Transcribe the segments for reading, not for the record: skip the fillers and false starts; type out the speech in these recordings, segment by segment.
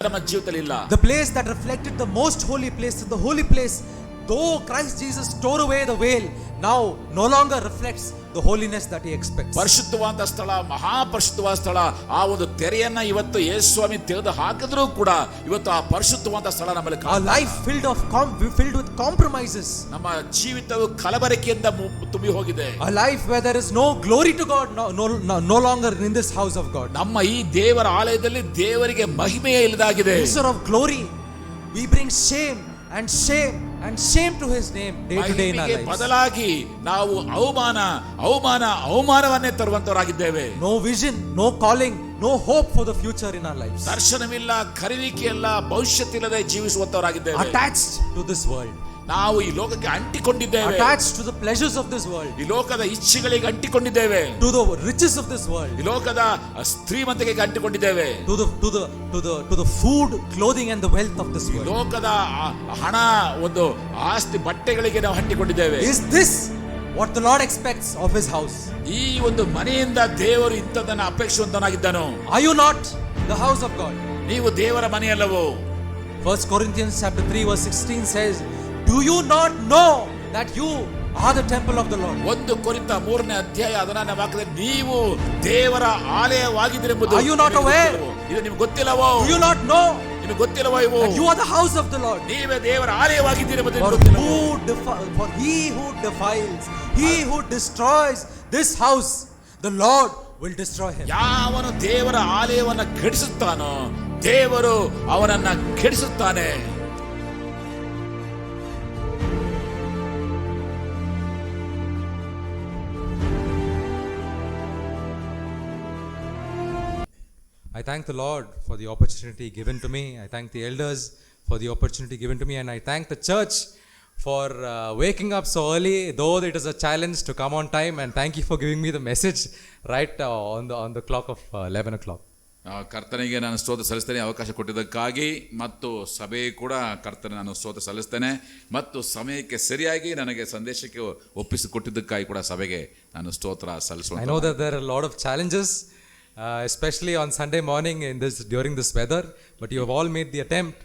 ನಮ್ಮ ಜೀವಿತದಲ್ಲಿ ಇಲ್ಲ. The place that reflected the most holy place, the holy place, though Christ Jesus tore away the veil, now no longer reflects the holiness that he expects. ಪರಿಶುದ್ಧವಾದ ಸ್ಥಳ, ಮಹಾಪರಿಶುದ್ಧವಾದ ಸ್ಥಳ, ಆ ಒಂದು ತೆರೆಯನ್ನ ಇವತ್ತು ಯೇಸು ಸ್ವಾಮಿ ತೆಗೆದು ಹಾಕಿದ್ರು ಕೂಡ ಇವತ್ತು ಆ ಪರಿಶುದ್ಧವಾದ ಸ್ಥಳ ನಮ್ಮಲ್ಲಿ Our life filled with compromises. ನಮ್ಮ ಜೀವಿತವು ಕಲಬೆರಕೆಯಿಂದ ತುಂಬಿ ಹೋಗಿದೆ. A life where there is no glory to God, no longer in this house of God. ನಮ್ಮ ಈ ದೇವರ ಆಲಯದಲ್ಲಿ ದೇವರಿಗೆ ಮಹಿಮೆಯೇ ಇಲ್ಲದಾಗಿದೆ. Instead of glory, we bring shame and shame to his name day to day in our lives. ಬದಲಾಗಿ ನಾವು ಅವಮಾನವನ್ನೇ ತರುವಂತವರಾಗಿದ್ದೇವೆ. No vision, no calling, no hope for the future in our lives. ದರ್ಶನವಿಲ್ಲ, ಕರೆಯುವಿಕೆ ಇಲ್ಲ, ಭವಿಷ್ಯತ್ತಿಲ್ಲದೆ ಜೀವಿಸುವಂತವರಾಗಿದ್ದೇವೆ. Attached to this world. ನಾವು ಈ ಲೋಕಕ್ಕೆ ಅಂಟಿಕೊಂಡಿದ್ದೇವೆ. Attached to the pleasures of this world. ಈ ಲೋಕದ ಇಚ್ಛೆಗಳಿಗೆ ಅಂಟಿಕೊಂಡಿದ್ದೇವೆ. To the riches of this world. ಈ ಲೋಕದ ಶ್ರೀಮಂತಿಕೆಗೆ ಅಂಟಿಕೊಂಡಿದ್ದೇವೆ. To the food, clothing and the wealth of this world. ಲೋಕದ ಹಣ, ಒಂದು ಆಸ್ತಿ, ಬಟ್ಟೆಗಳಿಗೆ ನಾವು ಅಂಟಿಕೊಂಡಿದ್ದೇವೆ. Is this what the Lord expects of his house? ಈ ಒಂದು ಮನೆಯಿಂದ ದೇವರು ಇಂಥದನ್ನ ಅಪೇಕ್ಷಿಸುವಂತನಾಗಿದ್ದಾನೋ? Are you not the house of God? ನೀವು ದೇವರ ಮನೆಯಲ್ಲವೋ? 1 Corinthians chapter 3 verse 16 says, do you not know that you are the temple of the Lord? 1 ಕೊರಿಂಥ 3ನೇ ಅಧ್ಯಾಯ 17ನೇ ವಾಕ್ಯದಲ್ಲಿ ನೀವು ದೇವರ ಆಲಯವಾಗಿದ್ದೀರೆಂಬುದು. Are you not aware? ಇದು ನಿಮಗೆ ಗೊತ್ತಿಲ್ಲವೋ? Do you not know? ನಿಮಗೆ ಗೊತ್ತಿಲ್ಲವೋ ಇವು? That you are the house of the Lord. ನೀವೇ ದೇವರ ಆಲಯವಾಗಿದ್ದೀರೆಂಬುದು ನಿಮಗೆ ಗೊತ್ತಿಲ್ಲವೋ? For he who defiles, he who destroys this house, the Lord will destroy him. ಯಾವನು ದೇವರ ಆಲಯವನ್ನು ಕೆಡಿಸುತ್ತಾನೋ ದೇವರು ಅವನನ್ನ ಕೆಡಿಸುತ್ತಾನೆ. I thank the Lord for the opportunity given to me. I thank the elders for the opportunity given to me, and I thank the church for waking up so early, though it is a challenge to come on time, and thank you for giving me the message right on the clock of 11 o'clock. ಕರ್ತನಿಗೆ ನಾನು ಸ್ತೋತ್ರ ಸಲ್ಲಿಸ್ತೇನೆ ಅವಕಾಶ ಕೊಟ್ಟಿದ್ದಕ್ಕಾಗಿ, ಮತ್ತು ಸಭೆ ಕೂಡ ಕರ್ತನ ನಾನು ಸ್ತೋತ್ರ ಸಲ್ಲಿಸ್ತೇನೆ, ಮತ್ತು ಸಮಯಕ್ಕೆ ಸರಿಯಾಗಿ ನನಗೆ ಸಂದೇಶಕ್ಕೆ ಒಪ್ಪಿಸಿಕೊಟ್ಟಿದ್ದಕ್ಕಾಗಿ ಕೂಡ ಸಭೆಗೆ ನಾನು ಸ್ತೋತ್ರ ಸಲ್ಲಿಸುತ್ತೇನೆ. I know that there are a lot of challenges, especially on Sunday morning during this weather, but you have all made the attempt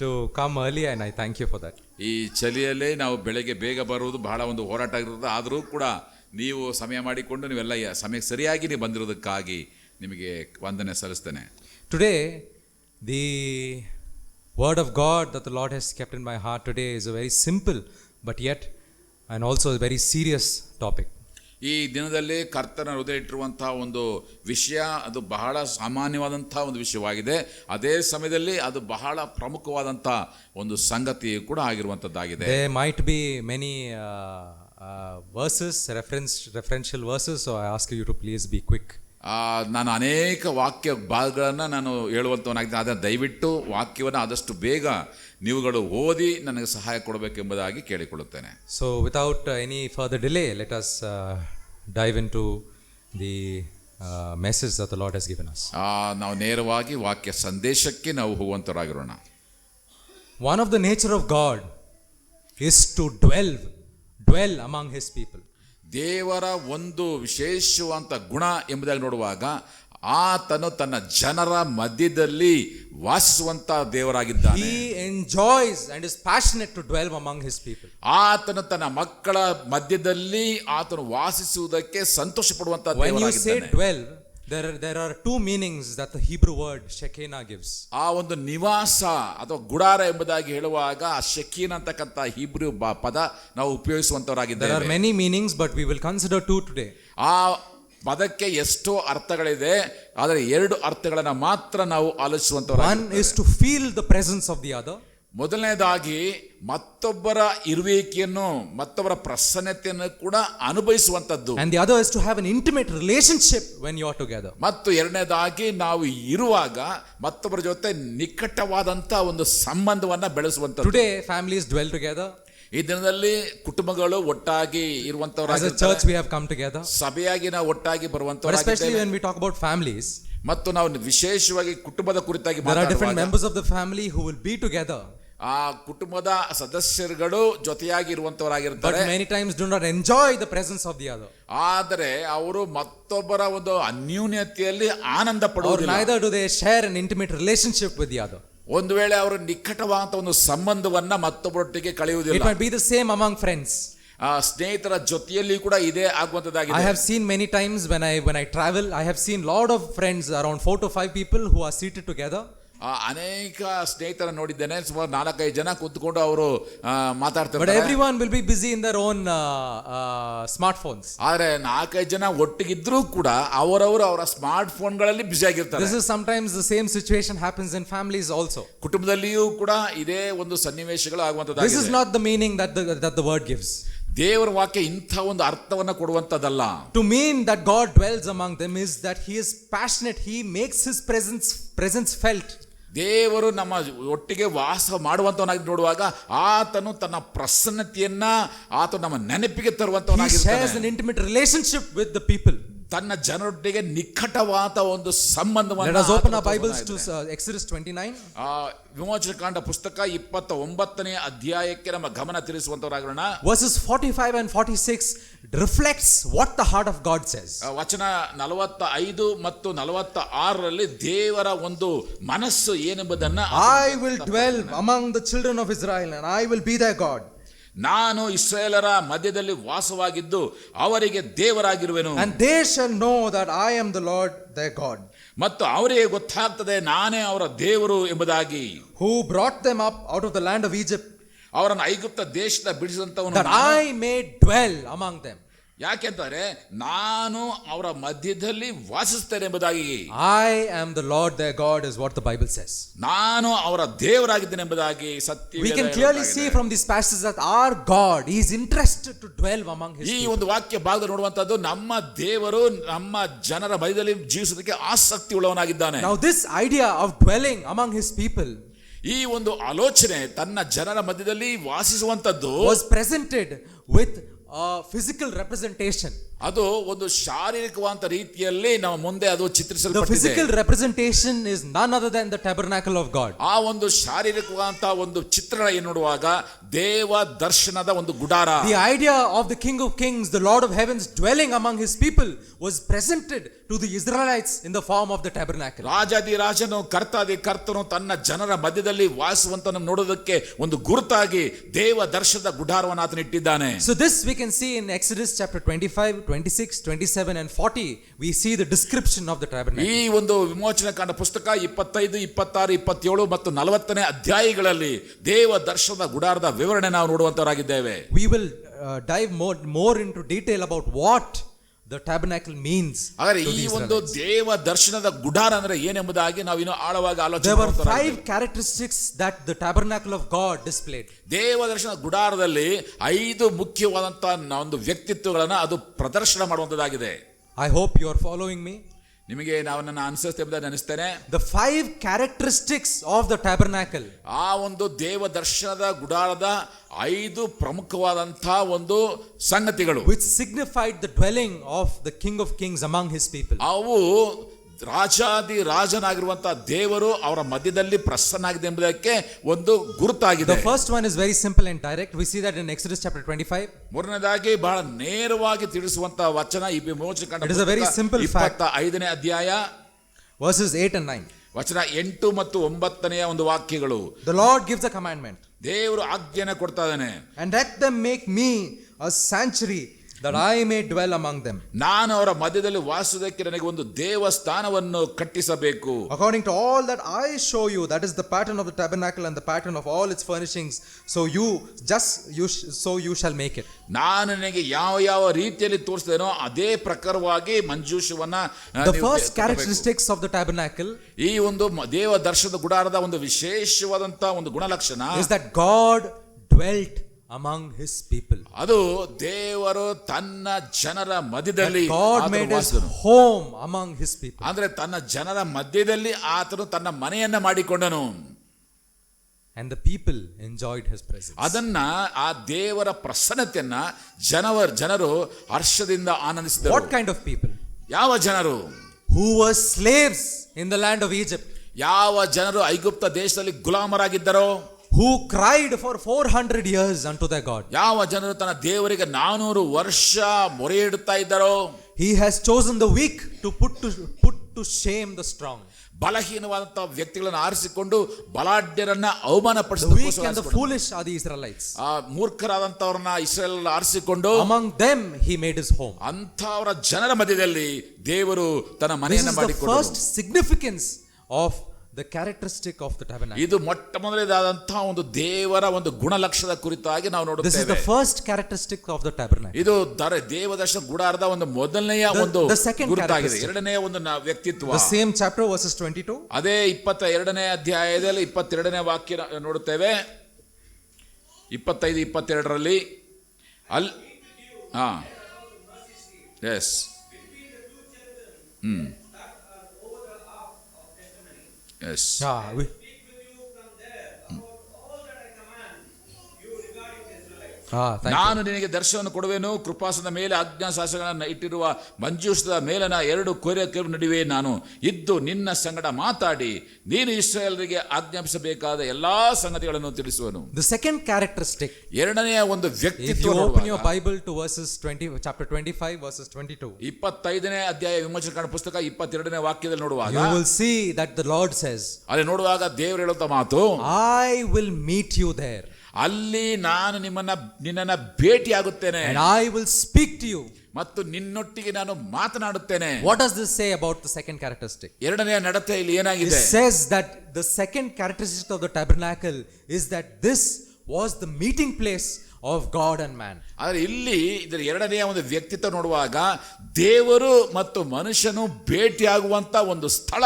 to come early, and I thank you for that. ಈ ಚಳಿಯಲ್ಲೇ ನಾವು ಬೆಳಗ್ಗೆ ಬೇಗ ಬರುವುದು ಬಹಳ ಒಂದು ಹೋರಾಟ ಆಗಿರುತ್ತೆ, ಆದರೂ ಕೂಡ ನೀವು ಸಮಯ ಮಾಡಿಕೊಂಡು ನೀವೆಲ್ಲ ಸಮಯಕ್ಕೆ ಸರಿಯಾಗಿ ನೀವು ಬಂದಿರೋದಕ್ಕಾಗಿ ನಿಮಗೆ ವಂದನೆ ಸಲ್ಲಿಸ್ತೇನೆ. Today the word of God that the Lord has kept in my heart today is a very simple but yet and also a very serious topic. ಈ ದಿನದಲ್ಲಿ ಕರ್ತನ ಹೃದಯ ಇಟ್ಟಿರುವಂತಹ ಒಂದು ವಿಷಯ ಅದು ಬಹಳ ಸಾಮಾನ್ಯವಾದಂತಹ ಒಂದು ವಿಷಯವಾಗಿದೆ, ಅದೇ ಸಮಯದಲ್ಲಿ ಅದು ಬಹಳ ಪ್ರಮುಖವಾದಂತಹ ಒಂದು ಸಂಗತಿ ಕೂಡ ಆಗಿರುವಂತದ್ದಾಗಿದೆ. There might be many verses, referential verses, so I ask you to please be quick. ನಾನು ಅನೇಕ ವಾಕ್ಯ ಭಾಗಗಳನ್ನು ನಾನು ಹೇಳುವಂತವನಾಗಿದ್ದೆ, ಆದರೆ ದಯವಿಟ್ಟು ವಾಕ್ಯವನ್ನು ಆದಷ್ಟು ಬೇಗ ನೀವುಗಳು ಓದಿ ನನಗೆ ಸಹಾಯ ಕೊಡಬೇಕೆಂಬುದಾಗಿ ಕೇಳಿಕೊಳ್ಳುತ್ತೇನೆ. So without any further delay, let us dive into the message that the Lord has given us. ನಾವು ನೇರವಾಗಿ ವಾಕ್ಯ ಸಂದೇಶಕ್ಕೆ ನಾವು ಹೋಗುವಂತರಾಗಿರೋಣ. One of the nature of God is to dwell among his people. ದೇವರ ಒಂದು ವಿಶೇಷವಾದ ಗುಣ ಎಂಬುದಾಗಿ ನೋಡುವಾಗ ಆತನು ತನ್ನ ಜನರ ಮಧ್ಯದಲ್ಲಿ ವಾಸಿಸುವಂತ ದೇವರಾಗಿದ್ದಾನೆ. He enjoys and is passionate to dwell among his people. ಆತನು ತನ್ನ ಮಕ್ಕಳ ಮಧ್ಯದಲ್ಲಿ ಆತನು ವಾಸಿಸುವುದಕ್ಕೆ ಸಂತೋಷ ಪಡುವಂತ ದೇವರಾಗಿದ್ದಾನೆ. When you say dwell, there are two meanings that the Hebrew word Shekinah gives. ಆ ಒಂದು ನಿವಾಸ ಅಥವಾ ಗುಡಾರ ಎಂಬುದಾಗಿ ಹೇಳುವಾಗ ಶೆಕೀನಾ ಅಂತಕ್ಕಂಥ ಹೀಬ್ರೂ ಪದ ನಾವು ಉಪಯೋಗಿಸುವಂತವರಾಗಿದ್ದೇವೆ. There are many meanings, but we will consider two today. ಆ ಪದಕ್ಕೆ ಎಷ್ಟೋ ಅರ್ಥಗಳಿದೆ, ಆದರೆ ಎರಡು ಅರ್ಥಗಳನ್ನ ಮಾತ್ರ ನಾವು ಆಲೋಚಿಸುವಂತವರಾಗಿದ್ದೇವೆ. One is to feel the presence of the other. ಮೊದಲನೇದಾಗಿ ಮತ್ತೊಬ್ಬರ ಇರುವಿಕೆಯನ್ನು, ಮತ್ತೊಬ್ಬರ ಪ್ರಸನ್ನತೆಯನ್ನು ಕೂಡ ಅನುಭವಿಸುವಂತದ್ದು. And the other is to have an intimate relationship when you are together. ಮತ್ತು ಎರಡನೇದಾಗಿ ನಾವು ಇರುವಾಗ ಮತ್ತೊಬ್ಬರ ಜೊತೆ ನಿಕಟವಾದಂತ ಒಂದು ಸಂಬಂಧವನ್ನ ಬೆಳೆಸುವಂತದ್ದು. Today families dwell together. ಈ ದಿನದಲ್ಲಿ ಕುಟುಂಬಗಳು ಒಟ್ಟಾಗಿ ಇರುವಂತವರಾಗಿದ್ದಾರೆ. As a church we have come together. ಸಭೆಯಾಗಿ ನಾವು ಒಟ್ಟಾಗಿ ಬರುವಂತವರಾಗಿದ್ದೇವೆ. Especially when we talk about families. ಮತ್ತು ನಾವು ವಿಶೇಷವಾಗಿ ಕುಟುಂಬದ ಕುರಿತಾಗಿ there are different members of the family who will be together. ಆ ಕುಟುಂಬದ ಸದಸ್ಯರುಗಳು ಜೊತೆಯಾಗಿ ಇರುವಂತವರಾಗಿರ್ತಾರೆ. But many times do not enjoy the presence of the other. ಆದರೆ ಅವರು ಮತ್ತೊಬ್ಬರ ಒಂದು ಅನ್ಯೂನ್ಯತೆಯಲ್ಲಿ ಆನಂದ ಪಡುವುದಿಲ್ಲ. Or neither do they share an intimate relationship with the other. ಒಂದು ವೇಳೆ ಅವರು ನಿಕಟವಾದ ಒಂದು ಸಂಬಂಧವನ್ನ ಮತ್ತೊಬ್ಬರೊಟ್ಟಿಗೆ It ಕಳೆಯುವುದಿಲ್ಲ. might be the same among friends. ಸ್ನೇಹಿತರ ಜೊತೆಯಲ್ಲಿ ಕೂಡ ಇದೇ I ಆಗುವಂತದ್ದಾಗಿದೆ. have seen many times when I travel, I have seen lot of friends, around 4 to 5 people who are seated together. ಅನೇಕ ಸ್ನೇಹಿತರ ನೋಡಿದ್ದೇನೆ, ಸುಮಾರು 4-5 ಜನ ಕೂತ್ಕೊಂಡು ಅವರು But ಮಾತಾಡ್ತಾರೆ. everyone will be busy in their own smartphones. ಆದ್ರೆ 4-5 ಜನ ಒಟ್ಟಿಗಿದ್ರೂ ಕೂಡ ಅವರ ಸ್ಮಾರ್ಟ್ ಫೋನ್ಗಳಲ್ಲಿ ಬ್ಯುಸಿ ಆಗಿರ್ತಾರೆ. This is sometimes the same situation happens in families also. ಕುಟುಂಬದಲ್ಲಿಯೂ ಕೂಡ ಇದೇ ಒಂದು ಸನ್ನಿವೇಶಗಳು This is ಆಗುವಂತದ್ದಾಗಿದೆ. not the meaning that the word gives. ದೇವರ ವಾಕ್ಯ ಇಂಥ ಒಂದು ಅರ್ಥವನ್ನ ಕೊಡುವಂತದ್ದಲ್ಲ. To mean that God dwells among them is that he is passionate, he makes his presence felt. ದೇವರು ನಮ್ಮ ಒಟ್ಟಿಗೆ ವಾಸ ಮಾಡುವಂತವನಾಗಿ ನೋಡುವಾಗ ಆತನು ತನ್ನ ಪ್ರಸನ್ನತೆಯನ್ನ ಆತನು ನಮ್ಮ ನೆನಪಿಗೆ He shares ತರುವಂತವನಾಗಿರ್ತಾನೆ. an intimate relationship with the people. ತನ್ನ ಜನರೊಟ್ಟಿಗೆ ನಿಕಟವಾದ ಒಂದು ಸಂಬಂಧವನ್ನು Let us open our ಆತನು Bibles to ತೋರಿಸ್ತಾನೆ. Exodus 29. ವಿಮೋಚನಕಾಂಡ ಪುಸ್ತಕ 29ನೇ ಅಧ್ಯಾಯಕ್ಕೆ ನಮ್ಮ ಗಮನ ತಿರುಗಿಸುವಂತವರಾಗೋಣ. Verses 45 and 46 reflects what the heart of God says. ವಚನ 45 ಮತ್ತು 46ರಲ್ಲಿ ದೇವರ ಒಂದು ಮನಸ್ಸು ಏನೆಂಬುದನ್ನ I will dwell among the children of Israel and I will be their God. ನಾನು ಇಸ್ರಾಯೇಲರ ಮಧ್ಯದಲ್ಲಿ ವಾಸವಾಗಿದ್ದು ಅವರಿಗೆ ದೇವರಾಗಿರುವೆನು. And they shall know that I am the Lord their God, ಮತ್ತು ಅವರಿಗೆ ಗೊತ್ತಾಗ್ತದೆ ನಾನೇ ಅವರ ದೇವರು ಎಂಬುದಾಗಿ. who brought them up out of the land of Egypt, ಅವರನ್ನು ಐಗುಪ್ತ ದೇಶದ ಬಿಡಿಸಿದಂತವನು that ನಾನು. I may dwell among them. ಯಾಕೆಂದರೆ ನಾನು ಅವರ ಮಧ್ಯದಲ್ಲಿ ವಾಸಿಸ್ತೇನೆ ಎಂಬುದಾಗಿ. I am the Lord their God is what the Bible says. ನಾನು ಅವರ ದೇವರಾಗಿದ್ದೇನೆ ಎಂಬುದಾಗಿ ಸತ್ಯ. We can clearly see from these passages that our God is interested to dwell among his ಈ people. ಒಂದು ವಾಕ್ಯ ಭಾಗದಲ್ಲಿ ನೋಡುವಂತದ್ದು ನಮ್ಮ ದೇವರು ನಮ್ಮ ಜನರ ಮಧ್ಯದಲ್ಲಿ ಜೀವಿಸೋದಕ್ಕೆ ಆಸಕ್ತಿ ಉಳ್ಳವನಾಗಿದ್ದಾನೆ. Now this idea of dwelling among his people ಈ ಒಂದು ಆಲೋಚನೆ ತನ್ನ ಜನರ ಮಧ್ಯದಲ್ಲಿ ವಾಸಿಸುವಂತದ್ದು was presented with a physical representation. ಅದು ಒಂದು ಶಾರೀರಿಕವಾದ ರೀತಿಯಲ್ಲಿ ನಮ್ಮ ಮುಂದೆ ಅದು The ಚಿತ್ರಿಸಲ್ಪಟ್ಟಿದೆ. physical representation is none other than the tabernacle of God. ಆ ಒಂದು ಶಾರೀರಿಕವಾದ ಒಂದು ಚಿತ್ರಣ ಏನು ನೋಡುವಾಗ ದೇವ ದರ್ಶನದ ಒಂದು ಗುಡಾರ. The idea of the King of Kings, the Lord of Heavens dwelling among his people was presented to the Israelites in the form of the tabernacle. ರಾಜಾದಿ ರಾಜನು ಕರ್ತಾದಿ ಕರ್ತನು ತನ್ನ ಜನರ ಮಧ್ಯದಲ್ಲಿ ವಾಸಿಸುವಂತನ್ನು ನೋಡೋದಕ್ಕೆ ಒಂದು ಗುರುತಾಗಿ ದೇವ ದರ್ಶನದ ಗುಡಾರವನ್ನು ಆತನು ಇಟ್ಟಿದ್ದಾನೆ. So this we can see in Exodus chapter 25, 26, 27 and 40. We see the description of the tabernacle. ಈ ಒಂದು ವಿಮೋಚನಕಾಂಡ ಪುಸ್ತಕ 25, 26, 27 ಮತ್ತು 40ನೇ ಅಧ್ಯಾಯಗಳಲ್ಲಿ ದೇವ ದರ್ಶನದ ಗುಡಾರದ ವಿವರಣೆ ನಾವು ನೋಡುವಂತವರಾಗಿದ್ದೇವೆ. We will dive more into detail about what the tabernacle means. ಹಾಗಾದ್ರೆ to ಈ the ಒಂದು Israelites. ದೇವ ದರ್ಶನದ ಗುಡಾರ ಅಂದ್ರೆ ಏನೆಂಬುದಾಗಿ ನಾವು ಇನ್ನು ಆಳವಾಗಿ ಆಲೋಚನೆ There were ಮಾಡುವಂತವರಾಗಿದ್ದೇವೆ. 5 characteristics that the tabernacle of God displayed. ದೇವ ದರ್ಶನ ಗುಡಾರದಲ್ಲಿ 5 ಮುಖ್ಯವಾದಂತಹ ಒಂದು ವ್ಯಕ್ತಿತ್ವಗಳನ್ನ ಅದು ಪ್ರದರ್ಶನ ಮಾಡುವಂತದ್ದಾಗಿದೆ. I hope you are following me. ನಿಮಗೆ ನಾವು ನನ್ನ ಅನುಸರಿಸ್ತೇವೆ ಅನಿಸ್ತೇನೆ. The 5 characteristics of the tabernacle ಆ ಒಂದು ದೇವ ದರ್ಶನದ ಗುಡಾರದ 5 ಪ್ರಮುಖವಾದಂತಹ ಒಂದು ಸಂಗತಿಗಳು which signified the dwelling of the King of Kings among his people. ಅವು ರಾಜಾದಿ ರಾಜನಾಗಿರುವಂತಹ ದೇವರು ಅವರ ಮಧ್ಯದಲ್ಲಿ ಪ್ರಸನ್ನಾಗಿದೆ ಎಂಬುದಕ್ಕೆ ಒಂದು ಗುರುತಾಗಿದೆ. The first one is very simple and direct. We see that in Exodus chapter 25. ಮೂರನೇದಾಗಿ ಬಹಳ ನೇರವಾಗಿ ತಿಳಿಸುವಂತಹ ವಚನ ಈ ವಿಮೋಚನಕಾಂಡ It is a very simple fact. 25ನೇ ಅಧ್ಯಾಯ Verses 8 and 9. ವಚನ 8 ಮತ್ತು 9ನೇ ಒಂದು ವಾಕ್ಯಗಳು. The Lord gives a commandment. ದೇವರು ಆಜ್ಞೆಯನ್ನು ಕೊಡ್ತಾ ಇದ್ದಾನೆ. And let them make me a sanctuary that I may dwell among them. ನಾನು ಅವರ ಮಧ್ಯದಲ್ಲಿ ವಾಸಿಸುವುದಕ್ಕೆ ನನಗೆ ಒಂದು ದೇವಸ್ಥಾನವನ್ನು ಕಟ್ಟಿಸಬೇಕು. According to all that I show you, that is the pattern of the tabernacle and the pattern of all its furnishings, so you shall make it. ನಾನು ನಿನಗೆ ಯಾವ ಯಾವ ರೀತಿಯಲ್ಲಿ ತೋರಿಸಿದೇನೋ ಅದೇ ಪ್ರಕಾರವಾಗಿ ಮಂಜೂಷವನ್ನ The first characteristics of the tabernacle ಈ ಒಂದು ದೇವ ದರ್ಶನದ ಗುಡಾರದ ಒಂದು ವಿಶೇಷವಾದಂತಹ ಒಂದು ಗುಣಲಕ್ಷಣ is that God dwelt among his people. ಅದು ದೇವರು ತನ್ನ ಜನರ ಮಧ್ಯದಲ್ಲಿ God ಆತನು made his ವಾಸಿಸಿದನು. home among his people. ಅಂದ್ರೆ ತನ್ನ ಜನರ ಮಧ್ಯದಲ್ಲಿ ಆತನು ತನ್ನ ಮನೆಯನ್ನ ಮಾಡಿಕೊಂಡನು. And the people enjoyed his presence. ಅದನ್ನ ಆ ದೇವರ ಪ್ರಸನ್ನತೆಯನ್ನ ಜನರು ಹರ್ಷದಿಂದ ಆನಂದಿಸಿದರು. What kind of people? ಯಾವ ಜನರು? Who were slaves in the land of Egypt. ಯಾವ ಜನರು ಐಗುಪ್ತ ದೇಶದಲ್ಲಿ ಗುಲಾಮರಾಗಿದ್ದರೋ, Who cried for 400 years unto their God. ಯಾವ ಜನರು ತನ್ನ ದೇವರಿಗೆ 400 ವರ್ಷ ಮೊರೆ ಇಡುತ್ತಾ ಇದ್ದರೋ, He has chosen the weak to put to shame the strong. ಬಲಹೀನವಾದಂತಹ ವ್ಯಕ್ತಿಗಳನ್ನು ಆರಿಸಿಕೊಂಡು ಬಲಾಢ್ಯರನ್ನ The weak and the ಅವಮಾನಪಡಿಸಿದ foolish are the Israelites. ಆ ಮೂರ್ಖರಾದಂತವ್ರನ್ನ ಇಸ್ರಾಯೇಲ್ ಆರಿಸಿಕೊಂಡು Among them he made his home. ಅಂಥವರ ಜನರ ಮಧ್ಯದಲ್ಲಿ ದೇವರು ತನ್ನ This ಮನೆಯನ್ನು is the ಮಾಡಿಕೊಂಡರು. first significance of the characteristic of the tabernacle. ಇದು ಮೊಟ್ಟ ಮೊದಲನೇದಾದಂತಹ ಒಂದು ದೇವರ ಒಂದು ಗುಣಲಕ್ಷಣದ ಕುರಿತಾಗಿ ನಾವು This is ನೋಡುತ್ತೇವೆ. the first characteristic of the tabernacle. ಇದು ದೇವದರ್ಶನ ಗುಡಾರದ ಒಂದು ಮೊದಲನೆಯ ಒಂದು the second ಗುರುತಾಗಿದೆ. characteristic. ಎರಡನೆಯ ಒಂದು ವ್ಯಕ್ತಿತ್ವ. The same chapter verses 22. ಅದೇ 22ನೇ ಅಧ್ಯಾಯದಲ್ಲಿ 22ನೇ ವಾಕ್ಯ ನೋಡುತ್ತೇವೆ. 25, 22ರಲ್ಲಿ ಎಸ್ ಎಸ್ Thank you. ನಾನು ನಿನಗೆ ದರ್ಶನವನ್ನು ಕೊಡುವೆನು, ಕೃಪಾಸನದ ಮೇಲೆ ಆಜ್ಞಾಶಾಸನಗಳನ್ನು ಇಟ್ಟಿರುವ ಮಂಜೂಷದ ಮೇಲನ 2 ಕೊರೆಯ ನಡುವೆ ನಾನು ಇದ್ದು ನಿನ್ನ ಸಂಗಡ ಮಾತಾಡಿ ನೀನು ಇಸ್ರಾಯೇಲರಿಗೆ ಆಜ್ಞಾಪಿಸಬೇಕಾದ ಎಲ್ಲಾ ಸಂಗತಿಗಳನ್ನು ತಿಳಿಸುವನು. The second characteristic, ಎರಡನೆಯ ಒಂದು if ವ್ಯಕ್ತಿತ್ವ you open your ನೋಡುವಾಗ, Bible to chapter 25 verses 22, 25ನೇ ಅಧ್ಯಾಯ ವಿಮೋಚನಕಾಂಡ ಪುಸ್ತಕ 22ನೇ ವಾಕ್ಯದಲ್ಲಿ ನೋಡುವಾಗ you will see that the Lord says, ಅಲ್ಲಿ ನೋಡುವಾಗ ದೇವರು ಹೇಳುತ್ತ ಮಾತು, I will meet you there ಅಲ್ಲಿ ನಾನು ನಿನ್ನನ್ನ ಭೇಟಿಯಾಗುತ್ತೇನೆ and I will speak to you. ಮತ್ತು ನಿನ್ನೊಟ್ಟಿಗೆ ನಾನು ಮಾತನಾಡುತ್ತೇನೆ. What does this say about the second characteristic? ಎರಡನೆಯ ನಡತೆ ಇಲ್ಲಿ It ಏನಾಗಿದೆ? says that the second characteristic of the tabernacle is that this was the meeting place of God and man. ಆದರೆ ಇಲ್ಲಿ ಇದರ ಎರಡನೆಯ ಒಂದು ವ್ಯಕ್ತಿತ್ವ ನೋಡುವಾಗ ದೇವರು ಮತ್ತು ಮನುಷ್ಯನು ಭೇಟಿಯಾಗುವಂತ ಒಂದು ಸ್ಥಳ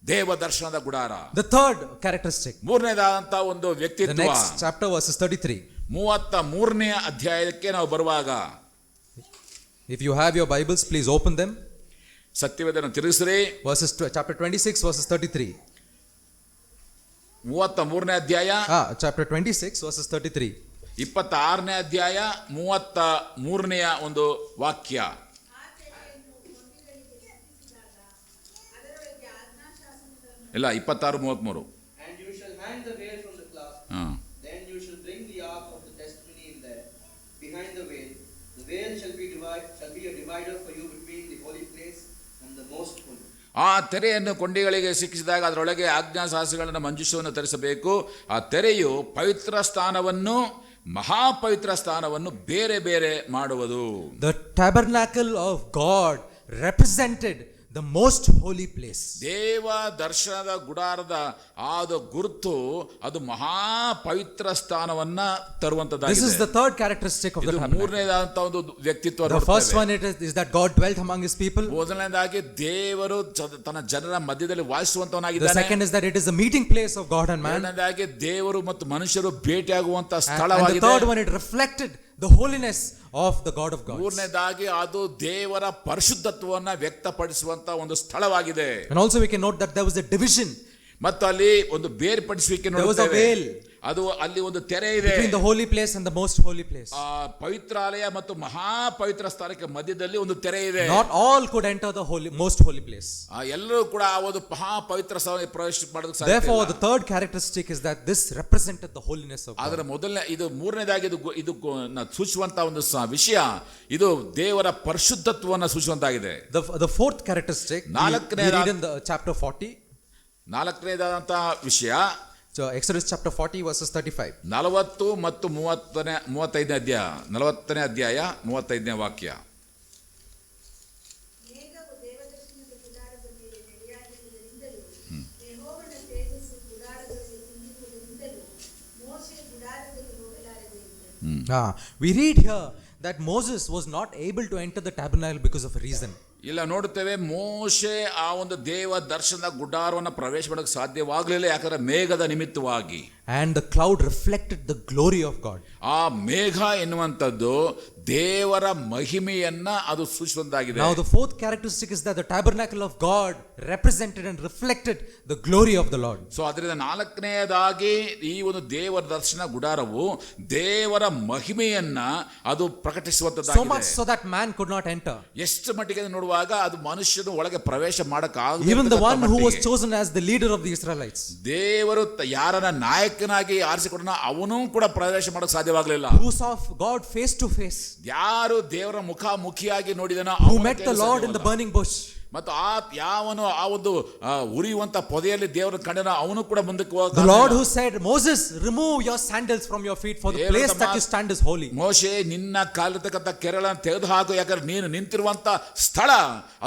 ದೇವ ದರ್ಶನದ ಗುಡಾರ. The third characteristic, ಮೂರನೇದಾದಂತ ಒಂದು the ವ್ಯಕ್ತಿತ್ವ, next chapter verses 33. 33ನೇ ಅಧ್ಯಾಯಕ್ಕೆ ನಾವು ಬರುವಾಗ, If you have your Bibles, please open them. ಸತ್ಯವೇದನ ತಿರುಗಿಸ್ರಿ. Chapter 26 verses 33. 33ನೇ ಅಧ್ಯಾಯ, Chapter 26 verses 33. 26ನೇ ಅಧ್ಯಾಯ 33ನೆಯ ಒಂದು ವಾಕ್ಯ. ಇಲ್ಲ 26, 33. And you shall hang the veil from the clasp. Then you shall bring the ark of the testimony in there, behind the veil. The veil shall be a divider for you between the holy place and the most holy. ಆ ತೆರೆಯನ್ನು ಕೊಂಡಿಗಳಿಗೆ ಸಿಕ್ಕಿಸಿದಾಗ ಅದರೊಳಗೆ ಆಜ್ಞಾಶಾಸನಗಳನ್ನು ಮಂಜೂಷವನ್ನು ತರಿಸಬೇಕು. ಆ ತೆರೆಯು ಪವಿತ್ರ ಸ್ಥಾನವನ್ನು ಮಹಾಪವಿತ್ರ ಸ್ಥಾನವನ್ನು ಬೇರೆ ಬೇರೆ ಮಾಡುವುದು. The tabernacle of God represented the most holy place. ದೇವ ದರ್ಶನದ ಗುಡಾರದ ಆದ ಗುರುತು ಅದು ಮಹಾಪವಿತ್ರ ಸ್ಥಾನವನ್ನ ತರುವಂತದ್ದಾಗಿದೆ. This is the third characteristic of the tabernacle. ಮೂರನೇದಾದಂತ ಒಂದು ವ್ಯಕ್ತಿತ್ವ. The first one is that God dwelt among his people. ಮೊದಲನೇದಾಗಿ ದೇವರು ತನ್ನ ಜನರ ಮಧ್ಯದಲ್ಲಿ The ವಾಸಿಸುವಂತವನಾಗಿದ್ದಾನೆ. second is that it is the meeting place of God and man. ಎರಡನೇದಾಗಿ ದೇವರು ಮತ್ತು ಮನುಷ್ಯರು ಭೇಟಿಯಾಗುವಂತ And the ಸ್ಥಳವಾಗಿದೆ. third one, it reflected the holiness of the God of gods. ಮೂರನೇದಾಗಿ ಅದು ದೇವರ ಪರಿಶುದ್ಧತ್ವವನ್ನು ವ್ಯಕ್ತಪಡಿಸುವಂತ ಒಂದು ಸ್ಥಳವಾಗಿದೆ. And also we can note that there was a division. ಮತ್ತು ಅಲ್ಲಿ ಒಂದು ಬೇರ್ಪಡಿಸುವಿಕೆ There was a ನೋಡುತ್ತೇವೆ. veil ಅದು ಅಲ್ಲಿ ಒಂದು ತೆರೆ ಇದೆ. between the holy place and the most holy place. ಆ ಪವಿತ್ರಾಲಯ ಮತ್ತು ಮಹಾಪವಿತ್ರ ಸ್ಥಳಕ್ಕೆ ಮಧ್ಯದಲ್ಲಿ ಒಂದು ತೆರೆ ಇದೆ. Not all could enter the most holy place. ಎಲ್ಲರೂ ಕೂಡ ಆ ಒಂದು ಮಹಾಪವಿತ್ರ ಸ್ಥಳಕ್ಕೆ ಪ್ರವೇಶ ಮಾಡೋದಕ್ಕೆ ಸಾಧ್ಯ Therefore, ಇಲ್ಲ. the third characteristic is that this represented the holiness of God. ಅದರ ಮೊದಲನೇ ಇದು ಮೂರನೇದಾಗಿ ಇದು ಸೂಚಿಸುವಂತ ಒಂದು ವಿಷಯ, ಇದು ದೇವರ ಪರಿಶುದ್ಧತ್ವವನ್ನು ಸೂಚಿಸುವಂತಾಗಿದೆ. The fourth characteristic we read in the chapter 40. ನಾಲ್ಕನೇದಾದಂತಹ ವಿಷಯ, So Exodus chapter 40 verses 35. 40 ಮತ್ತು 35ನೇ ಅಧ್ಯಾಯ, 40ನೇ ಅಧ್ಯಾಯ 35ನೇ ವಾಕ್ಯ. ಮೇಘವು ದೇವದರ್ಶನದ ಗುಡಾರದ ಮೇಲೆ ನೆಲೆಯಾಗಿರುವುದರಿಂದಲೂ ಯೆಹೋವನ ತೇಜಸ್ಸು ಗುಡಾರದಲ್ಲಿ ತುಂಬಿರುವುದರಿಂದಲೂ ಮೋಶೆ ಗುಡಾರದಲ್ಲಿ ಹೋಗಲಾರದೆ ಇದ್ದನು. We read here that Moses was not able to enter the tabernacle because of a reason. ಇಲ್ಲ ನೋಡುತ್ತೇವೆ, ಮೋಶೆ ಆ ಒಂದು ದೇವ ದರ್ಶನದ ಗುಡಾರವನ್ನು ಪ್ರವೇಶ ಮಾಡೋಕ್ಕೆ ಸಾಧ್ಯವಾಗಲಿಲ್ಲ, ಯಾಕಂದ್ರೆ ಮೇಘದ ನಿಮಿತ್ತವಾಗಿ. And the cloud reflected the glory of God. ಆ ಮೇಘ ಎನ್ನುವಂಥದ್ದು ದೇವರ ಮಹಿಮೆಯನ್ನ ಅದು ಸೂಚಿಸುವಂತಾಗಿದೆ. Now the fourth characteristic is that the tabernacle of God represented and reflected the glory of the Lord. So ಅದರಿಂದ ನಾಲ್ಕನೆಯದಾಗಿ ಈ ಒಂದು ದೇವರ ದರ್ಶನ ಗುಡಾರವು ದೇವರ ಮಹಿಮೆಯನ್ನ ಅದು So ಪ್ರಕಟಿಸುವಂತದ್ದಾಗಿದೆ. much so that man could not enter. ಎಷ್ಟು ಮಟ್ಟಿಗೆ ನೋಡುವಾಗ ಅದು ಮನುಷ್ಯನು ಒಳಗೆ ಪ್ರವೇಶ Even the one who was ಮಾಡಕ್ಕೆ chosen as the leader of the Israelites, ದೇವರು ಯಾರನ್ನ ನಾಯಕನಾಗಿ ಆರಿಸಿಕೊಂಡ ಅವನೂ ಕೂಡ ಪ್ರವೇಶ ಮಾಡಕ್ಕೆ ಸಾಧ್ಯವಾಗಲಿಲ್ಲ. who saw God face to face, ಯಾರು ದೇವರ ಮುಖಾಮುಖಿಯಾಗಿ ನೋಡಿದನೋ who met the Lord in the burning bush, ಮತ್ತು ಯಾವನು ಆ ಒಂದು ಉರಿಯುವಂತ ಪೊದೆಯಲ್ಲಿ ದೇವರ ಕಂಡನ ಅವನು ಕೂಡ ಮುಂದಕ್ಕೆ The Lord ಹೋಗ. who said, Moses, remove your sandals from your feet, for the ದೇವರ place that ಮಾತು- you stand is holy. ಮೋಶೆ ನಿನ್ನ ಕಾಲಿರ್ತಕ್ಕಂಥ ಕೆರಳನ್ನು ತೆಗೆದು ಹಾಕು, ಯಾಕಂದ್ರೆ ನೀನು ನಿಂತಿರುವಂತ ಸ್ಥಳ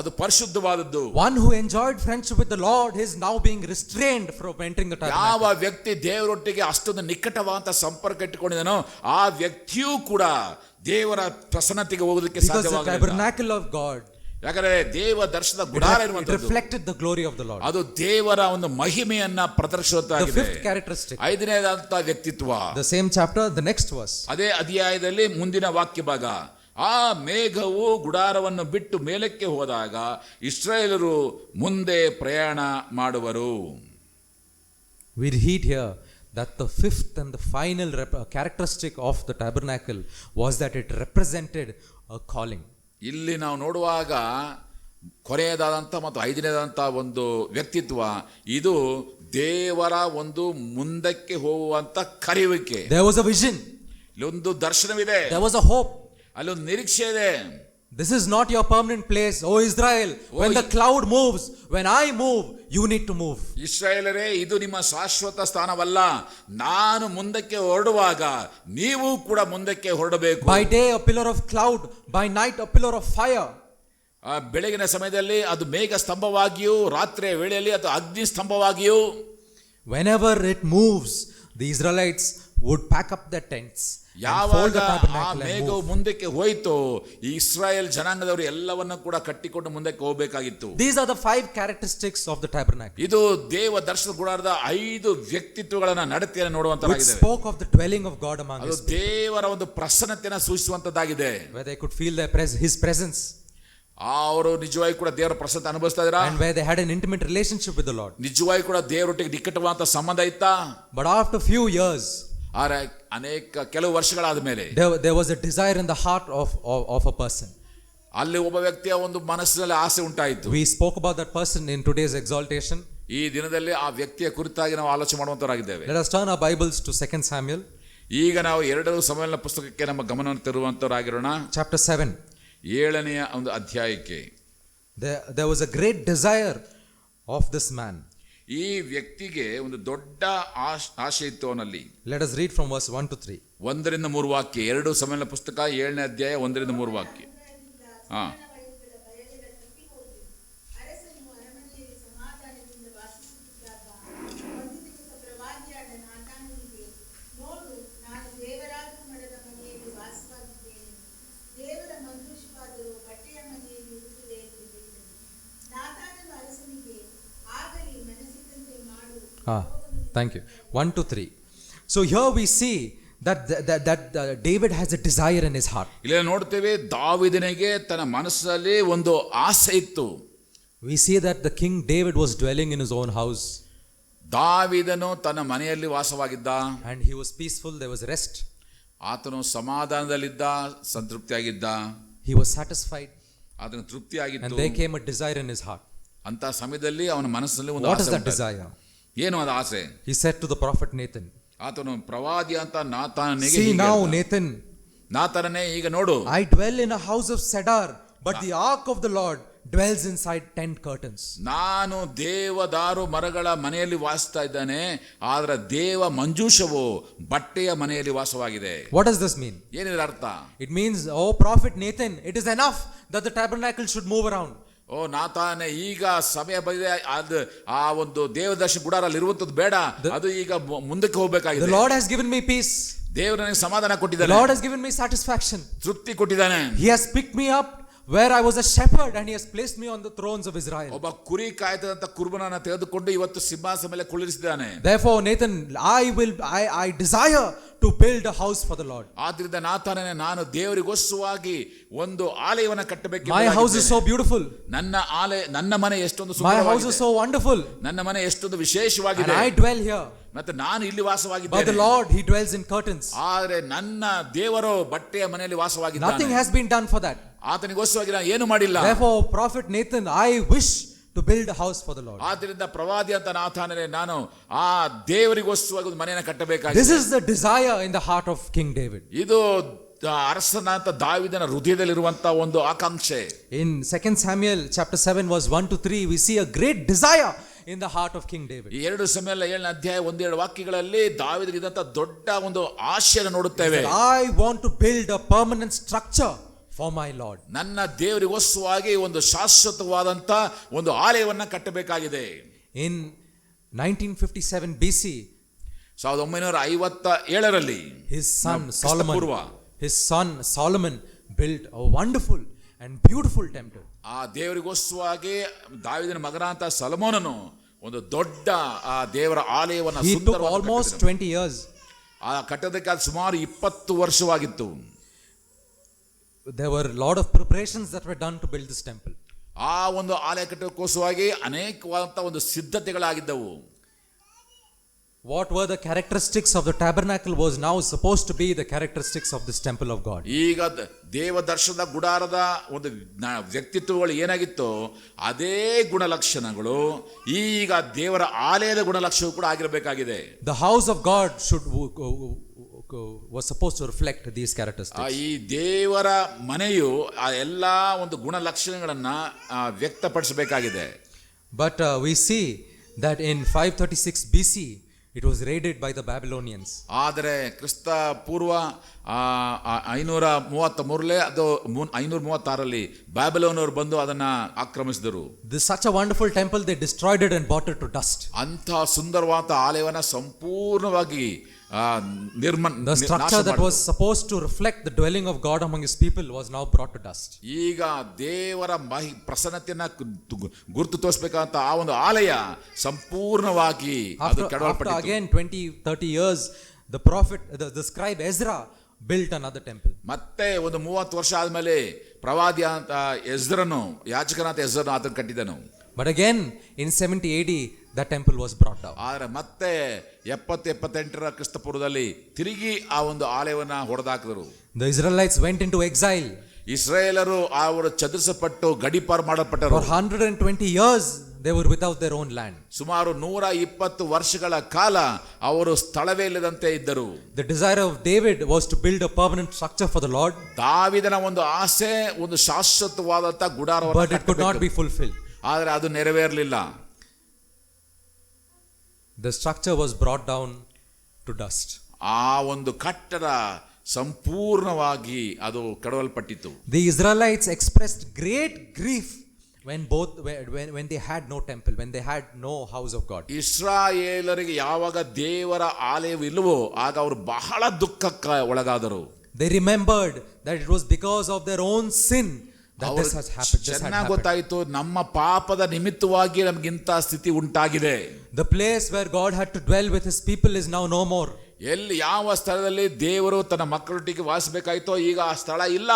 ಅದು ಪರಿಶುದ್ಧವಾದದ್ದು. One who enjoyed friendship with the Lord is now being restrained from entering the tabernacle. ಯಾವ ವ್ಯಕ್ತಿ ದೇವರೊಟ್ಟಿಗೆ ಅಷ್ಟೊಂದು ನಿಕಟವಾದ ಸಂಪರ್ಕ ಇಟ್ಟುಕೊಂಡಿದನೋ ಆ ವ್ಯಕ್ತಿಯೂ ಕೂಡ ದೇವರ ಪ್ರಸನ್ನತೆಗೆ ಹೋಗೋದಕ್ಕೆ Because the ಸಾಧ್ಯವಾಗಲಿಲ್ಲ. tabernacle of God, ಯಾಕಂದ್ರೆ ದೇವ ದರ್ಶನದ ಗುಡಾರ it ಇರುವಂತದ್ದು reflected the glory of the Lord. ಅದು ದೇವರ ಒಂದು ಮಹಿಮೆಯನ್ನ The ಪ್ರದರ್ಶಿಸುತ್ತಾಗಿದೆ. fifth characteristic, ಐದನೇದಾದಂತ ವ್ಯಕ್ತಿತ್ವ. the same chapter, the next verse. ಅದೇ ಅಧ್ಯಾಯದಲ್ಲಿ ಮುಂದಿನ ವಾಕ್ಯ ಭಾಗ, ಆ ಮೇಘವು ಗುಡಾರವನ್ನು ಬಿಟ್ಟು ಮೇಲಕ್ಕೆ ಹೋದಾಗ ಇಸ್ರಾಯೇಲರು ಮುಂದೆ ಪ್ರಯಾಣ ಮಾಡುವರು. We read here that the fifth and the final characteristic of the tabernacle was that it represented a calling. ಇಲ್ಲಿ ನಾವು ನೋಡುವಾಗ ಕೊನೆಯದಾದಂಥ ಮತ್ತು ಐದನೇದಾದಂಥ ಒಂದು ವ್ಯಕ್ತಿತ್ವ, ಇದು ದೇವರ ಒಂದು ಮುಂದಕ್ಕೆ ಹೋಗುವಂತ ಕರೆಯುವಿಕೆ. There was a vision, ಇಲ್ಲೊಂದು ದರ್ಶನವಿದೆ, there was a hope. ಅಲ್ಲೊಂದು ನಿರೀಕ್ಷೆ ಇದೆ. This is not your permanent place, O Israel. When the cloud moves, when I move, you need to move. ಇಸ್ರಾಯೇಲರೇ, ಇದು ನಿಮ್ಮ ಶಾಶ್ವತ ಸ್ಥಾನವಲ್ಲ. ನಾನು ಮುಂದಕ್ಕೆ ಹೊರಡುವಾಗ ನೀವು ಕೂಡ ಮುಂದಕ್ಕೆ ಹೊರಡಬೇಕು. By day a pillar of cloud, by night a pillar of fire. ಬೆಳಗಿನ ಸಮಯದಲ್ಲಿ ಅದು ಮೇಘ ಸ್ತಂಭವಾಗಿಯೂ, ರಾತ್ರಿಯ ವೇಳೆಯಲ್ಲಿ ಅದು ಅಗ್ನಿ ಸ್ತಂಭವಾಗಿಯೂ. Whenever it moves, the Israelites would pack up their tents and fold ಯಾವಾಗ the ಆ tabernacle and ಮೇಘವು move. ಮುಂದಕ್ಕೆ ಹೋಯಿತು, ಈ ಇಸ್ರಾಯೇಲ್ ಜನಾಂಗದವರು ಎಲ್ಲವನ್ನ ಕೂಡ ಕಟ್ಟಿಕೊಂಡು ಮುಂದಕ್ಕೆ ಹೋಗಬೇಕಾಗಿತ್ತು. These are the 5 characteristics of the tabernacle, ಇದು ದೇವ ದರ್ಶನ ಗುಡಾರದ 5 ವ್ಯಕ್ತಿತ್ವಗಳನ್ನ ನಡತೆಯನ್ನು which ನೋಡುವಂತದ್ದಾಗಿದೆ. spoke of the dwelling of God among ಅದು His people, ದೇವರ ಒಂದು ಪ್ರಸನ್ನತೆಯನ್ನು ಸೂಚಿಸುವಂತದ್ದಾಗಿದೆ. where they could feel His presence, ಅವರು ನಿಜವಾಗಿ ಕೂಡ ದೇವರ ಪ್ರಸನ್ನತೆ ಅನುಭವಿಸ್ತಾ ಇದ್ರ, and where they had an intimate relationship with the Lord. ನಿಜವಾಗಿ ಕೂಡ ದೇವರೊಟ್ಟಿಗೆ ನಿಕಟವಾದ ಸಂಬಂಧ ಇತ್ತಾ. But after few years, ಆದ್ರೆ ಕೆಲವು ವರ್ಷಗಳಾದ ಮೇಲೆ there was a desire in the heart of a person. ಅಲ್ಲಿ ಒಬ್ಬ ವ್ಯಕ್ತಿಯ ಒಂದು ಮನಸ್ಸಿನಲ್ಲಿ ಆಸೆ ಉಂಟಾಯಿತು. We spoke about that person in today's exaltation. ಈ ದಿನದಲ್ಲಿ ಆ ವ್ಯಕ್ತಿಯ ಕುರಿತಾಗಿ ನಾವು ಆಲೋಚನೆ ಮಾಡುವಂತವರಾಗಿದ್ದೇವೆ. Let us turn our Bibles to 2 Samuel, ಈಗ ನಾವು 2 ಸಮುವೇಲನ ಪುಸ್ತಕಕ್ಕೆ ನಮ್ಮ ಗಮನವನ್ನು ತರುವಂತವರಾಗಿರೋಣ. chapter 7. 7ನೇ ಒಂದು ಅಧ್ಯಾಯಕ್ಕೆ. There was a great desire of this man. ಈ ವ್ಯಕ್ತಿಗೆ ಒಂದು ದೊಡ್ಡ ಆಶೆ ಇತ್ತು ಅವನಲ್ಲಿ. Let us read from verse 1 to 3. 1-3 ವಾಕ್ಯ. 2 ಸಮುವೇಲನ ಪುಸ್ತಕ 7ನೇ ಅಧ್ಯಾಯ 1-3 ವಾಕ್ಯ. ಹಾ. ಅರಸನು ಅರಮನೆಯಲ್ಲಿ ಸಮಾಧಾನದಿಂದ ವಾಸಿಸುತ್ತಿದ್ದಾಗ ಒಂದು ದಿವಸ ಪ್ರವಾದಿಯಾದ ನಾತಾನನಿಗೆ, ನೋಡು, ನಾನು ದೇವರಾಜ ಮಠದ ಮನೆಯಲ್ಲಿ ವಾಸವಾಗಿದ್ದೇನೆ, ದೇವರ ಮಂಜೂಷವಾದರೂ ಬಟ್ಟೆಯ ಮನೆಯಲ್ಲಿ ಇರುತ್ತದೆ ಎಂದು ಹೇಳಿದನು. ನಾತಾನನು ಅರಸನಿಗೆ, ಆಗಲಿ, ಮನಸ್ಸಿದ್ದಂತೆ ಮಾಡು. Thank you. 1 to 3. So here we see that David has a desire in his heart. ಇಲ್ಲಿ ನೋಡ್ತೇವೆ, ದಾವೀದನಿಗೆ ತನ್ನ ಮನಸ್ಸಲ್ಲಿ ಒಂದು ಆಸೆ ಇತ್ತು. We see that the king David was dwelling in his own house, ದಾವೀದನು ತನ್ನ ಮನೆಯಲ್ಲಿ ವಾಸವಾಗಿದ್ದ, and he was peaceful. There was rest. ಆತನು ಸಮಾಧಾನದಲ್ಲಿದ್ದ, ಸಂತೃಪ್ತಿಯಾಗಿದ್ದ, He was satisfied, ಆತನು and ತೃಪ್ತಿಯಾಗಿತ್ತು. there came a desire in his heart. ಅಂತ ಸಮಯದಲ್ಲಿ ಅವನ ಮನಸ್ಸಿನಲ್ಲಿ ಒಂದು What is ಆಸೆ that ಉಂಟಾಯಿತು. desire? ಏನು ಅದು ಆಸೆ? He said to the prophet Nathan, ಆತನು ಪ್ರವಾದಿ ಅಂತ ನಾತಾನನಿಗೆ see ಹೀಗೆ now, ಹೇಳ್ದ. Nathan, ನಾತಾನನೇ, ಈಗ ನೋಡು, I dwell in a house of cedar, but the ark of the Lord dwells inside tent curtains. ನಾನು ದೇವದಾರು ಮರಗಳ ಮನೆಯಲ್ಲಿ ವಾಸಿಸ್ತಾ ಇದ್ದಾನೆ, ಆದ್ರೆ ದೇವ ಮಂಜೂಷವು ಬಟ್ಟೆಯ ಮನೆಯಲ್ಲಿ ವಾಸವಾಗಿದೆ. What does this mean? ಏನಿದ್ರ ಅರ್ಥ? It means, oh prophet Nathan, it is enough that the tabernacle should move around. ಓ ನಾತಾನೆ, ಈಗ ಸಮಯ ಬಂದಿದೆ, ಅದು ಆ ಒಂದು ದೇವದರ್ಶನ ಗುಡಾರಲ್ಲಿ ಇರುವಂತದ್ದು ಬೇಡ, ಅದು ಈಗ ಮುಂದಕ್ಕೆ The ಹೋಗ್ಬೇಕಾಗಿದೆ. Lord has given me peace. ದೇವರು ನನಗೆ ಸಮಾಧಾನ The ಕೊಟ್ಟಿದ್ದಾನೆ, Lord has given me satisfaction. ತೃಪ್ತಿ ಕೊಟ್ಟಿದ್ದಾನೆ. He has picked me up where I was a shepherd, and He has placed me on the thrones of Israel. ಒಬ್ಬ ಕುರಿ ಕಾಯ್ತದಂತ ಕುರುಬನನ್ನ ತೆಗೆದುಕೊಂಡು ಇವತ್ತು ಸಿಂಹಾಸನ ಮೇಲೆ ಕುಳ್ಳಿರಿಸಿದ್ದಾನೆ. Therefore, Nathan, I desire to build a house for the Lord. ಆದ್ರಿಂದ ನಾತಾನೇ, ನಾನು ದೇವರಿಗೋಸ್ಕರವಾಗಿ ಒಂದು ಆಲಯವನ್ನ ಕಟ್ಟಬೇಕು. My house is so beautiful. ನನ್ನ ಮನೆ ಎಷ್ಟೊಂದು My house is ಸುಂದರವಾಗಿದೆ, so wonderful, ನನ್ನ ಮನೆ ಎಷ್ಟೊಂದು and ವಿಶೇಷವಾಗಿದೆ, I dwell here. ಮತ್ತೆ ನಾನು ಇಲ್ಲಿ But the ವಾಸವಾಗಿದ್ದೇನೆ. Lord, He dwells in curtains. ಆದ್ರೆ ನನ್ನ ದೇವರು ಬಟ್ಟೆಯ ಮನೆಯಲ್ಲಿ Nothing ವಾಸವಾಗಿದ್ದಾನೆ. has been done for that. ಆತನಿಗೋಸ್ಕರವಾಗಿ ನಾನು ಏನು ಮಾಡಿಲ್ಲ. Therefore, prophet Nathan, I wish to build a house for the Lord. ಆದ್ರಿಂದ ಪ್ರವಾದಿ ಅಂತ ನಾತಾನನೇ, ನಾನು ಆ ದೇವರಿಗೋಸ್ಕರವಾಗಿ ಒಂದು ಮನೆಯನ್ನು ಕಟ್ಟಬೇಕಾಗಿದೆ. This is the desire in the heart of King David. ಇದು ಅರಸನಾದ ದಾವೀದನ ಹೃದಯದಲ್ಲಿರುವಂತಹ ಒಂದು ಆಕಾಂಕ್ಷೆ. In 2 Samuel chapter 7 verse 1 to 3, we see a great desire in the heart of King David. ಈ 2 ಸಮುವೇಲ 7ನೇ ಅಧ್ಯಾಯ 1-2 ವಾಕ್ಯಗಳಲ್ಲಿ ದಾವೀದನಿಗಿದ್ದಂತ ದೊಡ್ಡ ಒಂದು ಆಶೆಯನ್ನು ನೋಡುತ್ತೇವೆ. I want to build a permanent structure for my Lord. ನನ್ನ ದೇವರಿಗೋಸ್ಕರವಾಗಿ ಒಂದು ಶಾಶ್ವತವಾದಂತ ಒಂದು ಆಲಯವನ್ನ ಕಟ್ಟಬೇಕಾಗಿದೆ. In 1957 BC, 1957ರಲ್ಲಿ his son ಕ್ರಿಸ್ತಪೂರ್ವ Solomon built a wonderful and beautiful temple. ಆ ದೇವರಿಗೋಸ್ಕರವಾಗಿ ದಾವೀದನ ಮಗನಾದ ಸೊಲೊಮೋನನು ಒಂದು ದೊಡ್ಡ ಆ ದೇವರ ಆಲಯವನ್ನ He took almost 20 years. ಆ ಕಟ್ಟೋದಕ್ಕೆ ಅದು ಸುಮಾರು 20 ವರ್ಷವಾಗಿತ್ತು. There were a lot of preparations that were done to build this temple. ಆ ಒಂದು ಆಲಯ ಕಟ್ಟೋಕ್ಕೋಸ್ಕರವಾಗಿ ಅನೇಕವಾದಂತಹ ಒಂದು ಸಿದ್ಧತೆಗಳಾಗಿದ್ದವು. What were the characteristics of the tabernacle was now supposed to be the characteristics of this temple of God. ಈಗ ದೇವ ದರ್ಶನದ ಗುಡಾರದ ಒಂದು ವ್ಯಕ್ತಿತ್ವಗಳು ಏನಾಗಿತ್ತು ಅದೇ ಗುಣಲಕ್ಷಣಗಳು ಈಗ ದೇವರ ಆಲಯದ ಗುಣಲಕ್ಷಣ ಕೂಡ ಆಗಿರಬೇಕಾಗಿದೆ. The house of God was supposed to reflect these characteristics. ಈ ದೇವರ ಮನೆಯು ಆ ಎಲ್ಲಾ ಒಂದು ಗುಣಲಕ್ಷಣಗಳನ್ನ ವ್ಯಕ್ತಪಡಿಸಬೇಕಾಗಿದೆ. But we see that in 536 BC it was raided by the Babylonians. ಆದರೆ ಕ್ರಿಸ್ತ ಪೂರ್ವ 533 ಅದು 536ರಲ್ಲಿ ಬ್ಯಾಬಿಲೋನರು ಬಂದು ಅದನ್ನ ಆಕ್ರಮಿಸಿದರು. This such a wonderful temple, they destroyed it and brought it to dust. ಅಂತ ಸುಂದರವಾದ ಆಲಯವನ್ನ ಸಂಪೂರ್ಣವಾಗಿ The structure that was supposed to reflect the dwelling of God among his people was now brought to dust. ಈಗ ದೇವರ ಪ್ರಸನ್ನತೆಯನ್ನ ಗುರುತು ತೋರಿಸಬೇಕಂತ ಆ ಒಂದು ಆಲಯ ಸಂಪೂರ್ಣವಾಗಿ ಅದು After ಕೆಡವಲ್ಪಟ್ಟಿತು. again 20-30 years, the prophet, the scribe Ezra built another temple. ಮತ್ತೆ ಒಂದು 30 ವರ್ಷ ಆದ್ಮೇಲೆ ಪ್ರವಾದಿ ಅಂತ ಎಜ್ರನು ಯಾಜಕನಾದ ಎಜ್ರನು ಅದನ್ನು ಕಟ್ಟಿದನು. But again in 70 AD that temple was brought down. ಆದರೆ ಮತ್ತೆ 70-78ರ ಕ್ರಿಸ್ತಪೂರ್ವದಲ್ಲಿ ತಿರುಗಿ ಆ ಒಂದು ಆಲಯವನ್ನ ಹೊಡೆದಾಕಿದರು. The Israelites went into exile. ಇಸ್ರಾಯೇಲರು ಅವರು ಚದುರಿಸಲ್ಪಟ್ಟು ಗಡೀಪಾರು ಮಾಡಲ್ಪಟ್ಟರು. For 120 years they were without their own land. ಸುಮಾರು 120 ವರ್ಷಗಳ ಕಾಲ ಅವರು ಸ್ಥಳವೇ ಇಲ್ಲದಂತೆ ಇದ್ದರು. The desire of David was to build a permanent structure for the Lord, ದಾವೀದನ ಒಂದು ಆಸೆ ಒಂದು ಶಾಶ್ವತವಾದಂತ ಗುಡಾರವನ್ನು but it could not be fulfilled. ಆದರೆ ಅದು ನೆರವೇರಲಿಲ್ಲ. The structure was brought down to dust. ಆ ಒಂದು ಕಟ್ಟಡ ಸಂಪೂರ್ಣವಾಗಿ ಅದು ಕೆಡವಲ್ಪಟ್ಟಿತು. The Israelites expressed great grief when they had no temple, when they had no house of God. ಇಸ್ರಾಯೇಲರಿಗೆ ಯಾವಾಗ ದೇವರ ಆಲಯವಿಲ್ಲವೋ ಆಗ ಅವರು ಬಹಳ ದುಃಖಕ್ಕೆ ಒಳಗಾದರು. They remembered that it was because of their own sin that this has happened. ಚೆನ್ನಾಗಿ ಗೊತ್ತಾಯಿತು, ನಮ್ಮ ಪಾಪದ ನಿಮಿತ್ತವಾಗಿ ನಮಗಿಂತ ಸ್ಥಿತಿ ಉಂಟಾಗಿದೆ. The place where God had to dwell with his people is now no more. ಎಲ್ಲಿ ಯಾವ ಸ್ಥಳದಲ್ಲಿ ದೇವರು ತನ್ನ ಮಕ್ಕಳೊಟ್ಟಿಗೆ ವಾಸಿಸಬೇಕಾಯ್ತೋ ಈಗ ಆ ಸ್ಥಳ ಇಲ್ಲ.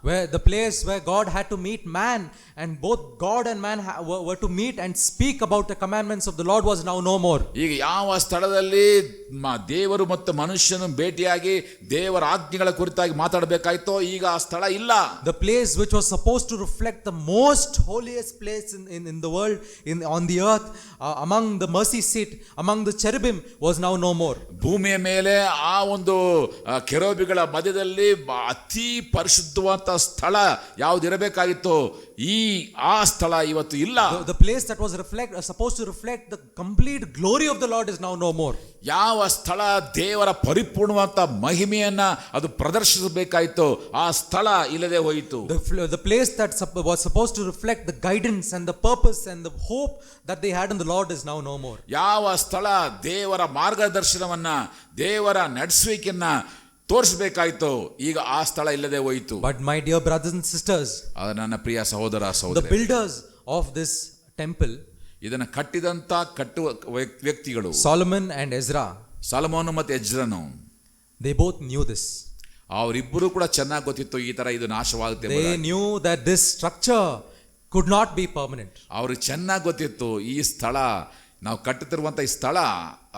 Where the place where God had to meet man and both God and man were to meet and speak about the commandments of the Lord was now no more. ಈಗ ಯಾವ ಸ್ಥಳದಲ್ಲಿ ದೇವರು ಮತ್ತು ಮನುಷ್ಯನು ಭೇಟಿಯಾಗಿ ದೇವರ ಆಜ್ಞೆಗಳ ಕುರಿತಾಗಿ ಮಾತಾಡಬೇಕಾಯ್ತೋ ಈಗ ಆ ಸ್ಥಳ ಇಲ್ಲ. The place which was supposed to reflect the most holiest place in the world, on the earth, among the mercy seat, among the cherubim was now no more. ಭೂಮಿಯ ಮೇಲೆ ಆ ಒಂದು ಕೆರೂಬಿಗಳ ಮಧ್ಯದಲ್ಲಿ ಅತಿ ಪರಿಶುದ್ಧವಾದ ಸ್ಥಳ ಯಾವುದಿರಬೇಕಾಗಿತ್ತು ಆ ಸ್ಥಳ ಇವತ್ತು ಇಲ್ಲ. The place that was supposed to reflect the complete glory of the Lord is now no more. ಯಾವ ಸ್ಥಳ ದೇವರ ಪರಿಪೂರ್ಣವಾದ ಮಹಿಮೆಯನ್ನ ಅದು ಪ್ರದರ್ಶಿಸಬೇಕಾಯಿತು ಆ ಸ್ಥಳ ಇಲ್ಲದೆ ಹೋಯಿತು. The place that was supposed to reflect the guidance and the purpose and the hope that they had in the Lord is now no more. ಯಾವ ಸ್ಥಳ ದೇವರ ಮಾರ್ಗದರ್ಶನವನ್ನ ದೇವರ ನಡೆಸುವಿಕೆಯನ್ನ ತೋರಿಸಬೇಕಾಯಿತು ಈಗ ಆ ಸ್ಥಳ ಇಲ್ಲದೆ ಹೋಯಿತು. But my dear brothers and sisters, ನನ್ನ ಪ್ರಿಯ ಸಹೋದರ the ಸಹೋದರಿ, builders of this temple, ಇದನ್ನ ಕಟ್ಟಿದಂತ ಕಟ್ಟುವ ವ್ಯಕ್ತಿಗಳು Solomon and Ezra, ಸೊಲೊಮೋನ ಮತ್ತು ಎಜ್ರನು, they both knew this. ಅವರಿಬ್ಬರು ಕೂಡ ಚೆನ್ನಾಗಿ ಗೊತ್ತಿತ್ತು ಈ ತರ ಇದು ನಾಶವಾಗುತ್ತೆ. They knew that this structure could not be permanent. ಅವ್ರಿಗೆ ಚೆನ್ನಾಗಿ ಗೊತ್ತಿತ್ತು ಈ ಸ್ಥಳ ನಾವು ಕಟ್ಟುತ್ತಿರುವಂತ ಈ ಸ್ಥಳ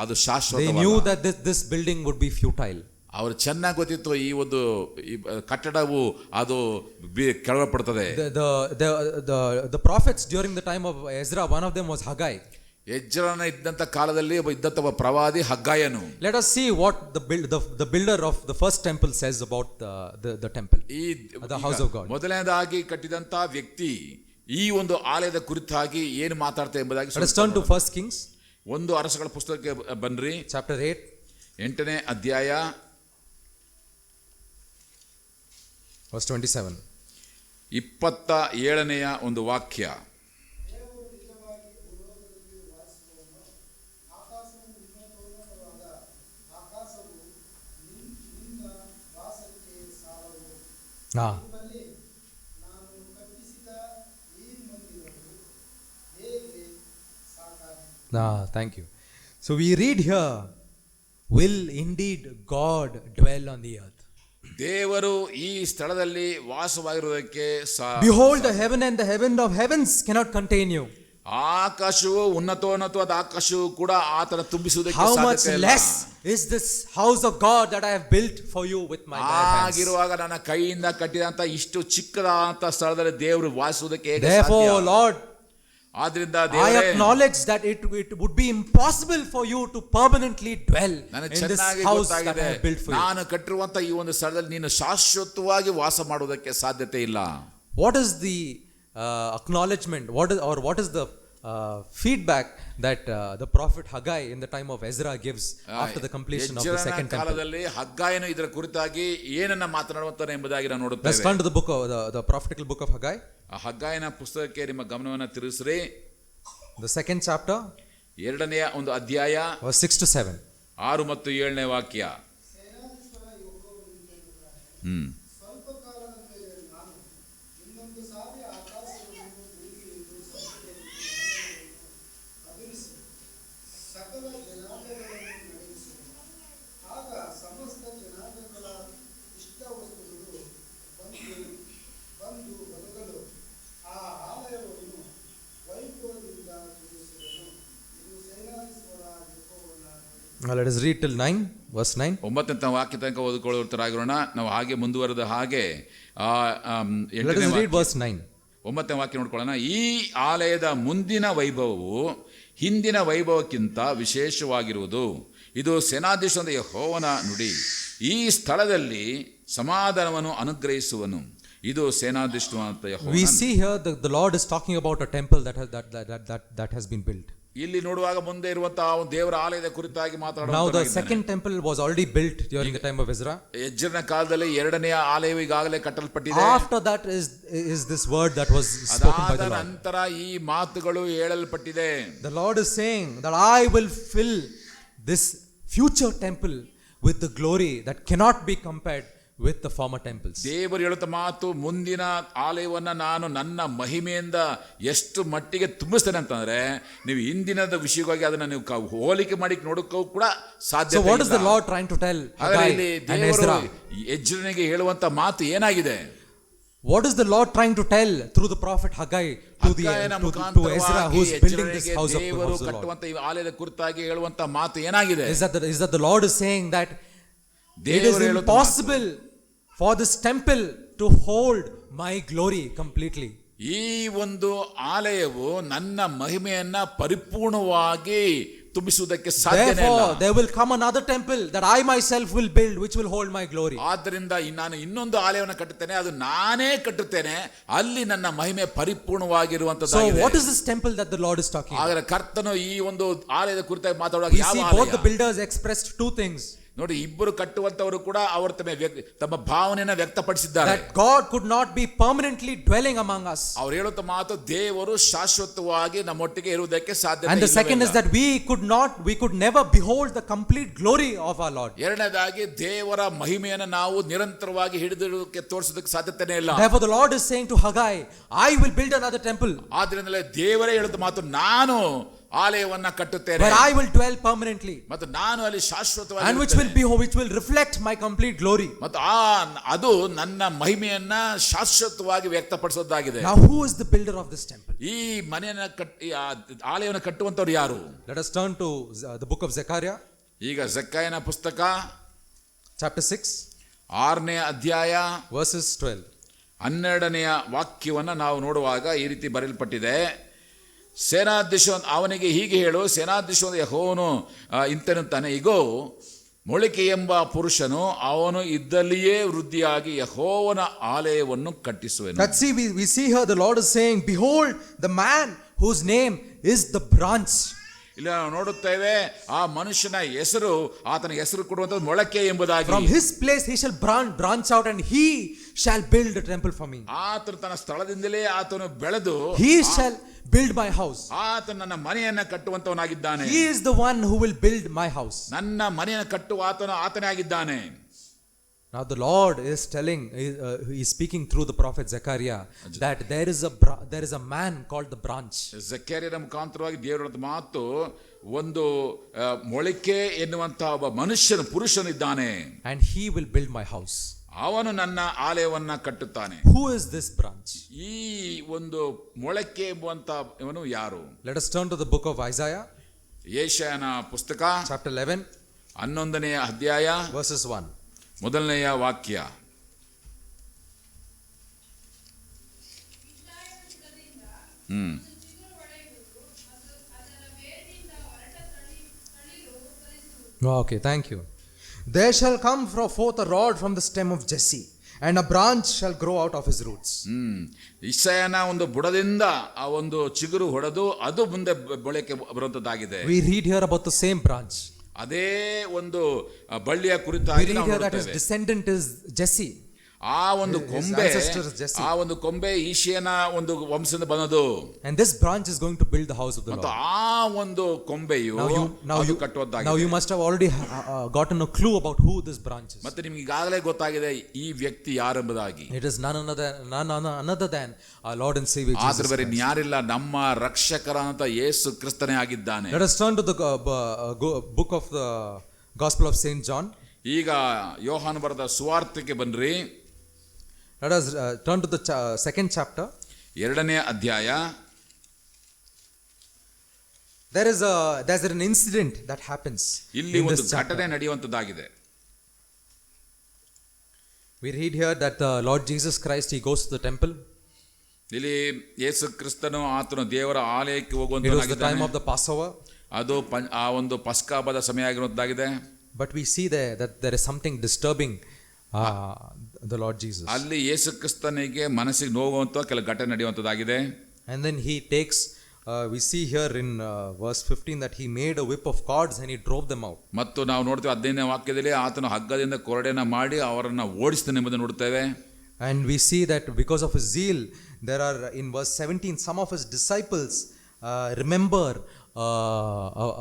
ಅದು ಶಾಶ್ವತ. They knew that this building would be futile. ಅವ್ರು ಚೆನ್ನಾಗಿ ಗೊತ್ತಿತ್ತು ಈ ಒಂದು ಕಟ್ಟಡವು ಅದು ಕೆಳಪಡ್ತದೆ. The prophets during the time of Ezra, one of them was Haggai. ಎಜ್ರನ ಇದ್ದಂತ ಕಾಲದಲ್ಲಿ ಇದ್ದಂತ ಒಬ್ಬ ಪ್ರವಾದಿ ಹಗ್ಗಾಯನು. Let us see what the builder of the first temple says about the temple, the house of God. ಮೊದಲನೇದಾಗಿ ಕಟ್ಟಿದಂತ ವ್ಯಕ್ತಿ ಈ ಒಂದು ಆಲಯದ ಕುರಿತಾಗಿ ಏನು ಮಾತಾಡ್ತಾ ಎಂಬುದಾಗಿ Let us turn to 1 Kings. ಒಂದು ಅರಸಗಳ ಪುಸ್ತಕಕ್ಕೆ ಬನ್ರಿ. Chapter 8. 8ನೇ ಅಧ್ಯಾಯ verse 27. 27ನೆಯ ಒಂದು ವಾಕ್ಯ. ದೇವರು ನಿಜವಾಗಿ ಭೂಲೋಕದಲ್ಲಿ ವಾಸಿಸುವವನು. ಆಕಾಶವು ಉನ್ನತೋನ್ನತವಾದ ಆಕಾಶವು ನಿನ್ನ ವಾಸಕ್ಕೆ ಸಾಲವು. ನಿಮ್ಮಲ್ಲಿ ನಾನು ಕಟ್ಟಿಸಿದ ಈ ಮಂದಿರವು ಹೇಗೆ ಸಾಕಾಗಿದೆ. Thank you. So we read here, will indeed God dwell on the earth? ದೇವರು ಈ ಸ್ಥಳದಲ್ಲಿ ವಾಸವಾಗಿರುವುದಕ್ಕೆ Behold, the heaven and the heaven of heavens cannot contain you. ಆಕಾಶವು ಉನ್ನತೋನ್ನತವಾದ ಆಕಾಶವು ಕೂಡ ಆತನ ತುಂಬಿಸುವುದಕ್ಕೆ How much ಸಾಧ್ಯತೆ ಇಲ್ಲ. less is this house of God that I have built for you with my bare hands? ಆಗಿರುವಾಗ ನನ್ನ ಕೈಯಿಂದ ಕಟ್ಟಿದಂತ ಇಷ್ಟು ಚಿಕ್ಕದಾದಂತ ಸ್ಥಳದಲ್ಲಿ ದೇವರು ವಾಸಿಸುವುದಕ್ಕೆ ಹೇಗೆ Therefore, ಸಾಧ್ಯ? Lord, ಆದ್ರಿಂದ I ದೇವರೇ, acknowledge that it would be impossible for you to permanently dwell ನನಗೆ in this ಚೆನ್ನಾಗಿ house that ಗೊತ್ತಾಗಿದೆ, I have built for you. ನಾನು ಕಟ್ಟಿರುವಂತ ಈ ಒಂದು ಸ್ಥಳದಲ್ಲಿ ನೀನು ಶಾಶ್ವತವಾಗಿ ವಾಸ ಮಾಡುವುದಕ್ಕೆ ಸಾಧ್ಯತೆ ಇಲ್ಲ. What is the acknowledgement? What is the feedback that the prophet Haggai in the time of Ezra gives after the completion of the ಎಜ್ರನ second temple? ಕಾಲದಲ್ಲಿ ಹಗ್ಗಾಯನು ಇದರ ಕುರಿತಾಗಿ ಏನನ್ನ ಮಾತನಾಡುವಂತಾನೆ ಎಂಬುದಾಗಿ ನಾವು Let's ನೋಡುತ್ತೇವೆ. turn to the book of the prophetical book of Haggai, ಆ ಹಗ್ಗಾಯನ ಪುಸ್ತಕಕ್ಕೆ ನಿಮ್ಮ ಗಮನವನ್ನು ತಿರುಗಿಸ್ರಿ. the second chapter, 2ನೆಯ ಒಂದು ಅಧ್ಯಾಯ verse 6 to 7. 6 ಮತ್ತು 7ನೇ ವಾಕ್ಯ. ಸೇನಾಧೀಶ್ವರ ಯೆಹೋವನು ಇಂತೆನ್ನುತ್ತಾನೆ. ಹ್ಮ್ ಸ್ವಲ್ಪ ಕಾಲದ ಮೇಲೆ ನಾನು ಇನ್ನೊಂದು ಸಾರಿ ಆಕಾಶವನ್ನು ಭೂಮಿಯನ್ನು ಸಮುದ್ರವನ್ನು ಅದುರಿಸಿ ಸಕಲ ಜನಾಂಗಗಳನ್ನು ನಡೆಸುವೆನು. ಆಗ ಸಮಸ್ತ ಜನಾಂಗಗಳ ಇಷ್ಟ ವಸ್ತುಗಳು ಬಂದು ಬದುಕಲು ಆ ಆಲಯವನ್ನು ವೈಭವದಿಂದ ತುಂಬಿಸುವೆನು. ಇದು ಸೇನಾಧೀಶ್ವರ ಯೆಹೋವನ ನುಡಿ. Let us read till 9, verse 9. 9ನೇ ವಾಕ್ಯ ತನಕ ಓದಿಕೊಳ್ಳುತ್ತರಾಗಿರೋಣ. ನಾವು ಹಾಗೆ ಮುಂದುವರೆದ ಹಾಗೆ Let us read verse 9. 9ನೇ ವಾಕ್ಯ ನೋಡ್ಕೊಳ್ಳೋಣ. ಈ ಆಲಯದ ಮುಂದಿನ ವೈಭವವು ಹಿಂದಿನ ವೈಭವಕ್ಕಿಂತ ವಿಶೇಷವಾಗಿರುವುದು. ಇದು ಸೇನಾಧೀಶ್ವರ ಯೆಹೋವನ ನುಡಿ. ಈ ಸ್ಥಳದಲ್ಲಿ ಸಮಾಧಾನವನ್ನು ಅನುಗ್ರಹಿಸುವನು. ಇದು ಸೇನಾಧೀಶ್ವರ ಯೆಹೋವನ We see here the Lord is talking about a temple that has been built. ಇಲ್ಲಿ ನೋಡುವಾಗ ಮುಂದೆ ಇರುವಂತಹ ದೇವರ ಆಲಯದ ಕುರಿತಾಗಿ Now the ಮಾತನಾಡುವ. second temple was already built during the time of Ezra. ಎಜ್ರನ ಕಾಲದಲ್ಲಿ 2ನೇ ಆಲಯವು ಈಗಾಗಲೇ ಕಟ್ಟಲ್ಪಟ್ಟಿದೆ. After that is this word that was spoken by ಅದಾದ the Lord. ನಂತರ ಈ ಮಾತುಗಳು ಹೇಳಲ್ಪಟ್ಟಿದೆ. The Lord is saying that I will fill this future temple with the glory that cannot be compared with the former temples. ದೇವರು ಹೇಳುತ್ತ ಮಾತು, ಮುಂದಿನ ಆಲಯವನ್ನ ನಾನು ನನ್ನ ಮಹಿಮೆಯಿಂದ ಎಷ್ಟು ಮಟ್ಟಿಗೆ ತುಂಬಿಸ್ತೇನೆ ಅಂತಂದ್ರೆ ನೀವು ಹಿಂದಿನದ ವಿಷಯವಾಗಿ ಅದನ್ನ ನೀವು ಹೋಲಿಕೆ ಮಾಡಿ ನೋಡಕ್ಕೂ ಕೂಡ ಸಾಧ್ಯ. So what is the Lord trying to tell Haggai and Ezra? ಎಜ್ರನಿಗೆ ಹೇಳುವಂತ ಮಾತು ಏನಾಗಿದೆ? What is the Lord trying to tell through the prophet Haggai to Ezra, who is building this house of the Lord? ಕಟ್ಟುವಂತ ಈ ಆಲಯದ ಕುರಿತಾಗಿ ಹೇಳುವಂತ ಮಾತು ಏನಾಗಿದೆ? Is that the Lord is saying that it is impossible for this temple to hold my glory completely. ಈ ಒಂದು ಆಲಯವು ನನ್ನ ಮಹಿಮೆಯನ್ನ ಪರಿಪೂರ್ಣವಾಗಿ ತುಂಬಿಸುವುದಕ್ಕೆ ಸಾಧ್ಯನೇ ಇಲ್ಲ. Therefore there will come another temple that I myself will build, which will hold my glory. ಆದ್ದರಿಂದ ನಾನು ಇನ್ನೊಂದು ಆಲಯವನ್ನು ಕಟ್ಟುತ್ತೇನೆ, ಅದು ನಾನೇ ಕಟ್ಟುತ್ತೇನೆ, ಅಲ್ಲಿ ನನ್ನ ಮಹಿಮೆ ಪರಿಪೂರ್ಣವಾಗಿರುವಂತದ್ದಾಗಿದೆ. So what is this temple that the Lord is talking about? ಆದರೆ ಕರ್ತನು ಈ ಒಂದು ಆಲಯದ ಕುರಿತಾಗಿ ಮಾತಾಡುವಾಗ We ಯಾವ see both the ಆಲಯ? builders expressed two things. ನೋಡಿ, ಇಬ್ಬರು ಕಟ್ಟುವಂತವರು ಕೂಡ ಅವರು ತಮ್ಮ ಭಾವನೆಯನ್ನು ವ್ಯಕ್ತಪಡಿಸಿದ್ದಾರೆ. That God could not be permanently dwelling among us. ಅವ್ರು ಹೇಳುತ್ತ ಮಾತು, ದೇವರು ಶಾಶ್ವತವಾಗಿ ನಮ್ಮೊಟ್ಟಿಗೆ ಇರುವುದಕ್ಕೆ ಸಾಧ್ಯ. And the second is that we could never behold the complete glory of our Lord. ಎರಡನೇದಾಗಿ ದೇವರ ಮಹಿಮೆಯನ್ನು ನಾವು ನಿರಂತರವಾಗಿ ಹಿಡಿದಿರುವುದಕ್ಕೆ ತೋರಿಸೋದಕ್ಕೆ ಸಾಧ್ಯತೆನೇ ಇಲ್ಲ. Therefore the Lord is saying to Haggai, I will build another temple. ಆದ್ರಿಂದಲೇ ದೇವರೇ ಹೇಳುತ್ತ ಮಾತು, ನಾನು ಆಲಯವನ್ನ ಕಟ್ಟುತ್ತೇನೆ where I will dwell permanently, ಮತ್ತು ನಾನು ಅಲ್ಲಿ ಶಾಶ್ವತವಾಗಿ and which will reflect my complete glory. ಮತ್ತು ಅದು ನನ್ನ ಮಹಿಮೆಯನ್ನ ಶಾಶ್ವತವಾಗಿ ವ್ಯಕ್ತಪಡಿಸೋದಾಗಿದೆ. Now who is the builder of this temple? ಈ ಮನೆಯನ್ನ ಆಲಯವನ್ನು ಕಟ್ಟುವಂತವ್ರು ಯಾರು? Let us turn to the book of Zechariah, ಈಗ ಜೆಕರ್ಯನ ಪುಸ್ತಕ chapter 6, 6ನೇ ಅಧ್ಯಾಯ verses 12. 12ನೇ ವಾಕ್ಯವನ್ನ ನಾವು ನೋಡುವಾಗ ಈ ರೀತಿ ಬರೆಯಲ್ಪಟ್ಟಿದೆ. ಸೇನಾಧೀಶ ಅವನಿಗೆ ಹೀಗೆ ಹೇಳು, ಸೇನಾಧೀಶ ಯೆಹೋವನು ಇಂತೆನ್ನುತ್ತಾನೆ, ಇಗೋ ಮೊಳಿಕೆ ಎಂಬ ಪುರುಷನು ಅವನು ಇದ್ದಲ್ಲಿಯೇ ವೃದ್ಧಿಯಾಗಿ ಯೆಹೋವನ ಆಲಯವನ್ನು ಕಟ್ಟಿಸುವೆನು. That see, we see here the Lord is saying, behold, the man whose name is the branch. ಇಲ್ಲಿ ನಾವು ನೋಡುತ್ತೇವೆ ಆ ಮನುಷ್ಯನ ಹೆಸರು, ಆತನ ಹೆಸರು ಕೊಡುವಂಥದ್ದು ಮೊಳಕೆ ಎಂಬುದಾಗಿ. From his place he shall branch out and he shall build a temple for me. ಆತನು ತನ್ನ ಸ್ಥಳದಿಂದಲೇ ಆತನು ಬೆಳೆದು He shall build my house. ಆತನು ನನ್ನ ಮನೆಯನ್ನ ಕಟ್ಟುವಂತವನಾಗಿದ್ದಾನೆ. He is the one who will build my house. ನನ್ನ ಮನೆಯನ್ನು ಕಟ್ಟುವ ಆತನೇ ಆಗಿದ್ದಾನೆ. Now the Lord is telling, he is speaking through the prophet Zechariah that there is a man called the branch. ಜಕರೀಯನ ಮುಖಾಂತರವಾಗಿ ದೇವರ ಮಾತು, ಒಂದು ಮೊಳಕೆ ಎನ್ನುವಂತಹ ಒಬ್ಬ ಪುರುಷನಿದ್ದಾನೆ. And he will build my house. ಅವನು ನನ್ನ ಆಲಯವನ್ನ ಕಟ್ಟುತ್ತಾನೆ. Who is this branch? ಈ ಒಂದು ಮೊಳಕೆ ಎಂಬುವಂತ ಇವನು ಯಾರು? Let us turn to the book of Isaiah, ಯೆಶಾಯನ ಪುಸ್ತಕ chapter 11, 11ನೇ ಅಧ್ಯಾಯ verses 1. ಮೊದಲನೆಯ ವಾಕ್ಯ. Okay, thank you. There shall come forth a rod from the stem of Jesse, and a branch shall grow out of his roots. ಇಸಾಯನ ಒಂದು ಬುಡದಿಂದ ಆ ಒಂದು ಚಿಗುರು ಹೊಡೆದು ಅದು ಮುಂದೆ ಮೊಳಕೆ ಬರುವಂತದ್ದಾಗಿದೆ. We read here about the same branch. ಅದೇ ಒಂದು ಬಳ್ಳಿಯ We ಕುರಿತಾಗಿ read ನಾವು here that his ನೋಡುತ್ತೇವೆ. descendant is Jesse. ಆ ಒಂದು ಕೊಂಬೆ, ancestor is Jesse. ಆ ಒಂದು ಕೊಂಬೆ ಈಶಿಯನ ಒಂದು ವಂಶದಿಂದ ಬಂದದು. And this branch is going to build the house of the ಮತ್ತು Lord. ಆ ಒಂದು ಕೊಂಬೆಯು ಅದು ಕಟ್ಟುವಂತಾಗಿದೆ. Now you must have already gotten a clue about who this branch is. ಮತ್ತೆ ನಿಮ್ಗೆ ಈಗಾಗಲೇ ಗೊತ್ತಾಗಿದೆ ಈ ವ್ಯಕ್ತಿ ಯಾರೆಂಬುದಾಗಿ. It is none other than our Lord and Savior Jesus ಆದ್ರೆ ಬೇರೆ Christ. ಯಾರಿಲ್ಲ, ನಮ್ಮ ರಕ್ಷಕರಾದಂತ ಯೇಸು ಕ್ರಿಸ್ತನೇ ಆಗಿದ್ದಾನೆ. Let us turn to the book of the Gospel of Saint John. ಈಗ ಯೋಹಾನ ಬರೆದ ಸುವಾರ್ತೆಗೆ ಬನ್ರಿ. Let us turn to the second chapter. ಎರಡನೇ ಅಧ್ಯಾಯ. There's an incident that happens ಇಲ್ಲಿ in ಒಂದು this chapter. ಘಟನೆ ನಡೆಯುವಂತದ್ದಾಗಿದೆ. We read here that the Lord Jesus Christ, he goes to the temple. ಇಲ್ಲಿ ಯೇಸು ಕ್ರಿಸ್ತನು ಆತನು ದೇವರ ಆಲಯಕ್ಕೆ It was the time ಹೋಗುವಂತನಾಗಿದ್ದಾನೆ. of the Passover. ಅದು ಆ ಒಂದು ಪಸ್ಕ ಹಬ್ಬದ ಸಮಯ ಆಗಿರುವಂತದ್ದಾಗಿದೆ. But we see there that there is something disturbing the Lord Jesus. ಅಲ್ಲಿ ಯೇಸು ಕ್ರಿಸ್ತನಿಗೆ ಮನಸ್ಸಿಗೆ ನೋವುವಂತ ಕೆಲ ಘಟನೆ ನಡೆಯುವಂತದ್ದಾಗಿದೆ. And then he takes, we see here in verse 15 that he made a whip of cords and he drove them out. ಮತ್ತು ನಾವು ನೋಡ್ತೇವೆ 15ನೇ ವಾಕ್ಯದಲ್ಲಿ ಆತನು ಹಗ್ಗದಿಂದ ಕೊರಡೆನ ಮಾಡಿ ಅವರನ್ನ ಓಡಿಸ್ತಾನೆ ಎಂಬುದನ್ನು ನೋಡ್ತೇವೆ. And we see that because of his zeal, there are in verse 17 some of his disciples remember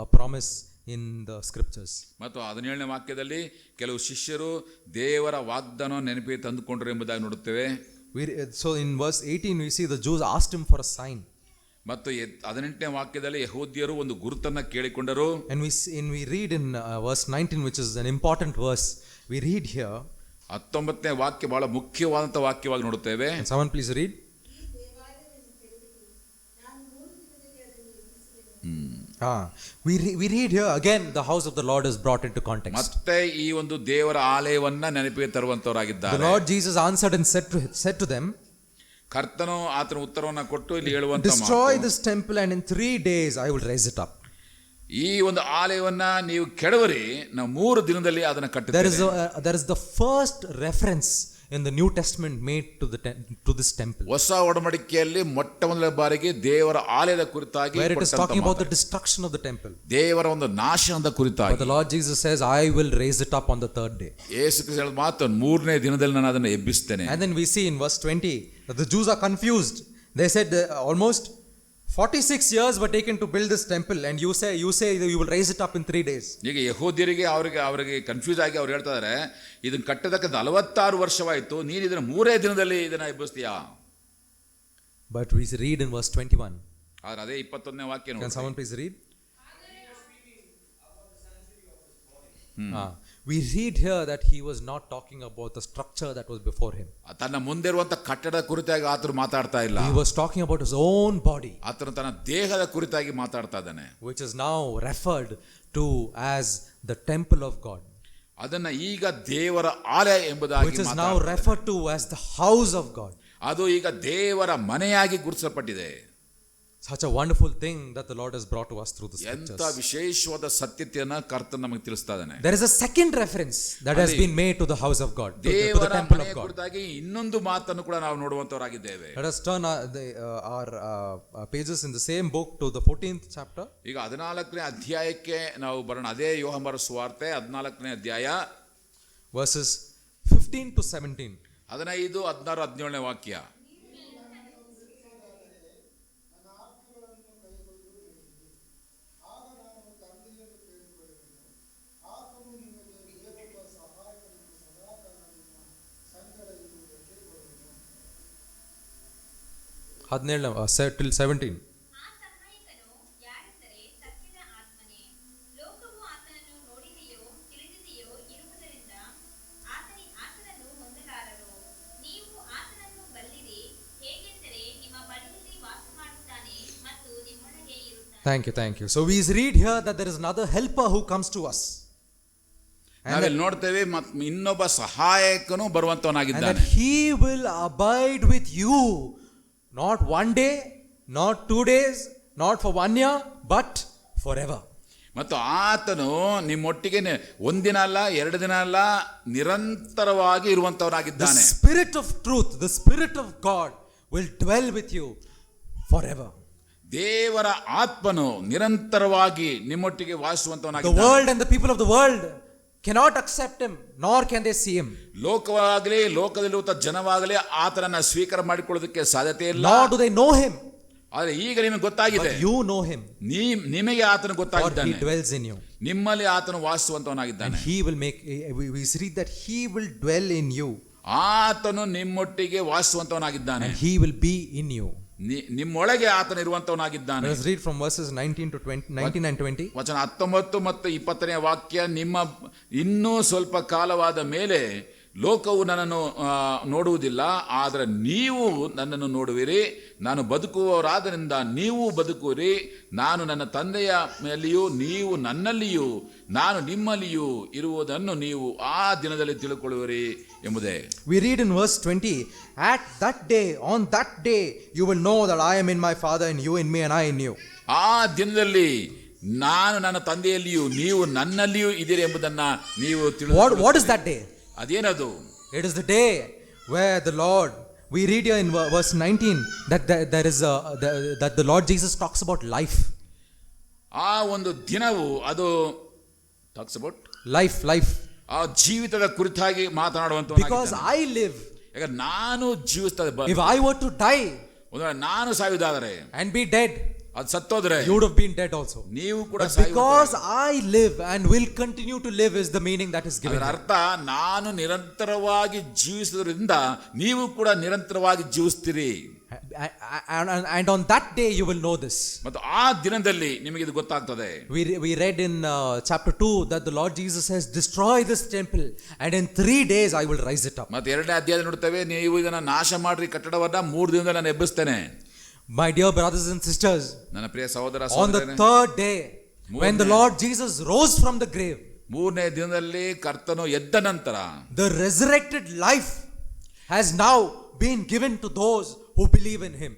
a promise in the scriptures. ಮತ್ತು 17ನೇ ವಾಕ್ಯದಲ್ಲಿ ಕೆಲವು ಶಿಷ್ಯರು ದೇವರ ವಾಗ್ದಾನ ನೆನಪಿಗೆ ತಂದುಕೊಂಡರು ಎಂಬುದಾಗಿ ನೋಡುತ್ತೇವೆ. So in verse 18 we see the Jews asked him for a sign. ಮತ್ತು 18ನೇ ವಾಕ್ಯದಲ್ಲಿ ಯೆಹೂದ್ಯರು ಒಂದು ಗುರುತನ್ನ ಕೇಳಿಕೊಂಡರು. And we read in verse 19, which is an important verse, we read here. 19ನೇ ವಾಕ್ಯ ಬಹಳ ಮುಖ್ಯವಾದಂತ ವಾಕ್ಯವಾಗಿ ನೋಡುತ್ತೇವೆ. Can someone please read? We read here again, the house of the Lord is brought into context. ಮತ್ತೆ ಈ ಒಂದು ದೇವರ ಆಲಯವನ್ನ ನೆನಪಿಗೆ The ತರುವಂತವರಾಗಿದ್ದಾರೆ. Lord Jesus answered and said to them, ಕರ್ತನು ಆತನ ಉತ್ತರವನ್ನ ಕೊಟ್ಟು ಇಲ್ಲಿ ಹೇಳುವಂತ destroy ಮಾತು, this temple and in 3 days I will raise it up. ಈ ಒಂದು ಆಲಯವನ್ನ ನೀವು ಕೆಡವರಿ, ನಾವು 3 ದಿನದಲ್ಲಿ ಅದನ್ನ ಕಟ್ಟುತ್ತೇವೆ. There is the first reference in the New Testament made to this temple, ಹೊಸ ಒಡಂಬಡಿಕೆಯಲ್ಲಿ ಮೊಟ್ಟ ಮೊದಲ ಬಾರಿಗೆ ದೇವರ ಆಲಯದ ಕುರಿತಾಗಿ where it is ಕೊಟ್ಟಂತ talking about the ಮಾತು. destruction of the temple. ದೇವರ ಒಂದು ನಾಶನದ ಕುರಿತಾಗಿ. But the Lord Jesus says, I will raise it up on the 3rd day. Yesu Krista ಹೇಳಿದ ಮಾತು, 3ನೇ ದಿನದಲ್ಲಿ ನಾನು ಅದನ್ನು ಎಬ್ಬಿಸ್ತೇನೆ. And then we see in verse 20 that the Jews are confused. They said almost 46 years were taken to build this temple, and you say that you will raise it up in 3 days. ಈಗ ಯೆಹೂದ್ಯರಿಗೆ ಅವರಿಗೆ confuse ಆಗಿ ಅವ್ರು ಹೇಳ್ತಾ ಇದ್ದಾರೆ, ಇದನ್ನ ಕಟ್ಟದಕ್ಕೆ 46 ವರ್ಷವಾಯಿತು, ನೀನು ಇದನ್ನ 3 ದಿನದಲ್ಲಿ ಇದನ್ನ ಎಬ್ಬಿಸ್ತೀಯಾ? But we read in verse 21. ಆದ್ರೆ ಅದೇ 21ನೇ ವಾಕ್ಯ Can ನೋಡಿ. someone please read? We read here that he was not talking about the structure that was before him. ತನ್ನ ಮುಂದೆ ಇರುವಂತ ಕಟ್ಟಡದ ಕುರಿತಾಗಿ ಆತನು ಮಾತಾಡ್ತಾ ಇಲ್ಲ. He was talking about his own body, ಆತನು ತನ್ನ ದೇಹದ ಕುರಿತಾಗಿ ಮಾತಾಡ್ತಾ ಇದ್ದಾನೆ. which is now referred to as the temple of God, ಅದನ್ನ ಈಗ ದೇವರ ಆಲಯ ಎಂಬುದಾಗಿ which is now ಮಾತಾಡ್ತಾ ಇದ್ದಾನೆ. referred to as the house of God. ಅದು ಈಗ ದೇವರ ಮನೆಯಾಗಿ ಗುರುತಿಸಲ್ಪಟ್ಟಿದೆ. Such a wonderful thing that the Lord has brought to us through the ಎಂತ scriptures. ವಿಶೇಷವಾದ ಸತ್ಯತೆಯನ್ನ ಕರ್ತನ ನಮಗೆ ತಿಳಿಸ್ತಾ ಇದ್ದಾನೆ. There is a second reference that has been made to the house of God, to the ದೇವರ temple of ಮನೆಯ God. ಕುರಿತಾಗಿ ಇನ್ನೊಂದು ಮಾತನ್ನು ಕೂಡ ನಾವು ನೋಡುವಂತವರಾಗಿದ್ದೇವೆ. Let us turn our pages in the same book to the 14th chapter. ಈಗ 14ನೇ ಅಧ್ಯಾಯಕ್ಕೆ ನಾವು ಬರೋಣ. ಅದೇ ಯೋಹಾನನ ಸುವಾರ್ತೆ 14ನೇ ಅಧ್ಯಾಯ Verses 15 to 17. 15, 16, 17ನೇ ವಾಕ್ಯ. ನನ್ನ ಆಜ್ಞೆಗಳನ್ನು ಕೈಗೊಂಡು ನಡೆಯಿರಿ. ಆಗ ನಾನು ತಂದೆಯನ್ನು ಬೇಡಿಕೊಳ್ಳುವೆನು. ಆತನು ನಿಮಗೆ ಬೇರೊಬ್ಬ ಸಹಾಯಕನನ್ನು ಸದಾಕಾಲ ನಿಮ್ಮ ಸಂಗಡ ಇರುವುದಕ್ಕೆ ಕೊಡುವೆನು. 17 till 17. ಆ ಸಹಾಯಕನು ಯಾರೆಂದರೆ ಸತ್ಯದ ಆತ್ಮನೇ. ಲೋಕವು ಆತನನ್ನು ನೋಡಿದೆಯೋ ತಿಳಿದಿದೆಯೋ ಇರುವುದರಿಂದ ಆತನನ್ನು ಹೊಂದಲಾರರು. ನೀವು ಆತನನ್ನು ಬಲ್ಲಿರಿ, ಹೇಗೆಂದರೆ ನಿಮ್ಮ ಬಳಿಯಲ್ಲಿ ವಾಸ ಮಾಡುತ್ತಾನೆ ಮತ್ತು ನಿಮ್ಮೊಳಗೆ ಇರುತ್ತಾನೆ. Thank you. So we read here that there is another helper who comes to us. ನಾವಿಲ್ಲಿ ನೋಡ್ತೇವೆ ಮತ್ತು ಇನ್ನೊಬ್ಬ ಸಹಾಯಕನು And ಬರುವಂತವನಾಗಿದ್ದಾನೆ. that he will abide with you, not one day, not 2 days, not for 1 year, but forever. ಮತ್ತು ಆತನು ನಿಮ್ಮೊಟ್ಟಿಗೆ ಒಂದಿನ ಅಲ್ಲ 2 ದಿನ ಅಲ್ಲ ನಿರಂತರವಾಗಿ The ಇರುವಂತವನಾಗಿದ್ದಾನೆ. Spirit of truth, the Spirit of God will dwell with you forever. ದೇವರ ಆತ್ಮನು ನಿರಂತರವಾಗಿ ನಿಮ್ಮೊಟ್ಟಿಗೆ The ವಾಸಿಸುವಂತವನಾಗಿದ್ದಾನೆ. world and the people of the world cannot accept him, nor can they see him. ಲೋಕವಾಗಲಿ ಲೋಕದಲ್ಲಿರುವ ಜನವಾಗಲಿ ಆತನನ್ನ ಸ್ವೀಕಾರ ಮಾಡಿಕೊಳ್ಳೋದಕ್ಕೆ ಸಾಧ್ಯತೆ ಇಲ್ಲ. Nor do they know him, ಆದ್ರೆ ಈಗ ನಿಮಗೆ ಗೊತ್ತಾಗಿದೆ, but you know him, ನಿಮಗೆ ಆತನು for he ಗೊತ್ತಾಗಿದ್ದಾನೆ, dwells in you. ನಿಮ್ಮಲ್ಲಿ ಆತನು And ವಾಸಿಸುವಂತವನಾಗಿದ್ದಾನೆ. he will make, we read that he will dwell in you, ಆತನು ನಿಮ್ಮೊಟ್ಟಿಗೆ ವಾಸಿಸುವಂತವನಾಗಿದ್ದಾನೆ. and he will be in you. ನಿಮ್ಮೊಳಗೆ ಆತನು ಇರುವಂತವನಾಗಿದ್ದಾನೆ. Let us read from verses 19 to 20, 19 and 20. ವಚನ 19 ಮತ್ತು 20ನೇ ವಾಕ್ಯ. ನಿಮ್ಮ ಇನ್ನೂ ಸ್ವಲ್ಪ ಕಾಲವಾದ ಮೇಲೆ ಲೋಕವು ನನ್ನನ್ನು ನೋಡುವುದಿಲ್ಲ, ಆದರೆ ನೀವು ನನ್ನನ್ನು ನೋಡುವಿರಿ. ನಾನು ಬದುಕುವವರಾದ್ದರಿಂದ ನೀವು ಬದುಕುವಿರಿ. ನಾನು ನನ್ನ ತಂದೆಯ ಮೇಲೆಯೂ ನೀವು ನನ್ನಲ್ಲಿಯೂ ನಾನು ನಿಮ್ಮಲ್ಲಿಯೂ ಇರುವುದನ್ನು ನೀವು ಆ ದಿನದಲ್ಲಿ ತಿಳ್ಕೊಳ್ಳುವಿರಿ ಎಂಬುದೇ. We read in verse 20, at that day, on that day, you will know that I am in my Father and you in me and I in you. ಆ ದಿನದಲ್ಲಿ ನಾನು ನನ್ನ ತಂದೆಯಲ್ಲಿಯೂ ನೀವು ನನ್ನಲ್ಲಿಯೂ ಇದ್ದೀರಿ ಎಂಬುದನ್ನ ನೀವು What is that day? ಅದೇನದು? It is the day where the Lord, we read here in verse 19 that there is that the Lord Jesus talks about life. ಆ ಒಂದು ದಿನವು ಅದು talks about Life. ಆ ಜೀವಿತದ ಕುರಿತಾಗಿ ಮಾತನಾಡುವಂತ. Because I live. ಈಗ ನಾನು ಜೀವಿಸ್ತದೆ. If I were to die ನಾನು ಸಾಯುವುದಾದರೆ and be dead, ಅದು ಸತ್ತೋದ್ರೆ you would have been dead also. ನೀವು ಕೂಡ But because I live and will continue to live is the meaning that is given. ಅದರ ಅರ್ಥ ನಾನು ನಿರಂತರವಾಗಿ ಜೀವಿಸುವುದರಿಂದ ನೀವು ಕೂಡ ನಿರಂತರವಾಗಿ ಜೀವಿಸ್ತೀರಿ. And on that day you will know this. ಮತ್ತು ಆ ದಿನದಲ್ಲಿ ನಿಮಗೆ ಇದು ಗೊತ್ತಾಗ್ತದೆ. We read in chapter 2 that the Lord Jesus says, destroy this temple and in 3 days I will rise it up. ಮತ್ತೆ 2ನೇ ಅಧ್ಯಾಯದಲ್ಲಿ ನೋಡ್ತೇವೆ, ನೀವು ಇದನ್ನ ನಾಶ ಮಾಡ್ರಿ ಕಟ್ಟಡವನ್ನ 3 ದಿನದಲ್ಲಿ ನಾನು ಎಬ್ಬಿಸ್ತೇನೆ. My dear brothers and sisters, ನನ್ನ ಪ್ರಿಯ ಸಹೋದರ on the ಸಹೋದರರೇ, 3rd day when the Lord Jesus rose from the grave, 3ನೇ ದಿನದಲ್ಲಿ ಕರ್ತನು ಎದ್ದ ನಂತರ the resurrected life has now been given to those who believe in him.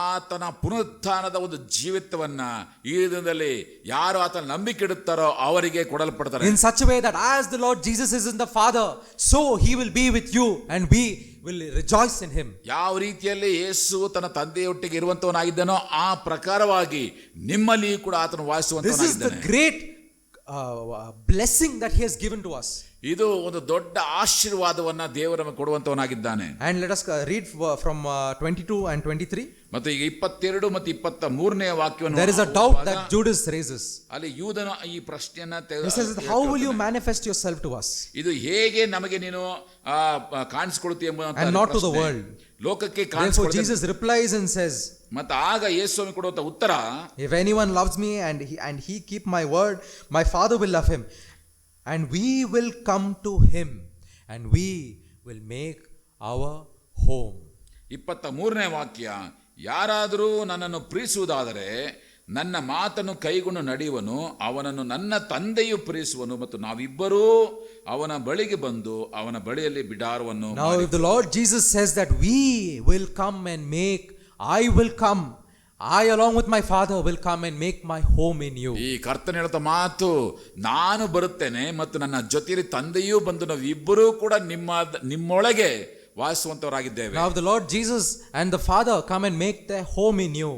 ಆತನ ಪುನರುತ್ಥಾನದ ಒಂದು ಜೀವಿತವನ್ನ ಈ ದಿನದಲ್ಲಿ ಯಾರು ಆತನ ನಂಬಿಕೆ ಇಡುತ್ತಾರೋ ಅವರಿಗೆ ಕೊಡಲ್ಪಡ್ತಾರೆ. In such a way that as the Lord Jesus is in the Father, so he will be with you and we will rejoice in him. ಯಾವ ರೀತಿಯಲ್ಲಿ ಯೇಸು ತನ್ನ ತಂದೆಯೊಟ್ಟಿಗೆ ಇರುವಂತವನಾಗಿದ್ದಾನೋ ಆ ಪ್ರಕಾರವಾಗಿ ನಿಮ್ಮಲ್ಲಿ ಕೂಡ ಆತನು This is the ವಾಸಿಸುವಂತವನಾಗಿದ್ದಾನೆ. great blessing that he has given to us. ಇದು ಒಂದು ದೊಡ್ಡ ಆಶೀರ್ವಾದವನ್ನ ದೇವರು ನಮಗೆ ಕೊಡುವಂತವನಾಗಿದ್ದಾನೆ. And let us read from 22 and 23. ಮತ್ತು ಈಗ 22 ಮತ್ತು 23ನೇ ವಾಕ್ಯವನ್ನು There is a doubt that Judas raises. ಅಲ್ಲಿ ಯೂದನು ಈ ಪ್ರಶ್ನೆಯನ್ನ He says, how will you manifest yourself to us ಇದು ಹೇಗೆ ನಮಗೆ ನೀನು ಕಾಣಿಸಿಕೊಳ್ಳುತ್ತೀಯ ಎಂಬುವಂತ and not to the ಪ್ರಶ್ನೆ. world? ಲೋಕಕ್ಕೆ Therefore ಕಾಣಿಸಿಕೊಳ್ಳುತ್ತೆ. Jesus replies and says, ಮತ್ತು ಆಗ ಯೇಸು ಕೊಡುವಂತ ಉತ್ತರ, if anyone loves me and he keep my word, my Father will love him, and we will come to him and we will make our home. 23ನೇ ವಾಕ್ಯ, ಯಾರಾದರೂ ನನ್ನನ್ನು ಪ್ರೀತಿಸುವುದಾದರೆ ನನ್ನ ಮಾತನ್ನು ಕೈಗೊಂಡು ನಡೆಯುವನು, ಅವನನ್ನು ನನ್ನ ತಂದೆಯು ಪ್ರೀತಿಸುವನು ಮತ್ತು ನಾವಿಬ್ಬರೂ ಅವನ ಬಳಿಗೆ ಬಂದು ಅವನ ಬಳಿಯಲ್ಲಿ ಬಿಡಾರವನ್ನು. Now if the Lord Jesus says that we will come and make, I will come I along with my Father will come and make my home in you. ಈ ಕರ್ತನ ಹೇಳುತ್ತ ಮಾತು, ನಾನು ಬರುತ್ತೇನೆ ಮತ್ತು ನನ್ನ ಜೊತೆಯಲ್ಲಿ ತಂದೆಯೂ ಬಂದು ನಾವು ಇಬ್ಬರೂ ಕೂಡ ನಿಮ್ಮೊಳಗೆ ವಾಸಿಸುವಂತವರಾಗಿದ್ದೇವೆ. Now if the Lord Jesus and the Father come and make their home in you,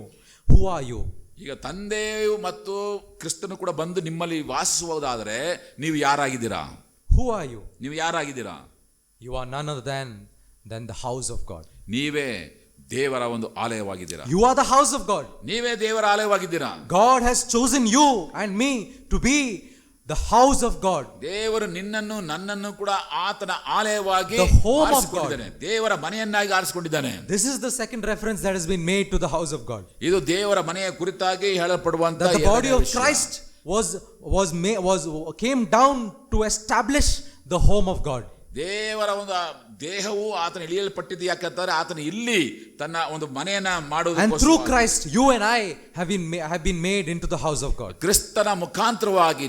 who are you? ಈಗ ತಂದೆಯು ಮತ್ತು ಕ್ರಿಸ್ತನು ಕೂಡ ಬಂದು ನಿಮ್ಮಲ್ಲಿ ವಾಸಿಸುವುದಾದರೆ ನೀವು ಯಾರಾಗಿದ್ದೀರಾ? Who are you? ನೀವು ಯಾರಾಗಿದ್ದೀರಾ? You are none other than the house of God. ನೀವೇ ದೇವರ ಒಂದು ಆಲಯವಾಗಿದ್ದೀರಾ. You are the house of God. ನೀವೇ ದೇವರ ಆಲಯವಾಗಿದ್ದೀರಾ. God has chosen you and me to be the house of God. ದೇವರು ನಿನ್ನನ್ನು ನನ್ನನ್ನು ಕೂಡ ಆತನ ಆಲಯವಾಗಿ The home of ಆರಿಸಿಕೊಂಡಿದ್ದಾನೆ. ದೇವರ ಮನೆಯನ್ನಾಗಿ ಆರಿಸಿಕೊಂಡಿದ್ದಾನೆ. This is the second reference that has been made to the house of God. ಇದು ದೇವರ ಮನೆಯ ಕುರಿತಾಗಿ ಹೇಳಲ್ಪಡುವಂತ That the body of Christ came down to establish the home of God. ದೇವರ ಒಂದು ದೇಹವು ಆತನ ಇಳಿಯಲ್ಪಟ್ಟಿದ್ದು ಯಾಕಂತಾರೆ ಆತನ ಇಲ್ಲಿ ತನ್ನ ಒಂದು ಮನೆಯನ್ನ ಮಾಡುವುದು. And through Christ, you and I have been made into the house of God. ಕ್ರಿಸ್ತನ ಮುಖಾಂತರವಾಗಿ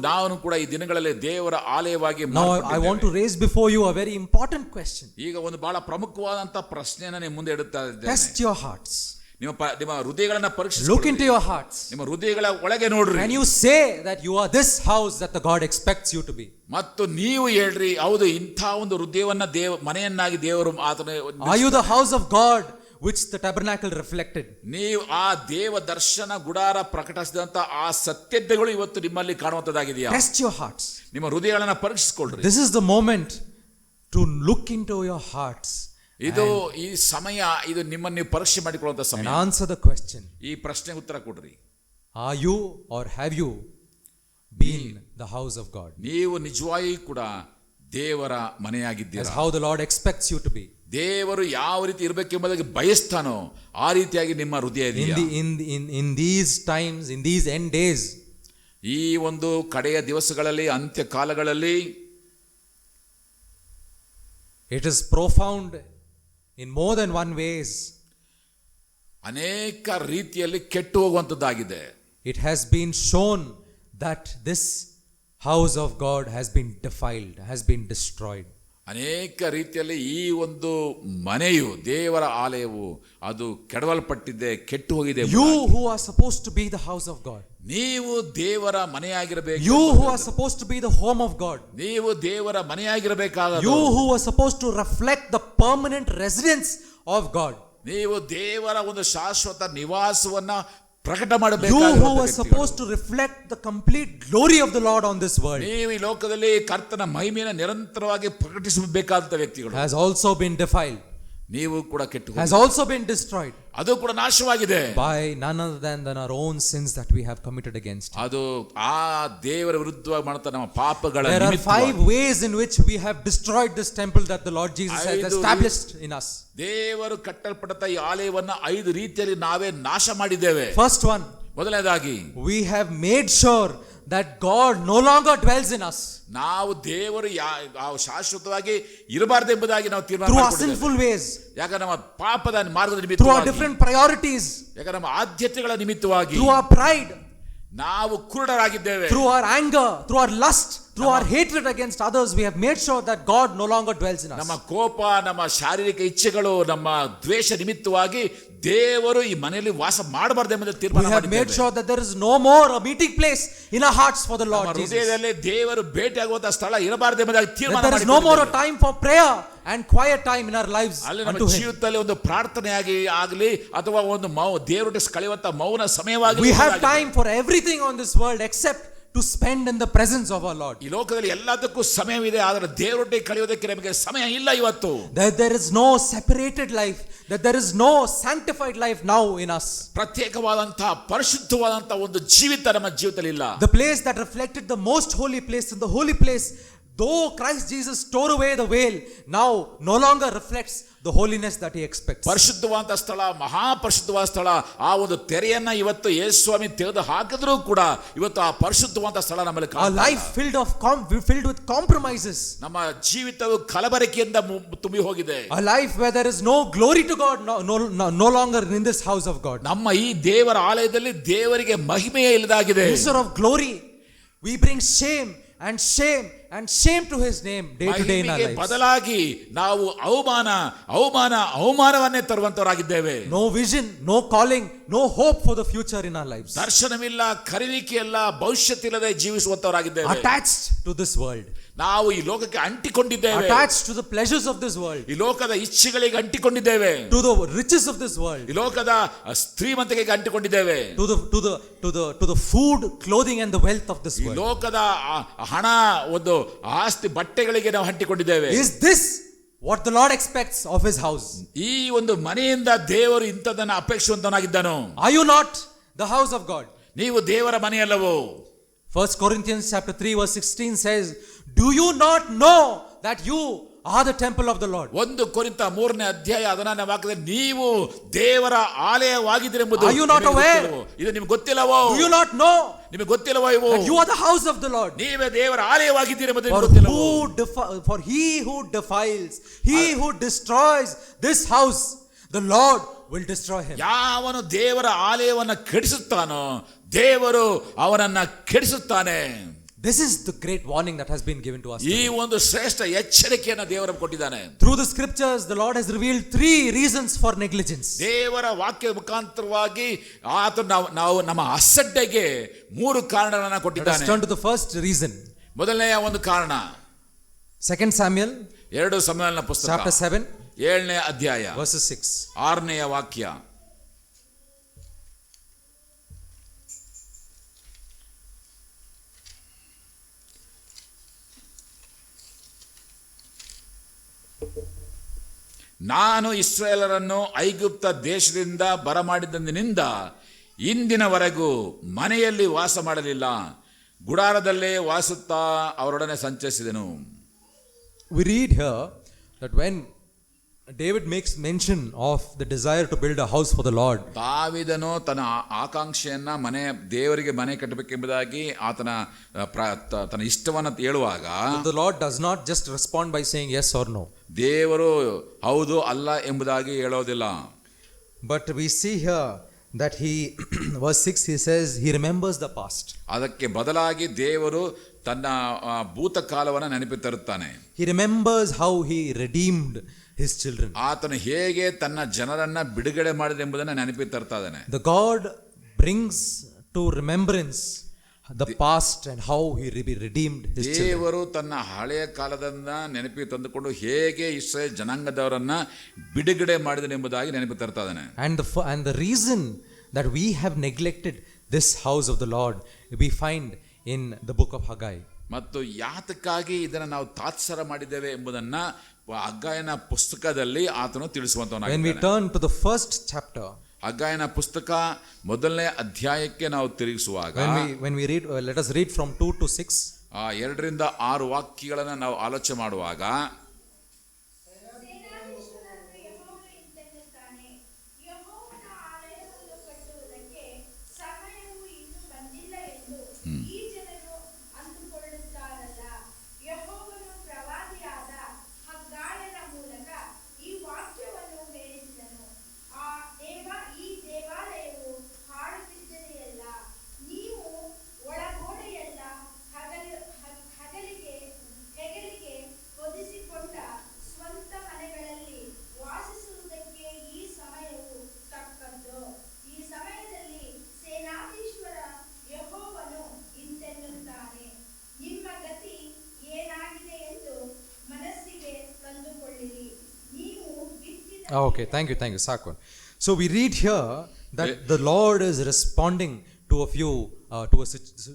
ನಾವು ಕೂಡ ಈ ದಿನಗಳಲ್ಲಿ ದೇವರ ಆಲಯವಾಗಿ Now I want to raise before you a very important question. ಈಗ ಒಂದು ಬಹಳ ಪ್ರಮುಖವಾದಂತ ಪ್ರಶ್ನೆಯನ್ನ ನಿಮ್ಮ ಮುಂದೆ ಇಡುತ್ತಾ ಇದ್ದೇನೆ. Test your hearts. ನಿಮ್ಮ ಹೃದಯಗಳನ್ನ ಪರೀಕ್ಷಿಸಿ. Look into your hearts. ನಿಮ್ಮ ಹೃದಯಗಳ ಒಳಗೆ ನೋಡ್ರಿ. Can you say that you are this house that the God expects you to be? ಮತ್ತು ನೀವು ಹೇಳ್ರಿ, ಹೌದು ಇಂಥ ಒಂದು ಹೃದಯವನ್ನ ಮನೆಯನ್ನಾಗಿ ದೇವರು ಆತನ. Are you the house of God which the tabernacle reflected? ನೀವು ಆ ದೇವ ದರ್ಶನ ಗುಡಾರ ಪ್ರಕಟಿಸಿದಂತ ಆ ಸತ್ಯತೆಗಳು ಇವತ್ತು ನಿಮ್ಮಲ್ಲಿ ಕಾಣುವಂತದ್ದಾಗಿದೆಯಾ? Test your hearts. ನಿಮ್ಮ ಹೃದಯಗಳನ್ನ ಪರೀಕ್ಷಿಸಿಕೊಳ್ಳ್ರಿ. This is the moment to look into your hearts. ಇದು ಈ ಸಮಯ, ಇದು ನಿಮ್ಮನ್ನು ನೀವು ಪರೀಕ್ಷೆ ಮಾಡಿಕೊಳ್ಳುವಂತ And ಸಮಯ. answer the question. ಈ ಪ್ರಶ್ನೆಗೆ ಉತ್ತರ ಕೊಡ್ರಿ. Are you or have you been the house of God? ನೀವು ನಿಜವಾಗಿ ಕೂಡ ದೇವರ As ಮನೆಯಾಗಿದ್ದೀರಾ? how the Lord expects you to be. ದೇವರು ಯಾವ ರೀತಿ ಇರಬೇಕೆಂಬುದಾಗಿ ಬಯಸ್ತಾನೋ ಆ ರೀತಿಯಾಗಿ ನಿಮ್ಮ ಹೃದಯ ಇದೆಯಾ? In these times, in these end days, ಈ ಒಂದು ಕಡೆಯ ದಿವಸಗಳಲ್ಲಿ, ಅಂತ್ಯ ಕಾಲಗಳಲ್ಲಿ it is profound in more than one ways. ಅನೇಕ ರೀತಿಯಲ್ಲಿ ಕೆಟ್ಟು ಹೋಗುವಂತದ್ದಾಗಿದೆ. It has been shown that this house of God has been defiled, has been destroyed. ಅನೇಕ ರೀತಿಯಲ್ಲಿ ಈ ಒಂದು ಮನೆಯು, ದೇವರ ಆಲಯವು ಅದು ಕೆಡವಲ್ಪಟ್ಟಿದೆ, ಕೆಟ್ಟು ಹೋಗಿದೆ. You who are supposed to be the house of God, ನೀವು ದೇವರ ಮನೆಯಾಗಿರಬೇಕು. you who are supposed to be the home of God, ನೀವು ದೇವರ ಮನೆಯಾಗಿರಬೇಕಾದ, you who are supposed to reflect the permanent residence of God, ನೀವು ದೇವರ ಒಂದು ಶಾಶ್ವತ ನಿವಾಸವನ್ನ ಪ್ರಕಟ you ಮಾಡಬೇಕು. who are supposed to reflect the complete glory of the Lord on this world, ನೀವು ಈ ಲೋಕದಲ್ಲಿ ಕರ್ತನ ಮಹಿಮೆಯನ್ನು ನಿರಂತರವಾಗಿ ಪ್ರಕಟಿಸಬೇಕಾದ ವ್ಯಕ್ತಿಗಳು, has also been defiled, ನೀವು ಕೂಡ ಕೆಟ್ಟು has also been destroyed ಅದು ಕೂಡ ನಾಶವಾಗಿದೆ. by none other than our own sins that we have committed against Him. ಅದು ಆ ದೇವರ ವಿರುದ್ಧವಾಗಿ ಮಾಡುತ್ತಾ ನಮ್ಮ ಪಾಪಗಳ There are ನಿಮಿತ್ತವಾಗಿ 5 ways in which we have destroyed this temple that the Lord Jesus has ಐದು established in us. ದೇವರು ಕಟ್ಟಲ್ಪಟ್ಟ ಈ ಆಲಯವನ್ನ 5 ರೀತಿಯಲ್ಲಿ ನಾವೇ ನಾಶ ಮಾಡಿದ್ದೇವೆ. First one, ಮೊದಲನೇದಾಗಿ we have made sure that God no longer dwells in us ನಾವು ದೇವರು ಶಾಶ್ವತವಾಗಿ ಇರಬಾರದೆಂಬುದಾಗಿ ನಾವು ತೀರ್ಮಾನ through our ಮಾಡಿಕೊಂಡಿದ್ದೇವೆ. sinful ways, ಯಾಕಂದ್ರೆ ನಮ್ಮ ಪಾಪದ ಮಾರ್ಗದ through our ನಿಮಿತ್ತವಾಗಿ, different priorities, ಯಾಕಂದ್ರೆ ನಮ್ಮ ಆದ್ಯತೆಗಳ ನಿಮಿತ್ತವಾಗಿ, through our pride, ನಾವು ಕುರುಡರಾಗಿದ್ದೇವೆ. through our anger, through our lust, through our hatred against others. We have made sure that God no longer dwells in us. ನಮ್ಮ ಕೋಪ, ನಮ್ಮ ಶಾರೀರಿಕ ಇಚ್ಛೆಗಳು, ನಮ್ಮ ದ್ವೇಷ ನಿಮಿತ್ತವಾಗಿ ದೇವರು ಈ ಮನೆಯಲ್ಲಿ ವಾಸ ಮಾಡಬಾರದೆಂಬುದನ್ನು We ತೀರ್ಮಾನ have made ಮಾಡಿದ್ದೇವೆ. sure that there is no more a meeting place in our hearts for the ನಮ್ಮ Lord Jesus. ಹೃದಯದಲ್ಲಿ ದೇವರು ಭೇಟಿಯಾಗುವಂತಹ ಸ್ಥಳ ಇರಬಾರದೆಂಬುದಾಗಿ That ತೀರ್ಮಾನ there is no more a ಮಾಡಿದ್ದೇವೆ. time for prayer and quiet time in our lives ಅಲ್ಲಿ unto ನಮ್ಮ Him. ಜೀವಿತದಲ್ಲಿ ಒಂದು ಪ್ರಾರ್ಥನೆಯಾಗಿ ಆಗಲಿ ಅಥವಾ ಒಂದು ದೇವರೊಟ್ಟಿಗೆ ಕಳೆಯುವಂತ ಮೌನ ಸಮಯವಾಗಿ We have time for everything on this world except to spend in the presence of our Lord. ಈ ಲೋಕದಲ್ಲಿ ಎಲ್ಲದಕ್ಕೂ ಸಮಯವಿದೆ, ಆದರೆ ದೇವರೊಟ್ಟಿಗೆ ಕಳೆಯೋದಕ್ಕೆ ನಮಗೆ ಸಮಯ ಇಲ್ಲ ಇವತ್ತು. That there is no separated life, that there is no sanctified life now in us. ಪ್ರತ್ಯೇಕವಾದಂತಹ ಪರಿಶುದ್ಧವಾದಂತಹ ಒಂದು ಜೀವಿತ ನಮ್ಮ ಜೀವಿತದಲ್ಲಿ ಇಲ್ಲ. The place that reflected the most holy place in the holy place, though Christ Jesus tore away the veil, now no longer reflects the holiness that He expects. ಪರಿಶುದ್ಧವಾದ ಸ್ಥಳ, ಮಹಾಪರಿಶುದ್ಧವಾದ ಸ್ಥಳ, ಆ ಒಂದು ತೆರೆಯನ್ನ ಇವತ್ತು ಯೇಸು ಸ್ವಾಮಿ ತೆಗೆದು ಹಾಕಿದ್ರೂ ಕೂಡ ಇವತ್ತು ಆ ಪರಿಶುದ್ಧವಾದ ಸ್ಥಳ ನಮ್ಮಲ್ಲಿ Our life filled with compromises. ನಮ್ಮ ಜೀವಿತವು ಕಲಬರಿಕೆಯಿಂದ ತುಂಬಿ ಹೋಗಿದೆ. A life where there is no glory to God, no longer in this house of God. ನಮ್ಮ ಈ ದೇವರ ಆಲಯದಲ್ಲಿ ದೇವರಿಗೆ ಮಹಿಮೆಯೇ ಇಲ್ಲದಾಗಿದೆ. Instead of glory, we bring shame and shame and shame to his name day to day in our ಮಹಿಮೆಗೆ lives. ಬದಲಾಗಿ ನಾವು ಅವಮಾನವನ್ನೇ ತರುವಂತವರಾಗಿದ್ದೇವೆ. No vision, no calling, no hope for the future in our lives. ದರ್ಶನವಿಲ್ಲ, ಕರೀಲಿಕ್ಕೆ ಇಲ್ಲ, ಭವಿಷ್ಯತ್ತಿಲ್ಲದೆ ಜೀವಿಸುವಂತವರಾಗಿದ್ದೇವೆ. Attached to this world, ನಾವು ಈ ಲೋಕಕ್ಕೆ ಅಂಟಿಕೊಂಡಿದ್ದೇವೆ. attached to the pleasures of this world, ಈ ಲೋಕದ ಇಚ್ಛೆಗಳಿಗೆ ಅಂಟಿಕೊಂಡಿದ್ದೇವೆ. to the riches of this world, ಈ ಲೋಕದ ಶ್ರೀಮಂತಿಕೆಗೆ ಅಂಟಿಕೊಂಡಿದ್ದೇವೆ. to the food, clothing and the wealth of this ಈ world. ಲೋಕದ ಹಣ, ಒಂದು ಆಸ್ತಿ, ಬಟ್ಟೆಗಳಿಗೆ ನಾವು ಅಂಟಿಕೊಂಡಿದ್ದೇವೆ. Is this what the Lord expects of his house? ಈ ಒಂದು ಮನೆಯಿಂದ ದೇವರು ಇಂಥದನ್ನ ಅಪೇಕ್ಷಿಸುವಂತನಾಗಿದ್ದನು. Are you not the house of God? ನೀವು ದೇವರ ಮನೆಯಲ್ಲವೋ? 1 Corinthians chapter 3 verse 16 says, do you not know that you are the temple of the Lord? 1 ಕೊರಿಂಥ 3ನೇ ಅಧ್ಯಾಯ 14ನೇ ವಾಕ್ಯದಲ್ಲಿ ನೀವು ದೇವರ ಆಲಯವಾಗಿದ್ದೀರೆಂಬುದು Are you not ನಿಮಗೆ aware? ಗೊತ್ತಿಲ್ಲವೋ? ಇದು ನಿಮಗೆ ಗೊತ್ತಿಲ್ಲವೋ? Do you not know ನಿಮಗೆ ಗೊತ್ತಿಲ್ಲವೋ ಇವು? that you are the house of the Lord? ನೀವೇ ದೇವರ ಆಲಯವಾಗಿದ್ದೀರೆಂಬುದು ನಿಮಗೆ ಗೊತ್ತಿಲ್ಲವೋ? For he who defiles, he who destroys this house, the Lord will destroy him. ಯಾವನು ದೇವರ ಆಲಯವನ್ನ ಕೆಡಿಸುತ್ತಾನೋ ದೇವರು ಅವನನ್ನ ಕೆಡಿಸುತ್ತಾನೆ. This is the great warning that has been given to us. ಈ ಒಂದು ಶ್ರೇಷ್ಠ ಎಚ್ಚರಿಕೆಯನ್ನು ದೇವರು ಕೊಟ್ಟಿದ್ದಾನೆ. Through the scriptures, the Lord has revealed 3 reasons for negligence. ದೇವರ ವಾಕ್ಯದ ಮುಖಾಂತರವಾಗಿ ನಾವು ನಮ್ಮ ಅಸಡ್ಡೆಗೆ 3 ಕಾರಣಗಳನ್ನು Let us ಕೊಟ್ಟಿದ್ದಾನೆ. turn to the first reason. ಮೊದಲನೆಯ ಒಂದು ಕಾರಣ 2 Samuel 2 ಸಮುವೇಲನ ಪುಸ್ತಕ chapter 7 7ನೇ ಅಧ್ಯಾಯ verses 6. 6ನೇ ವಾಕ್ಯ. ನಾನು ಇಸ್ರಾಯೇಲರನ್ನು ಐಗುಪ್ತ ದೇಶದಿಂದ ಬರಮಾಡಿದಂದಿನಿಂದ ಇಂದಿನವರೆಗೂ ಮನೆಯಲ್ಲಿ ವಾಸ ಮಾಡಲಿಲ್ಲ, ಗುಡಾರದಲ್ಲೇ ವಾಸುತ್ತಾ ಅವರೊಡನೆ ಸಂಚರಿಸಿದೆನು. We read here that when David makes mention of the desire to build a house for the Lord, ದಾವೀದನು ತನ್ನ ಆಕಾಂಕ್ಷೆಯನ್ನ ದೇವರಿಗೆ ಮನೆ ಕಟ್ಟಬೇಕೆಂಬುದಾಗಿ ಆತನ ತನ್ನ ಇಷ್ಟವನ್ನು ಹೇಳುವಾಗ the Lord does not just respond by saying yes or no. ದೇವರು ಹೌದು ಅಲ್ಲ ಎಂಬುದಾಗಿ ಹೇಳೋದಿಲ್ಲ. But we see here that he verse 6 he says he remembers the past. ಅದಕ್ಕೆ ಬದಲಾಗಿ ದೇವರು ತನ್ನ ಭೂತಕಾಲವನ್ನು ನೆನಪಿ ತರುತ್ತಾನೆ. He remembers how he redeemed his children. ಆತನು ಹೇಗೆ ತನ್ನ ಜನರನ್ನ ಬಿಡುಗಡೆ ಮಾಡಿದ ಎಂಬುದನ್ನು ನೆನಪಿ ತರ್ತಾ ಇದ್ದಾನೆ. The God brings to remembrance the past and how he redeemed his children. ದೇವರು ತನ್ನ ಹಳೆಯ ಕಾಲದಿಂದ ನೆನಪಿ ತಂದುಕೊಂಡು ಹೇಗೆ ಇಸ್ರಾಯೇಲ್ ಜನಾಂಗದವರನ್ನ ಬಿಡುಗಡೆ ಮಾಡಿದನೆಂಬುದಾಗಿ ನೆನಪಿ ತರ್ತಾ ಇದ್ದಾನೆ. And the reason that we have neglected this house of the Lord we find in the book of Haggai. ಮತ್ತು ಯಾತಕ್ಕಾಗಿ ಇದನ್ನು ನಾವು ತಾತ್ಸಾರ ಮಾಡಿದ್ದೇವೆ ಎಂಬುದನ್ನ ಹಗ್ಗಾಯನ ಪುಸ್ತಕದಲ್ಲಿ ಆತನು ತಿಳಿಸುವಂತವನಾಗಿದ್ದಾನೆ. When we turn to the first chapter, ಹಗ್ಗಾಯನ ಪುಸ್ತಕ 1ನೇ ಅಧ್ಯಾಯಕ್ಕೆ ನಾವು ತಿರುಗಿಸುವಾಗ when we read let us read from 2 to 6. 2 ರಿಂದ 6 ವಾಕ್ಯಗಳನ್ನು ನಾವು ಆಲೋಚನೆ ಮಾಡುವಾಗ ಸೇನಾಧೀಶ್ವರನಾದ ಯೆಹೋವನು ಇಂತೆನ್ನುತ್ತಾನೆ, ಯೆಹೋವನ ಆಲಯವನ್ನು ಕಟ್ಟುವುದಕ್ಕೆ ಸಮಯವು ಇನ್ನೂ ಬಂದಿಲ್ಲ ಎಂದು ಈ ಜನರು ಅಂದುಕೊಳ್ಳುತ್ತಾರಲ್ಲ. ಯೆಹೋವನು ಪ್ರವಾದಿಯಾದ ಹಗ್ಗಾಯನ ಮೂಲಕ ಈ ವಾಕ್ಯವನ್ನು ಹೇಳಿಸಿದನು. ಈ ದೇವಾಲಯವು ಹಾಳು ಬಿದ್ದಿದೆಯಲ್ಲ, ನೀವು ಒಳಗೋಡೆಯೆಲ್ಲ ಹೆಗಲಿಗೆ ಹೊದಿಸಿಕೊಂಡ ಸ್ವಂತ ಮನೆಗಳಲ್ಲಿ ವಾಸಿಸುವುದಕ್ಕೆ ಈ ಸಮಯವು ತಕ್ಕದ್ದು. ಈ ಸಮಯದಲ್ಲಿ ಸೇನಾಧೀಶ್ವರ ಯೆಹೋವನು ಇಂತೆನ್ನುತ್ತಾನೆ, ನಿಮ್ಮ ಗತಿ ಏನಾಗಿದೆ ಎಂದು ಮನಸ್ಸಿಗೆ ತಂದುಕೊಳ್ಳಿರಿ. ನೀವು ಬಿತ್ತಿದ Okay, thank you Sakwan. So we read here that the Lord is responding to a few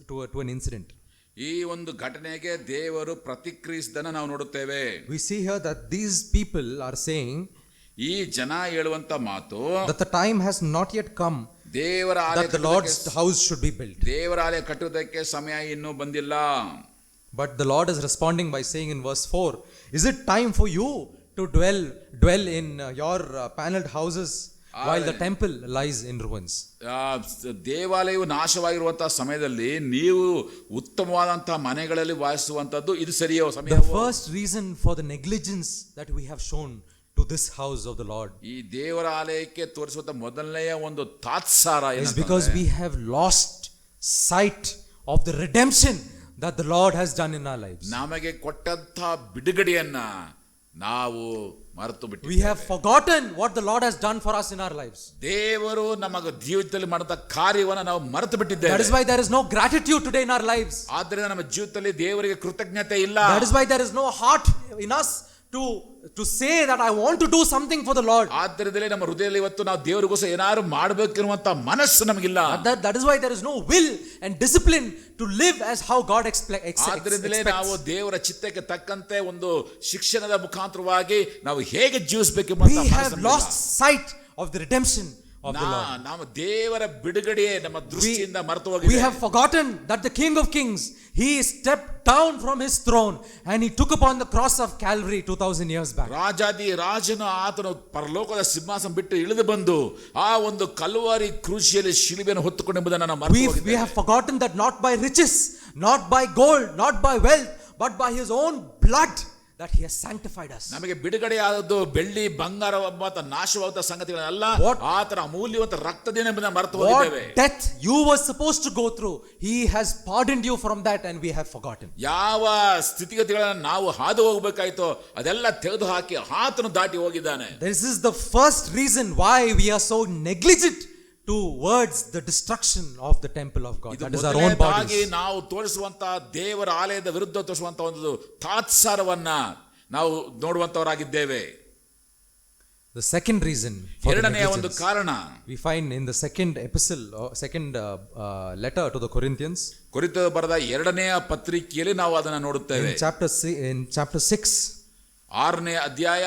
to an incident. ಈ ಒಂದು ಘಟನೆಗೆ ದೇವರು ಪ್ರತಿಕ್ರಿಯಿಸಿದನ್ನ ನಾವು ನೋಡುತ್ತೇವೆ. We see here that these people are saying ಈ ಜನ ಹೇಳುವಂತ ಮಾತು that the time has not yet come ದೇವರ that the Lord's house should be built. ದೇವರ ಆಲಯ ಕಟ್ಟುವುದಕ್ಕೆ ಸಮಯ ಇನ್ನೂ ಬಂದಿಲ್ಲ. But the Lord is responding by saying in verse 4, is it time for you to dwell in your paneled houses while the temple lies in ruins? ದೇವಾಲಯವು ನಾಶವಾಗಿರುವಂತಹ ಸಮಯದಲ್ಲಿ ನೀವು ಉತ್ತಮವಾದಂತಹ ಮನೆಗಳಲ್ಲಿ ವಾಸಿಸುವಂತದ್ದು ಇದು ಸರಿಯೋ ಸಮಯ? The first reason for the negligence that we have shown to this house of the Lord ಈ ದೇವರ ಆಲಯಕ್ಕೆ ತೋರಿಸುವಂತ ಮೊದಲನೆಯ ಒಂದು ತಾತ್ಸಾರ is because we have lost sight of the redemption that the Lord has done in our lives. ನಮಗೆ ಕೊಟ್ಟಂತ ಬಿಡುಗಡೆಯನ್ನ ನಾವು ಮರೆತು We ಬಿಟ್ಟಿದ್ದೇವೆ. have forgotten what the Lord has done for us in our lives. ದೇವರು ನಮಗೆ ಜೀವಿತದಲ್ಲಿ ಮಾಡಿದ ಕಾರ್ಯವನ್ನು ನಾವು ಮರೆತು ಬಿಟ್ಟಿದ್ದೇವೆ. That is why there is no gratitude today in our lives. ಆದ್ದರಿಂದ ನಮ್ಮ ಜೀವಿತದಲ್ಲಿ ದೇವರಿಗೆ ಕೃತಜ್ಞತೆ ಇಲ್ಲ. That is why there is no heart in us to say that I want to do something for the Lord. ಆದ್ದರಿಂದಲೇ ನಮ್ಮ ಹೃದಯದಲ್ಲಿ ಇವತ್ತು ನಾವು ದೇವರಿಗೋಸ್ಕರ ಏನಾದ್ರು ಮಾಡಬೇಕಿರುವಂತ ಮನಸ್ಸು ನಮಗಿಲ್ಲ. That is why there is no will and discipline to live as how God ಆದ್ದರಿಂದಲೇ ನಾವು expects. ದೇವರ ಚಿತ್ತಕ್ಕೆ ತಕ್ಕಂತೆ ಒಂದು ಶಿಕ್ಷಣದ ಮುಖಾಂತರವಾಗಿ ನಾವು ಹೇಗೆ ಜೀವಿಸಬೇಕೆಂಬ We have lost sight of the redemption of the Lord. ನಾವು ದೇವರ ಬಿಡುಗಡೆಯೇ ನಮ್ಮ ದೃಷ್ಟಿಯಿಂದ ಮರೆತು We ಹೋಗಿದೆ. have forgotten that the King of Kings, he stepped down from his throne and he took upon the cross of Calvary 2000 years back. ರಾಜಾದಿ ರಾಜನು ಆತನು ಪರಲೋಕದ ಸಿಂಹಾಸನ ಬಿಟ್ಟು ಇಳಿದು ಬಂದು ಆ ಒಂದು ಕಲ್ವಾರಿ ಕ್ರೂಶಿಯಲ್ಲಿ ಶಿಲುಬೆಯನ್ನು ಹೊತ್ತುಕೊಂಡೆಂಬುದನ್ನು ನಾವು ಮರೆತು We ಹೋಗಿದ್ದೇವೆ. have forgotten that not by riches, not by gold, not by wealth, but by his own blood that he has sanctified us. ನಮಗೆ ಬಿಡುಗಡೆಯಾದದ್ದು ಬೆಳ್ಳಿ ಬಂಗಾರ ಮತ್ತು ನಾಶವಾದ ಸಂಗತಿಗಳಲ್ಲ, What- ಆತನ ಅಮೂಲ್ಯವಾದ ರಕ್ತದಿಂದ ಎಂಬುದನ್ನು ಮರೆತು ಹೋಗಿದ್ದೇವೆ. What death you were supposed to go through, he has pardoned you from that and we have forgotten. ಯಾವ ಸ್ಥಿತಿಗತಿಗಳನ್ನು ನಾವು ಹಾದು ಹೋಗಬೇಕಾಯ್ತೋ ಅದೆಲ್ಲ ತೆಗೆದು ಹಾಕಿ ಆತನು ದಾಟಿ ಹೋಗಿದ್ದಾನೆ. This is the first reason why we are so negligent towards the destruction of the temple of God. ಇದು That is our own ಮೊದಲನೇದಾಗಿ bodies. ನಾವು ತೋರಿಸುವಂತ ದೇವರ ಆಲಯದ ವಿರುದ್ಧ ತೋರಿಸುವಂತ ಒಂದು ತಾತ್ಸಾರವನ್ನ ನಾವು ನೋಡುವಂತವರಾಗಿದ್ದೇವೆ. The second reason for the ಎರಡನೆಯ ಒಂದು negligence ಕಾರಣ we find in the second epistle or second letter to the Corinthians ಕೊರಿಂಥ ಬರೆದ ಎರಡನೆಯ ಪತ್ರಿಕೆಯಲ್ಲಿ ನಾವು ಅದನ್ನ ನೋಡುತ್ತೇವೆ. in chapter 6 6ನೇ ಅಧ್ಯಾಯ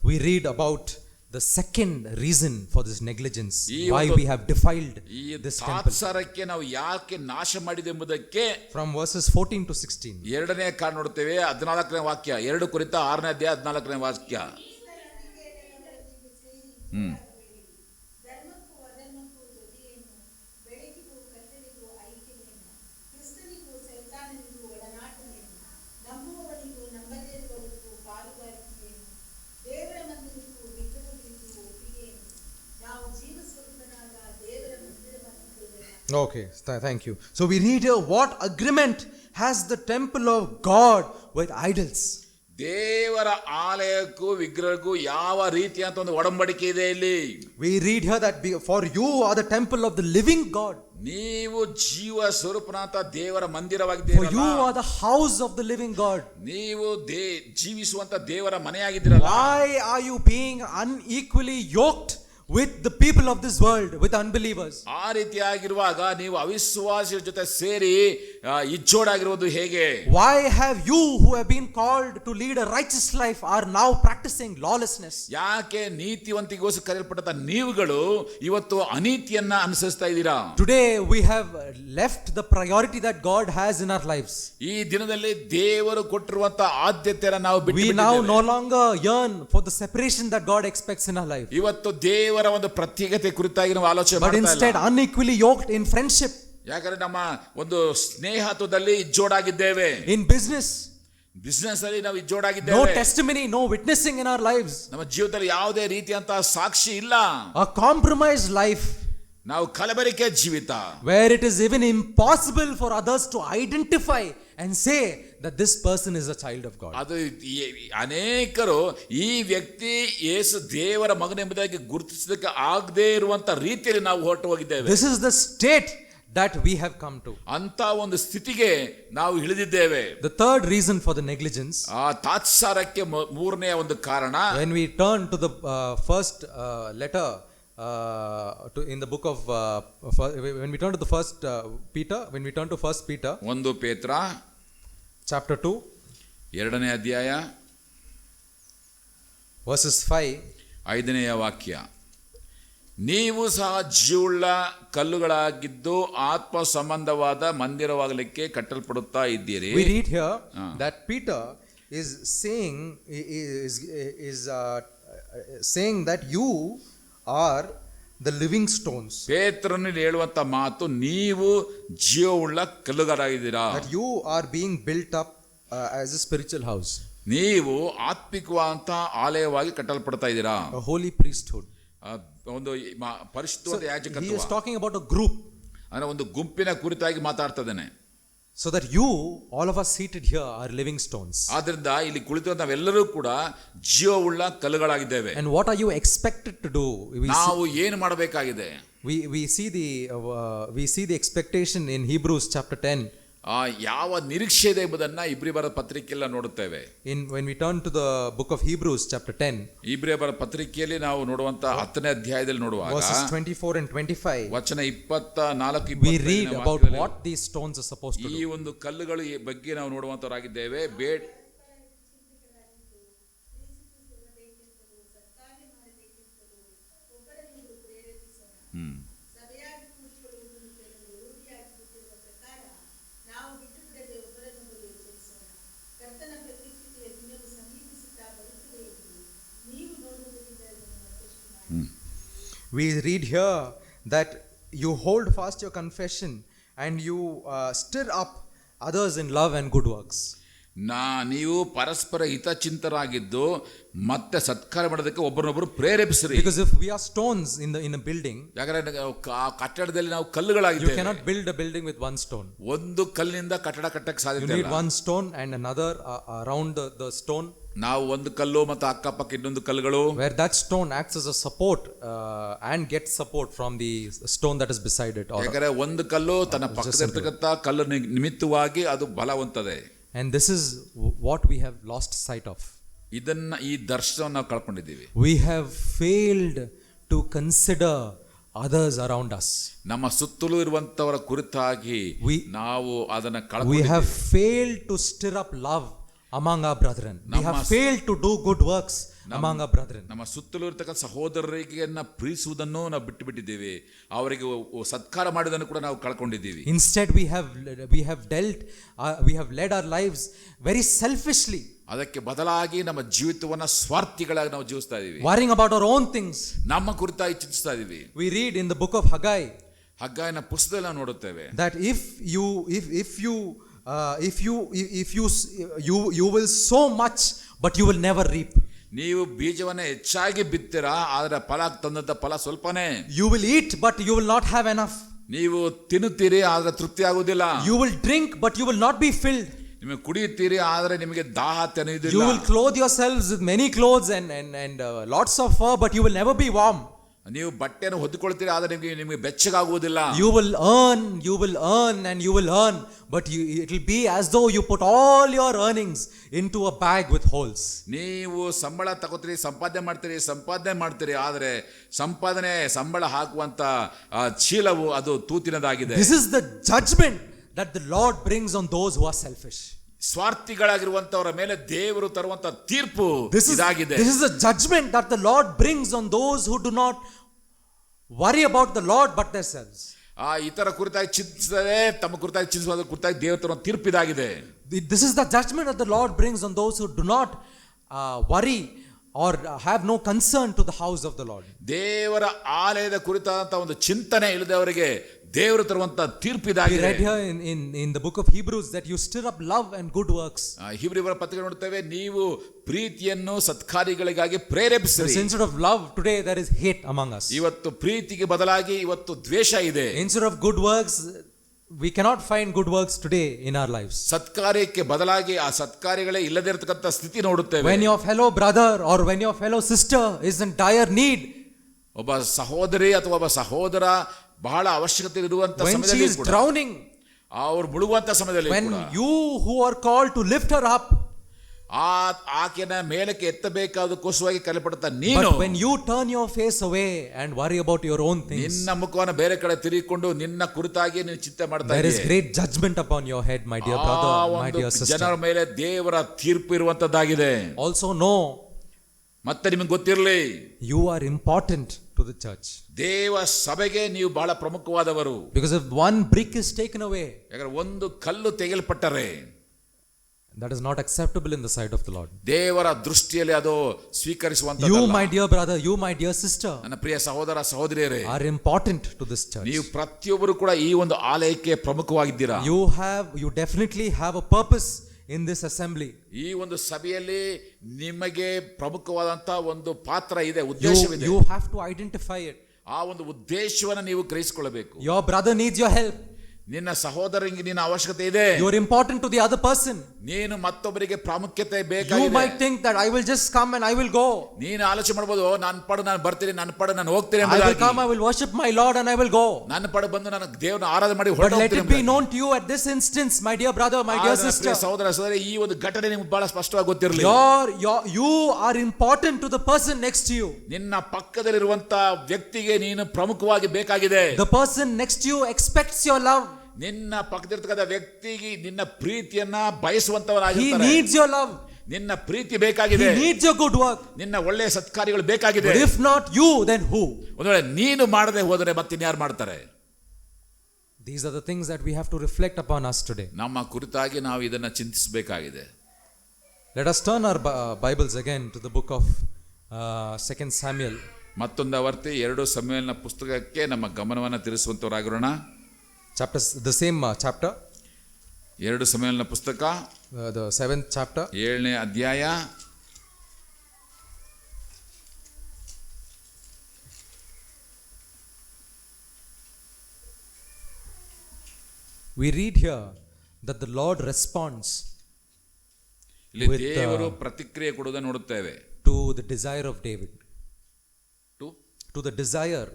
we read about the second reason for this negligence, ಈ why ಒಂದು- we have defiled ಈ this temple, ತಾತ್ಸಾರಕ್ಕೆ ನಾವು ಯಾಕೆ ನಾಶ ಮಾಡಿದೆ ಎಂಬುದಕ್ಕೆ from verses 14 to 16. ಎರಡನೇ ಕಾರಣ ನೋಡುತ್ತೇವೆ. 14ನೇ ವಾಕ್ಯ, 2 ಕೊರಿಂಥ 6ನೇ ಅಧ್ಯಾಯ 14ನೇ ವಾಕ್ಯ. ಧರ್ಮಕ್ಕೂ ಅಧರ್ಮಕ್ಕೂ ಜೊತೆಯನ್ನು, ಬೆಳಕಿಗೂ ಕತ್ತಲಿಗೂ ಐಕ್ಯವೇನು, ಕ್ರಿಸ್ತನಿಗೂ ಸೈತಾನನಿಗೂ ಒಡನಾಟವೇನು, ನಂಬುವವನಿಗೂ ನಂಬದಿರುವವರಿಗೂ ಪಾಲುಗಾರಿಕೆಯೇನು, ದೇವರ ಮಂದಿರಕ್ಕೂ ವಿಗ್ರಹಗಳಿಗೂ ಒಪ್ಪಿಗೆಯೇನು, ನಾವು ಜೀವಸ್ವರೂಪನಾದ ದೇವರ ಮಂದಿರವಾಗಿರುವುದನ್ನು. Okay, thank you. So we read here, what agreement has the temple of God with idols? ದೇವರ ಆಲಯಕ್ಕೂ ವಿಗ್ರಹಕ್ಕೂ ಯಾವ ರೀತಿಯಂತ ಒಂದು ಒಡಂಬಡಿಕೆ ಇದೆ ಇಲ್ಲಿ. We read here that for you are the temple of the living God. ನೀವು ಜೀವ ಸ್ವರೂಪನಾಥ ದೇವರ For ಮಂದಿರವಾಗಿದ್ದೀರಲ್ಲ. you are the house of the living God. ನೀವು ಜೀವಿಸುವಂತ ದೇವರ ಮನೆಯಾಗಿದ್ದೀರಲ್ಲ. Why are you being unequally yoked with the people of this world, with unbelievers? ಆ ರೀತಿಯಾಗಿರುವಾಗ ನೀವು ಅವಿಶ್ವಾಸಿಗಳ ಜೊತೆ ಸೇರಿ ಇಜ್ಜೋಡಾಗಿರುವುದು ಹೇಗೆ? Why have you who have been called to lead a righteous life are now practicing lawlessness? ಯಾಕೆ ನೀತಿವಂತಿಗೋಸ್ಕರ ಕರೆಯಲ್ಪಟ್ಟ ನೀವುಗಳು ಇವತ್ತು ಅನೀತಿಯನ್ನ ಅನುಸರಿಸ್ತಾ ಇದ್ದೀರಾ? Today we have left the priority that God has in our lives. ಈ ದಿನದಲ್ಲಿ ದೇವರು ಕೊಟ್ಟಿರುವಂತ ಆದ್ಯತೆಯನ್ನು ನಾವು We ಬಿಟ್ಟು now no longer yearn for the separation that God expects in our life, ಇವತ್ತು ದೇವರ ಒಂದು ಪ್ರತ್ಯೇಕತೆ ಕುರಿತಾಗಿ ನಾವು ಆಲೋಚನೆ but ಮಾಡ್ತಾ instead ಇಲ್ಲ. unequally yoked in friendship, ಯಾಕಂದ್ರೆ ನಮ್ಮ ಒಂದು ಸ್ನೇಹತ್ವದಲ್ಲಿ ಇಜ್ಜೋಡಾಗಿದ್ದೇವೆ. in business. ಬಿಸ್ನೆಸ್ ಅಲ್ಲಿ ನಾವು No ಇಜ್ಜೋಡಾಗಿದ್ದೇವೆ. testimony, no witnessing in our lives. ನಮ್ಮ ಜೀವಿತದಲ್ಲಿ ಯಾವುದೇ ರೀತಿಯಂತಹ ಸಾಕ್ಷಿ ಇಲ್ಲ. A compromised life ನಾವು ಕಲಬೆರಕೆ ಜೀವಿತ, where it is even impossible for others to identify and say that this person is a child of God. ಅದು ಅನೇಕರು ಈ ವ್ಯಕ್ತಿ ಯೇಸು ದೇವರ ಮಗನೆಂಬುದಾಗಿ ಗುರುತಿಸೋದಕ್ಕೆ ಆಗದೇ ಇರುವಂತ ರೀತಿಯಲ್ಲಿ ನಾವು ಹೊರಟು ಹೋಗಿದ್ದೇವೆ. This is the state that we have come to. ಅಂತ ಒಂದು ಸ್ಥಿತಿಗೆ ನಾವು ಇಳಿದಿದ್ದೇವೆ. The third reason for the negligence, ಆ ತಾತ್ಸಾರಕ್ಕೆ ಮೂರನೆಯ ಒಂದು ಕಾರಣ, when we turn to the first letter in the book of when we turn to the first Peter, when we turn to first Peter 1 ಪೇತ್ರ chapter 2 2ನೇ ಅಧ್ಯಾಯ verses 5, 5ನೇ ವಾಕ್ಯ. ನೀವು ಸಹ ಜೀವುಳ್ಳ ಕಲ್ಲುಗಳಾಗಿದ್ದು ಆತ್ಮ ಸಂಬಂಧವಾದ ಮಂದಿರವಾಗಲಿಕ್ಕೆ ಕಟ್ಟಲ್ಪಡುತ್ತಾ ಇದ್ದೀರಿ. we read here that Peter is saying saying that you are the living stones, ಪೇತ್ರನು ಹೇಳುವಂತ ಮಾತು, ನೀವು ಜೀವವುಳ್ಳ ಕಲ್ಲುಗಳಾಗಿದ್ದೀರಾ. that you are being built up as a spiritual house, ನೀವು ಆತ್ಮಿಕವಾದಂತ ಆಲಯವಾಗಿ ಕಟ್ಟಲ್ಪಡ್ತಾ ಇದ್ದೀರಾ. a holy priesthood. ಒಂದು ಪರಿಶುದ್ಧವಾದ He is ಯಾಜಕತ್ವ talking about a group. ಅಂದ್ರೆ ಒಂದು ಗುಂಪಿನ ಕುರಿತಾಗಿ ಮಾತಾಡ್ತಾ ಇದ್ದಾನೆ. So that you, all of us seated here, are living stones. ಆದ್ರಿಂದ ಇಲ್ಲಿ ಕುಳಿತು ನಾವೆಲ್ಲರೂ ಕೂಡ ಜೀವವುಳ್ಳ ಕಲ್ಲುಗಳಾಗಿದ್ದೇವೆ. And what are you expected to do? ನಾವು ಏನು ಮಾಡಬೇಕಾಗಿದೆ? We see the expectation in Hebrews chapter 10. ಯಾವ ನಿರೀಕ್ಷೆ ಇದೆ ಎಂಬುದನ್ನ ಇಬ್ರಿಯರ ಪತ್ರಿಕೆಯಲ್ಲಿ ನೋಡುತ್ತೇವೆ. When we turn to the book of Hebrews chapter 10, ಇಬ್ರಿಯರ ಪತ್ರಿಕೆಯಲ್ಲಿ ನಾವು ನೋಡುವಂತ 10ನೇ ಅಧ್ಯಾಯದಲ್ಲಿ ನೋಡುವಾಗ verses 24 and 25, ವಚನ 24 we read about what these stones are supposed to ಈ do. ಒಂದು ಕಲ್ಲುಗಳು ಬಗ್ಗೆ ನಾವು ನೋಡುವಂತವರಾಗಿದ್ದೇವೆ. We read here that you hold fast your confession and you stir up others in love and good works. ನೀವು ಪರಸ್ಪರ ಹಿತಚಿಂತರಾಗಿದ್ದು ಮತ್ತೆ ಸತ್ಕಾರ ಮಾಡೋದಕ್ಕೆ ಒಬ್ಬರನ್ನೊಬ್ಬರು ಪ್ರೇರೇಪಿಸಿರಿ. Because if we are stones in a building, ಯಾಕಂದ್ರೆ ಕಟ್ಟಡದಲ್ಲಿ ನಾವು you ಕಲ್ಲುಗಳಾಗಿದ್ದೇವೆ. cannot build a building with one stone. ಒಂದು ಕಲ್ಲಿನಿಂದ ಕಟ್ಟಡ ಕಟ್ಟಕ್ಕೆ You ಸಾಧ್ಯ need ಇಲ್ಲ. one stone and another around the stone, ನಾವು ಒಂದು ಕಲ್ಲು ಮತ್ತು ಅಕ್ಕಪಕ್ಕ ಇನ್ನೊಂದು ಕಲ್ಲುಗಳು, where that stone acts as a support and gets support from the stone that is beside it. ಯಾಕಂದ್ರೆ ಒಂದು ಕಲ್ಲು ತನ್ನ ಪಕ್ಕದಲ್ಲಿರ್ತಕ್ಕಂಥ ಕಲ್ಲು ನಿಮಿತ್ತವಾಗಿ ಅದು ಬಲವಂತದೆ. And this is what we have lost sight of. ಈ ದರ್ಶನವನ್ನು ನಾವು ಕಳ್ಕೊಂಡಿದ್ದೀವಿ. We have failed to consider others around us. ನಮ್ಮ ಸುತ್ತಲೂ ಇರುವಂತವರ ಕುರಿತಾಗಿ ನಾವು ಅದನ್ನ We ಕಳ್ಕೊಂಡಿದ್ದೀವಿ. have failed to stir up love among our brethren. We have failed to do good works among our brethren. ನಮ್ಮ ಸುತ್ತಲೂ ಇರತಕ್ಕಂಥ ಸಹೋದರರಿಗೆ ಪ್ರೀತಿಸುವುದನ್ನು ನಾವು ಬಿಟ್ಟು ಬಿಟ್ಟಿದ್ದೀವಿ. ಅವರಿಗೆ ಸತ್ಕಾರ ಮಾಡೋದನ್ನು ಕೂಡ ನಾವು ಕಳ್ಕೊಂಡಿದ್ದೀವಿ. Instead we have led our lives very selfishly, ಅದಕ್ಕೆ ಬದಲಾಗಿ ನಮ್ಮ ಜೀವಿತವನ್ನ ಸ್ವಾರ್ಥಿಗಳಾಗಿ ನಾವು ಜೀವಿಸ್ತಾ ಇದೀವಿ. worrying about our own things. ನಮ್ಮ ಕುರಿತಾಗಿ ಚಿಂತಿಸ್ತಾ ಇದೀವಿ. We read in the book of Haggai, ಹಗ್ಗಾಯನ ಪುಸ್ತಕದಲ್ಲಿ ನಾವು ನೋಡುತ್ತೇವೆ that if you will sow much but you will never reap. ನೀವು ಬೀಜವನ್ನ ಹೆಚ್ಚಾಗಿ ಬಿತ್ತೀರಾ, ಆದರೆ ಫಲ ತಂದಂತ ಫಲ ಸ್ವಲ್ಪನೇ. You will eat but you will not have enough. ನೀವು ತಿನ್ನುತ್ತೀರಿ ಆದರೆ ತೃಪ್ತಿ ಆಗುವುದಿಲ್ಲ. You will drink but you will not be filled. ನೀವು ಕುಡಿಯುತ್ತೀರಿ ಆದರೆ ನಿಮಗೆ ದಾಹ ತೆನೆಯುವುದಿಲ್ಲ. You will clothe yourselves with many clothes and lots of fur but you will never be warm. ನೀವು ಬಟ್ಟೆಯನ್ನು ಹೊದ್ದುಕೊಳ್ತೀರಿ ಆದರೆ ನಿಮಗೆ ಬೆಚ್ಚಗಾಗುವುದಿಲ್ಲ. You will earn and you will earn, but it will be as though you put all your earnings into a bag with holes. ನೀವು ಸಂಬಳ ತಗೋತೀರಿ, ಸಂಪಾದನೆ ಮಾಡ್ತೀರಿ ಆದರೆ ಸಂಬಳ ಹಾಕುವಂತ ಚೀಲವು ಅದು ತೂತಿನದಾಗಿದೆ. This is the judgment that the Lord brings on those who are selfish. ಸ್ವಾರ್ಥಿಗಳಾಗಿರುವಂತವರ ಮೇಲೆ ದೇವರು ತರುವಂತ ತೀರ್ಪು ಇದಾಗಿದೆ. This is the judgment that the Lord brings on those who do not worry about the Lord but themselves. ಇತರ ಕುರಿತಾಗಿ ಚಿಂತಿಸದೆ ತಮ್ಮ ಕುರಿತಾಗಿ ಚಿಂತಿಸುವ ಕುರಿತಾಗಿ ದೇವರು ತರುವ ತೀರ್ಪು ಇದಾಗಿದೆ. This is the judgment that the Lord brings on those who do not worry or have no concern to the house of the Lord. ದೇವರ ಆಲಯದ ಕುರಿತಾದಂತ ಒಂದು ಚಿಂತನೆ ಇಲ್ಲದವರಿಗೆ ದೇವರು ತರುವಂತ ತೀರ್ಪು ಇದಾಗಿದೆ. We read here in the book of Hebrews that you stir up love and good works. ಹೀಬ್ರಿಯರ ಪತ್ರಿಕೆ ನೋಡ್ತೇವೆ, ನೀವು ಪ್ರೀತಿಯನ್ನು ಸತ್ಕಾರ್ಯಗಳಿಗಾಗಿ ಪ್ರೇರೇಪಿಸಿರಿ. Instead of love today there is hate among us. ಇವತ್ತು ಪ್ರೀತಿಗೆ ಬದಲಾಗಿ ಇವತ್ತು ದ್ವೇಷ ಇದೆ. Instead of good works we cannot find good works today in our lives. ಸತ್ಕಾರ್ಯಕ್ಕೆ ಬದಲಾಗಿ ಆ ಸತ್ಕಾರ್ಯಗಳೇ ಇಲ್ಲದೆ ಇರತಕ್ಕಂತ ಸ್ಥಿತಿ ನೋಡುತ್ತೇವೆ. When your fellow brother or when your fellow sister is in dire need, ಒಬ್ಬ ಸಹೋದರಿ ಅಥವಾ ಒಬ್ಬ ಸಹೋದರ ಬಹಳ ಅವಶ್ಯಕತೆ ಇರುವಂತ when she ಸಮಯದಲ್ಲಿ is drowning, ಅವರು ಮುಳುಗುವಂತ ಸಮಯದಲ್ಲಿ when you who are called to lift her up, ಆಕೆನ ಮೇಲಕ್ಕೆ ಎತ್ತಬೇಕಾದಕ್ಕೋಸ್ಕರವಾಗಿ ಕರೆಯಲ್ಪಡುತ್ತ ನೀನು, but when you turn your face away and worry about your own things, ನಿನ್ನ ಮುಖವನ್ನು ಬೇರೆ ಕಡೆ ತಿರುಗಿಕೊಂಡು ನಿನ್ನ ಕುರಿತಾಗಿ ನೀನು ಚಿಂತೆ ಮಾಡ್ತಾ there ಇದ್ದೀಯ. is great judgment upon your head, my dear brother, my dear sister. ಜನರ ಮೇಲೆ ದೇವರ ತೀರ್ಪು ಇರುವಂತದ್ದಾಗಿದೆ. Also know, ಮತ್ತೆ ನಿಮಗೆ ಗೊತ್ತಿರಲಿ, you are important to the church. ದೇವ ಸಭೆಗೆ ನೀವು ಬಹಳ ಪ್ರಮುಖವಾದವರು. Because if one brick is taken away, ಯಾಕಂದ್ರೆ ಒಂದು ಕಲ್ಲು ತೆಗೆಯಲ್ಪಟ್ಟರೆ that is not acceptable in the sight of the Lord. ದೇವರ ದೃಷ್ಟಿಯಲ್ಲಿ ಅದು ಸ್ವೀಕರಿಸುವಂತದ್ದಲ್ಲ. You my dear brother, you my dear sister, ನನ್ನ ಪ್ರಿಯ ಸಹೋದರ ಸಹೋದರಿಯರೇ, are important to this church. ನೀವು ಪ್ರತಿಯೊಬ್ಬರು ಕೂಡ ಈ ಒಂದು ಆಲಯಕ್ಕೆ ಪ್ರಮುಖವಾಗಿದ್ದೀರಾ. You definitely have a purpose in this assembly. ಈ ಒಂದು ಸಭೆಯಲ್ಲಿ ನಿಮಗೆ ಪ್ರಮುಖವಾದಂತ ಒಂದು ಪಾತ್ರ ಇದೆ, ಉದ್ದೇಶವಿದೆ. You have to identify it. ಆ ಒಂದು ಉದ್ದೇಶವನ್ನು ನೀವು ಗ್ರಹಿಸಿಕೊಳ್ಳಬೇಕು. Your brother needs your help. ನಿನ್ನ ಸಹೋದರನಿಗೆ ನಿನ್ನ ಅವಶ್ಯಕತೆ ಇದೆ. You are important to the other person. ನೀನು ಮತ್ತೊಬ್ಬರಿಗೆ ಪ್ರಾಮುಖ್ಯತೆ You ಬೇಕಾಗಿದೆ. might think that I will just come and I will go. ನೀನು ಆಲೋಚನೆ ಮಾಡಬಹುದು, ನನ್ನ ಪಡ ನಾನು ಬರ್ತೀನಿ, ನನ್ನ ಪಡ ನಾನು ಹೋಗ್ತೀನಿ I will ಎಂಬುದಾಗಿ. come, I will worship my Lord and I will go. ನನ್ನ ಪಡ ಬಂದು ನಾನು ದೇವರನ್ನ ಆರಾಧನೆ ಮಾಡಿ But let ಹೊರಟೋಗ್ತೀನಿ it be known to you at this instance, my dear brother, my dear sister, ಸಹೋದರ ಸಹೋದರಿ, ಈ ಒಂದು ಘಟನೆ ನಿಮ್ಗೆ ಬಹಳ ಸ್ಪಷ್ಟವಾಗಿ ಗೊತ್ತಿರಲಿ. you are important to the person next to you. ನಿನ್ನ ಪಕ್ಕದಲ್ಲಿರುವಂತ ವ್ಯಕ್ತಿಗೆ ನೀನು ಪ್ರಮುಖವಾಗಿ ಬೇಕಾಗಿದೆ. The person next to you expects your love. ನಿನ್ನ ಪಕ್ಕದಲ್ಲಿರ್ತಕ್ಕಂಥ ವ್ಯಕ್ತಿಗೆ ನಿನ್ನ ಪ್ರೀತಿಯನ್ನ He ಬಯಸುವಂತವನಾಗಿರ್ತಾನೆ. needs your love. ನಿನ್ನ ಪ್ರೀತಿ He ಬೇಕಾಗಿದೆ. needs your good work. ನಿನ್ನ ಒಳ್ಳೆಯ ಸತ್ಕಾರ್ಯಗಳು ಬೇಕಾಗಿದೆ. But if not you, then who? ಒಂದು ವೇಳೆ ನೀನು ಮಾಡದೆ ಹೋದರೆ ಮತ್ತಿನ್ಯಾರು ಮಾಡ್ತಾರೆ? These are the things that we have to reflect upon us today. ನಮ್ಮ ಕುರಿತಾಗಿ ನಾವು ಇದನ್ನ ಚಿಂತಿಸಬೇಕಾಗಿದೆ. Let us turn our Bibles again to the book of 2 Samuel. ಮತ್ತೊಂದು ವರ್ತಿ 2 ಸಮುವೇಲನ ಪುಸ್ತಕಕ್ಕೆ ನಮ್ಮ ಗಮನವನ್ನು ತಿರುಗಿಸುವಂತವರಾಗಿರೋಣ. The same chapter, 2 ಸಮುವೇಲನ ಪುಸ್ತಕ the 7th chapter. 7ನೇ ಅಧ್ಯಾಯ We read here that the Lord responds ಇಲ್ಲಿ with, ದೇವರು ಪ್ರತಿಕ್ರಿಯೆ ಕೊಡುವುದನ್ನು ನೋಡುತ್ತೇವೆ. to the desire of David. To the desire.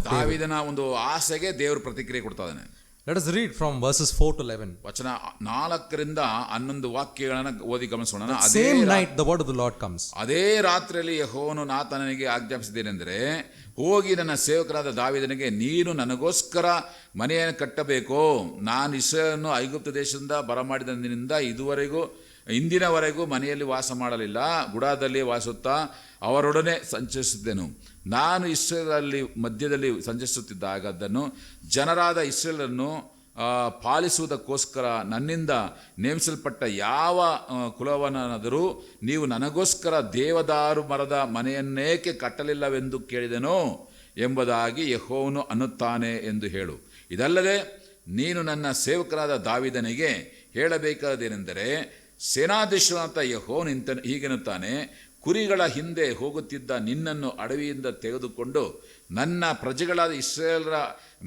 ದಾವೀದನ ಒಂದು ಆಸೆಗೆ ದೇವರು ಪ್ರತಿಕ್ರಿಯೆ ಕೊಡ್ತಾ ಇದ್ದಾನೆ. Let us read from verses 4 to 11. ವಚನ 4ರಿಂದ 11 ವಾಕ್ಯಗಳನ್ನು ಓದಿ ಗಮನಿಸೋಣ. Same night the word of the Lord comes. ಅದೇ ರಾತ್ರಿಯಲ್ಲಿ ಯೆಹೋವನು ನಾತಾನನಿಗೆ ಆಜ್ಞಾಪಿಸಿದ್ದೇನೆಂದರೆ, ಹೋಗಿ ನನ್ನ ಸೇವಕರಾದ ದಾವೀದನಿಗೆ, ನೀನು ನನಗೋಸ್ಕರ ಮನೆಯನ್ನು ಕಟ್ಟಬೇಕು. ನಾನು ಇಸ್ರಾಯೇಲನ್ನು ಐಗುಪ್ತ ದೇಶದಿಂದ ಬರಮಾಡಿದಂದಿನಿಂದ ಇಂದಿನವರೆಗೂ ಮನೆಯಲ್ಲಿ ವಾಸ ಮಾಡಲಿಲ್ಲ, ಗುಡಾದಲ್ಲಿ ವಾಸುತ್ತಾ ಅವರೊಡನೆ ಸಂಚರಿಸಿದ್ದೆನು. ನಾನು ಇಸ್ರಾಯೇಲಲ್ಲಿ ಮಧ್ಯದಲ್ಲಿ ಸಂಚರಿಸುತ್ತಿದ್ದಾಗ ಅದನ್ನು ಜನರಾದ ಇಸ್ರಾಯೇಲನ್ನು ಪಾಲಿಸುವುದಕ್ಕೋಸ್ಕರ ನನ್ನಿಂದ ನೇಮಿಸಲ್ಪಟ್ಟ ಯಾವ ಕುಲವನಾದರೂ ನೀವು ನನಗೋಸ್ಕರ ದೇವದಾರು ಮರದ ಮನೆಯನ್ನೇಕೆ ಕಟ್ಟಲಿಲ್ಲವೆಂದು ಕೇಳಿದೆನೋ ಎಂಬುದಾಗಿ ಯೆಹೋವನು ಅನ್ನುತ್ತಾನೆ ಎಂದು ಹೇಳು. ಇದಲ್ಲದೆ ನೀನು ನನ್ನ ಸೇವಕರಾದ ದಾವೀದನಿಗೆ ಹೇಳಬೇಕಾದೇನೆಂದರೆ, ಸೇನಾಧೀಶ್ವರನಾದ ಯೆಹೋವನು ಹೀಗೆನ್ನುತ್ತಾನೆ, ಕುರಿಗಳ ಹಿಂದೆ ಹೋಗುತ್ತಿದ್ದ ನಿನ್ನನ್ನು ಅಡವಿಯಿಂದ ತೆಗೆದುಕೊಂಡು ನನ್ನ ಪ್ರಜೆಗಳಾದ ಇಸ್ರಾಯೇಲರ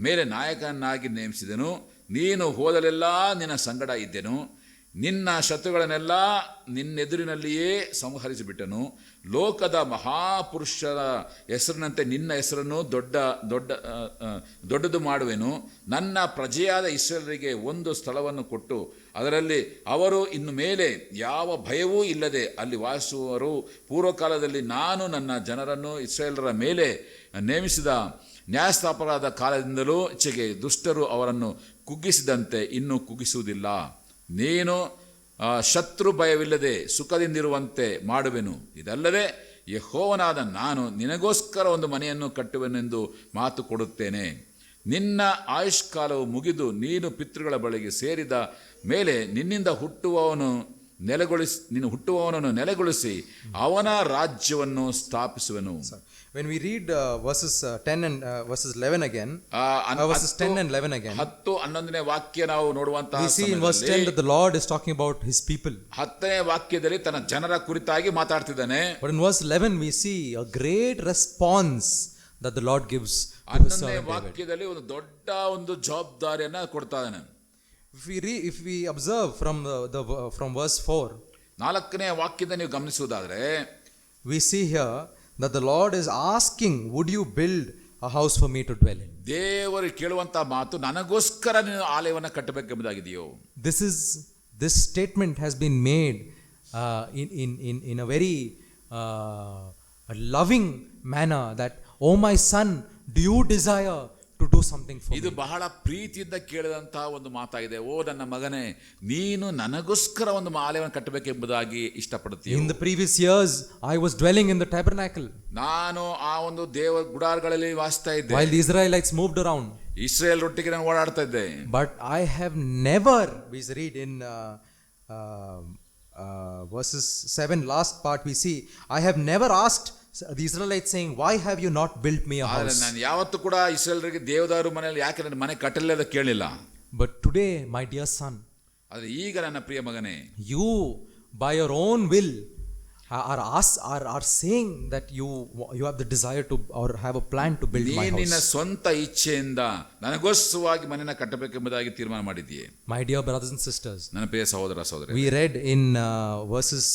ಮೇಲೆ ನಾಯಕನಾಗಿ ನೇಮಿಸಿದೆನು. ನೀನು ಹೋದಲೆಲ್ಲ ನಿನ್ನ ಸಂಗಡ ಇದ್ದೆನು. ನಿನ್ನ ಶತ್ರುಗಳನ್ನೆಲ್ಲ ನಿನ್ನೆದುರಿನಲ್ಲಿಯೇ ಸಂಹರಿಸಿಬಿಟ್ಟನು. ಲೋಕದ ಮಹಾಪುರುಷರ ಹೆಸರಿನಂತೆ ನಿನ್ನ ಹೆಸರನ್ನು ದೊಡ್ಡದು ಮಾಡುವೆನು. ನನ್ನ ಪ್ರಜೆಯಾದ ಇಸ್ರಾಯೇಲರಿಗೆ ಒಂದು ಸ್ಥಳವನ್ನು ಕೊಟ್ಟು ಅದರಲ್ಲಿ ಅವರು ಇನ್ನು ಮೇಲೆ ಯಾವ ಭಯವೂ ಇಲ್ಲದೆ ಅಲ್ಲಿ ವಾಸಿಸುವರು. ಪೂರ್ವಕಾಲದಲ್ಲಿ ನಾನು ನನ್ನ ಜನರನ್ನು ಇಸ್ರಾಯೇಲರ ಮೇಲೆ ನೇಮಿಸಿದ ನ್ಯಾಯಸ್ಥಾಪಕರಾದ ಕಾಲದಿಂದಲೂ ಈಚೆಗೆ ದುಷ್ಟರು ಅವರನ್ನು ಕುಗ್ಗಿಸಿದಂತೆ ಇನ್ನೂ ಕುಗ್ಗಿಸುವುದಿಲ್ಲ. ನೀನು ಶತ್ರು ಭಯವಿಲ್ಲದೆ ಸುಖದಿಂದಿರುವಂತೆ ಮಾಡುವೆನು. ಇದಲ್ಲದೆ ಯೆಹೋವನಾದ ನಾನು ನಿನಗೋಸ್ಕರ ಒಂದು ಮನೆಯನ್ನು ಕಟ್ಟುವೆನೆಂದು ಮಾತು ಕೊಡುತ್ತೇನೆ. ನಿನ್ನ ಆಯುಷ್ಕಾಲವು ಮುಗಿದು ನೀನು ಪಿತೃಗಳ ಬಳಿಗೆ ಸೇರಿದ ಮೇಲೆ ನಿನ್ನಿಂದ ಹುಟ್ಟುವವನನ್ನು ನೆಲೆಗೊಳಿಸಿ ಅವನ ರಾಜ್ಯವನ್ನು ಸ್ಥಾಪಿಸುವೆನು. When we read verses 10 and verses 11 again, verses 10 and 11 again, 10-11ನೇ ವಾಕ್ಯ ನಾವು ನೋಡುವಂತಹ we see in verse 10 that the Lord is talking about his people. 10ನೇ ವಾಕ್ಯದಲ್ಲಿ ತನ್ನ ಜನರ ಕುರಿತಾಗಿ ಮಾತಾಡ್ತಿದ್ದಾನೆ. But in verse 11 we see a great response that the Lord gives to his 11ನೇ servant David. ವಾಕ್ಯದಲ್ಲಿ ಒಂದು ದೊಡ್ಡ ಒಂದು ಜವಾಬ್ದಾರಿಯನ್ನ ಕೊಡ್ತಾ ಇದ್ದಾನೆ. If we observe from verse 4, 4ನೇ ವಾಕ್ಯದ ನೀವು ಗಮನಿಸುವುದಾದ್ರೆ, we see here that the Lord is asking, would you build a house for me to dwell in? ದೇವರು ಕೇಳುವಂತ ಮಾತು, ನನಗೋಸ್ಕರ ನೀನು ಆಲಯವನ್ನು ಕಟ್ಟಬೇಕೆಂಬುದಾಗಿದೆಯೋ. This statement has been made in a very loving manner, that, oh my son, do you desire to do something for ಇದು me? ಬಹಳ ಪ್ರೀತಿಯಿಂದ ಕೇಳಿದಂತಹ ಒಂದು ಮಾತಾಗಿದೆ. ಓ ನನ್ನ ಮಗನೇ, ನೀನು ನನಗೋಸ್ಕರ ಒಂದು ಆಲಯವನ್ನು ಕಟ್ಟಬೇಕೆಂಬುದಾಗಿ ಇಷ್ಟಪಡುತ್ತೀಯ. In the previous years I was dwelling in the tabernacle ನಾನು ಆ ಒಂದು ದೇವ ಗುಡಾರಗಳಲ್ಲಿ ವಾಸಿಸ್ತಾ ಇದ್ದೆ, while the Israelites moved around. Israel ಒಟ್ಟಿಗೆ ನಾನು ಓಡಾಡ್ತಾ ಇದ್ದೆ. But I have never, we read in verses 7, last part, we see, I have never asked the Israelites saying, why have you not built me a ಆದರೆ house? ನಾನು ಯಾವತ್ತೂ ಕೂಡ ಇಸ್ರೇಲರಿಗೆ ದೇವದಾರು ಮನೆಯಲ್ಲಿ ಯಾಕೆ ನನ್ನ ಮನೆ ಕಟ್ಟಲಿಲ್ಲ ಅಂತ ಕೇಳಿಲ್ಲ. But today, my dear son, ಆದರೆ ಈಗ ನನ್ನ ಪ್ರಿಯ ಮಗನೇ, you by your own will are saying that you have the desire to or have a plan to build my ನಿನ್ನ house. ಸ್ವಂತ ಇಚ್ಛೆಯಿಂದ ನನಗೋಸ್ಕರವಾಗಿ ಮನೆಯನ್ನು ಕಟ್ಟಬೇಕೆಂಬುದಾಗಿ ತೀರ್ಮಾನ ಮಾಡಿದ್ದೀಯೆ. My dear brothers and sisters, ನನ್ನ ಪ್ರಿಯ ಸಹೋದರ ಸಹೋದರಿ, we read in verses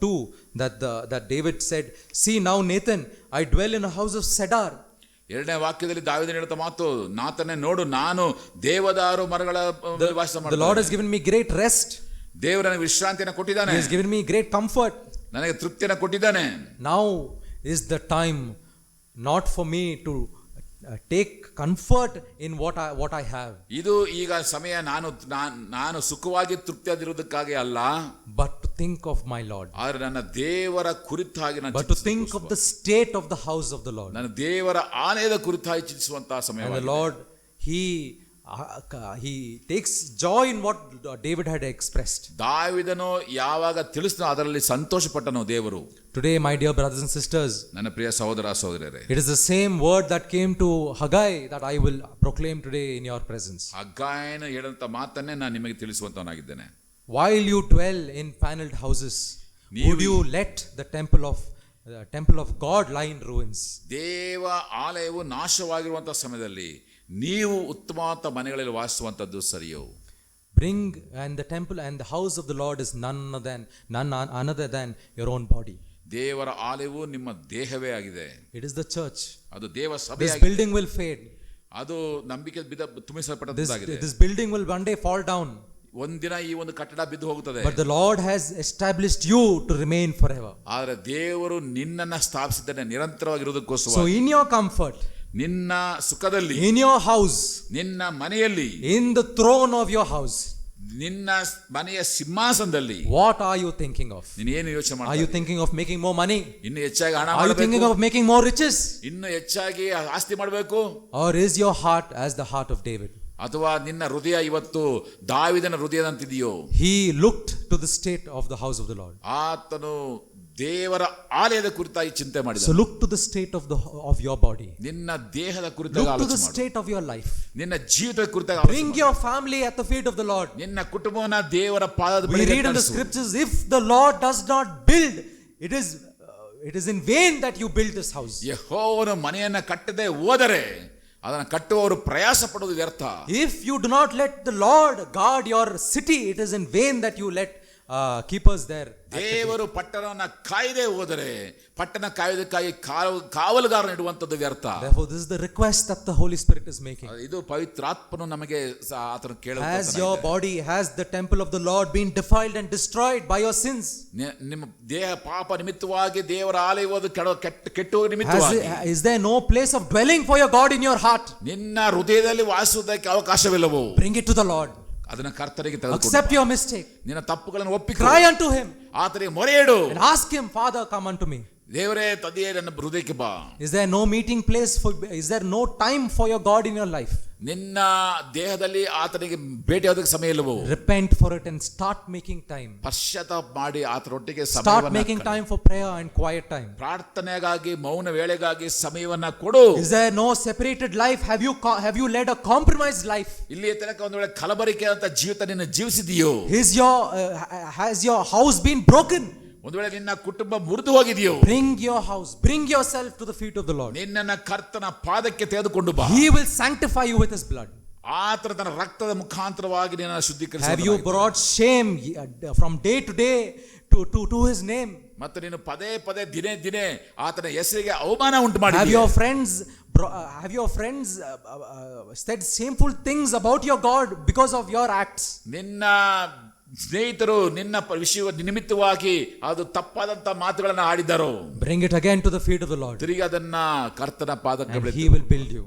2 that David said, "See now, Nathan, I dwell in a house of cedar." ಎರಡನೇ ವಾಕ್ಯದಲ್ಲಿ ದಾವೀದನು ಹೇಳುತ್ತ ಮಾತು, ನಾತನೇ ನೋಡು, ನಾನು ದೇವದಾರು ಮರಗಳ ಮೇಲೆ ವಾಸ The Lord ಮಾಡುತ್ತೇನೆ. has given me great rest. ದೇವರು ನನಗೆ ವಿಶ್ರಾಂತಿಯನ್ನು ಕೊಟ್ಟಿದ್ದಾನೆ, He has given me great comfort. ನನಗೆ ತೃಪ್ತಿಯನ್ನು ಕೊಟ್ಟಿದ್ದಾನೆ. Now is the time not for me to take comfort in what I have, ಇದು ಈಗ ಸಮಯ ನಾನು ಸುಖವಾಗಿ ತೃಪ್ತಿಯಾಗಿರುವುದಕ್ಕಾಗಿ ಅಲ್ಲ, but to think of my Lord, ಆದರೆ ನನ್ನ ದೇವರ ಕುರಿತಾಗಿ ನಾನು but to think of the state of the house of the Lord. ನನ್ನ ದೇವರ ಆಲಯದ ಕುರಿತಾಗಿ ಚಿಂತಿಸುವಂತಹ And the ಸಮಯ. Lord, he takes joy in what David had expressed. ದಾವೀದನು ಯಾವಾಗ ತಿಳಿಸಿದ ಅದರಲ್ಲಿ ಸಂತೋಷಪಟ್ಟನು ದೇವರು. Today, my dear brothers and sisters, ನನ್ನ ಪ್ರಿಯ ಸಹೋದರ ಸಹೋದರಿಯರೇ, it is the same word that came to Haggai that I will proclaim today in your presence. ಹಗ್ಗಾಯನ ಹೇಳಿದಂತ ಮಾತನ್ನೇ ನಾನು ನಿಮಗೆ ತಿಳಿಸುವಂತವನಾಗಿದ್ದೇನೆ. While you dwell in paneled houses, would you let the temple of God lie in ruins? ದೇವ ಆಲಯವು ನಾಶವಾಗಿರುವಂತಹ ಸಮಯದಲ್ಲಿ ನೀವು ಉತ್ತಮವಾದ ಮನೆಗಳಲ್ಲಿ ವಾಸಿಸುವಂತದ್ದು ಸರಿಯೋ? Bring, and the temple and the house of the Lord is none other than your own body. ದೇವರ ಆಲಯವು ನಿಮ್ಮ ದೇಹವೇ ಆಗಿದೆ. It is the church. ಅದು ದೇವ This ಸಭೆಯಾಗಿದೆ. building will fade. ಅದು ನಂಬಿಕೆ ತುಂಬಿಸಲ್ಪಟ್ಟದ್ದಾಗಿದೆ. This building will one day fall down. ಒಂದಿನ ಈ ಒಂದು ಕಟ್ಟಡ ಬಿದ್ದು ಹೋಗುತ್ತದೆ. But the Lord has established you to remain forever. ಆದರೆ ದೇವರು ನಿನ್ನನ್ನು ಸ್ಥಾಪಿಸಿದ್ದಾನೆ ನಿರಂತರವಾಗಿರುವುದಕ್ಕೋಸ್ಕರ. So in your comfort, ನಿನ್ನ ಸುಖದಲ್ಲಿ, in your house, ನಿನ್ನ ಮನೆಯಲ್ಲಿ, in the throne of your house, ನಿನ್ನ ಮನೆಯ ಸಿಂಹಾಸನದಲ್ಲಿ what are you thinking of? ನೀನು ಏನು ಯೋಚನೆ Are you ಮಾಡ್ತೀಯ? thinking of making more money? ಇನ್ನು ಹೆಚ್ಚಾಗಿ ಹಣ Are you thinking ಮಾಡಬೇಕು, of making more riches? ಇನ್ನು ಹೆಚ್ಚಾಗಿ ಆಸ್ತಿ ಮಾಡಬೇಕು, Or is your heart as the heart of David? ಅಥವಾ ನಿನ್ನ ಹೃದಯ ಇವತ್ತು ದಾವೀದನ ಹೃದಯದಂತಿದೆಯೋ? He looked to the state of the house of the Lord. ಆತನು ದೇವರ ಆಲಯದ ಕುರಿತಾಗಿ ಚಿಂತೆ ಮಾಡಿದ. So look to the state of your body. ನಿನ್ನ ದೇಹದ ಕುರಿತಾಗಿ Look to the ಆಲೋಚನೆ ಮಾಡು. state of your life. ನಿನ್ನ ಜೀವಿತದ ಕುರಿತಾಗಿ ಆಲೋಚನೆ Bring ಮಾಡು. your family at the feet of the Lord. ನಿನ್ನ ಕುಟುಂಬವನ್ನ ದೇವರ ಪಾದದ We ಬಳಿಗೆ read in the ತರಿಸು. scriptures, if the Lord does not build, it is in vain that you build this house. ಯೆಹೋವನು ಮನೆಯನ್ನ ಕಟ್ಟದೆ ಹೋದರೆ ಅದನ್ನು ಕಟ್ಟುವವರು ಪ್ರಯಾಸ ಪಡುವುದು ವ್ಯರ್ಥ. If you do not let the Lord guard your city, it is in vain that you let keepers there. ದೇವರು ಪಟ್ಟಣವನ್ನ ಕಾಯದೆ ಹೋದರೆ ಪಟ್ಟಣ ಕಾಯುವುದಕ್ಕಾಗಿ ಕಾವಲುಗಾರನ ಇಡುವಂತದ್ದು ವ್ಯರ್ಥ. Therefore, this is the request that the Holy Spirit is making. ಇದು ಪವಿತ್ರಾತ್ಮನು ನಮಗೆ ಆತನ ಕೇಳುವ Has your body, has the temple of the Lord been defiled and destroyed by your sins? ನಿಮ್ಮ ದೇಹ ಪಾಪ ನಿಮಿತ್ತವಾಗಿ ದೇವರ ಆಲಯವಾದ ಕೆಟ್ಟು ನಿಮಿತ್ತವಾಗಿ Is there no place of dwelling for your God in your heart? ನಿನ್ನ ಹೃದಯದಲ್ಲಿ ವಾಸಿಸುವುದಕ್ಕೆ ಅವಕಾಶವಿಲ್ಲವೋ? Bring it to the Lord. ಅದನ್ನ ಕರ್ತನಿಗೆ Accept ತೆಗೆದುಕೊಂಡು your mistake. ನಿನ್ನ ತಪ್ಪುಗಳನ್ನು ಒಪ್ಪಿಕೊ. Cry unto Him ಆತನಿಗೆ ಮೊರೆಯಿಡು. and ask Him, Father, come unto me. ದೇವರೇ ತಂದೆಯೇ ನನ್ನ ಹೃದಯಕ್ಕೆ ಬಾ. Is there no meeting place is there no time for your God in your life? ನಿನ್ನ ದೇಹದಲ್ಲಿ ಆತನಿಗೆ ಭೇಟಿಯಾಗೋದಕ್ಕೆ ಸಮಯ ಇಲ್ಲವೋ? Repent for it and start making time. ಪಶ್ಚಾತ್ತಾಪ ಮಾಡಿ ಆತನೊಟ್ಟಿಗೆ Start making ಸಮಯವನ್ನ time for prayer and quiet time. ಪ್ರಾರ್ಥನೆಗಾಗಿ ಮೌನ ವೇಳೆಗಾಗಿ ಸಮಯವನ್ನ ಕೊಡು. Is there no separated life? Have you led a compromised life? ಇಲ್ಲಿ ತನಕ ಒಂದು ವೇಳೆ ಕಲಬರಿಕೆ ಅಂತ ಜೀವಿತ ನಿನ್ನ ಜೀವಿಸಿದೆಯೋ? Has your house been broken? ಒಂದು ವೇಳೆ ನಿನ್ನ ಕುಟುಂಬ ಮುರಿದು ಹೋಗಿದೆಯೋ? Bring your house, bring yourself to the feet of the Lord. ನಿನ್ನನ್ನ ಕರ್ತನ ಪಾದಕ್ಕೆ ತೆಗೆದುಕೊಂಡು ಬಾ. He will sanctify you with His blood. ಆತನ ತನ್ನ ರಕ್ತದ ಮುಖಾಂತರವಾಗಿ ನಿನ್ನ Have you ಶುದ್ಧೀಕರಿಸಿ brought shame from day to day to His name? ಮತ್ತು ನೀನು ಪದೇ ಪದೇ ದಿನೇ ಆತನ ಹೆಸರಿಗೆ ಅವಮಾನ ಉಂಟು ಮಾಡಿ Have your friends said shameful things about your God because of your acts? ನಿನ್ನ ಸ್ನೇಹಿತರು ನಿನ್ನ ವಿಷಯ ನಿಮಿತ್ತವಾಗಿ ಅದು ತಪ್ಪಾದಂತ ಮಾತುಗಳನ್ನ ಆಡಿದರು. Bring it again to the feet of the Lord, ತಿರುಗಿ ಅದನ್ನ ಕರ್ತನ ಪಾದಕ್ಕೆ and ಬೆಳೆದು He will build you.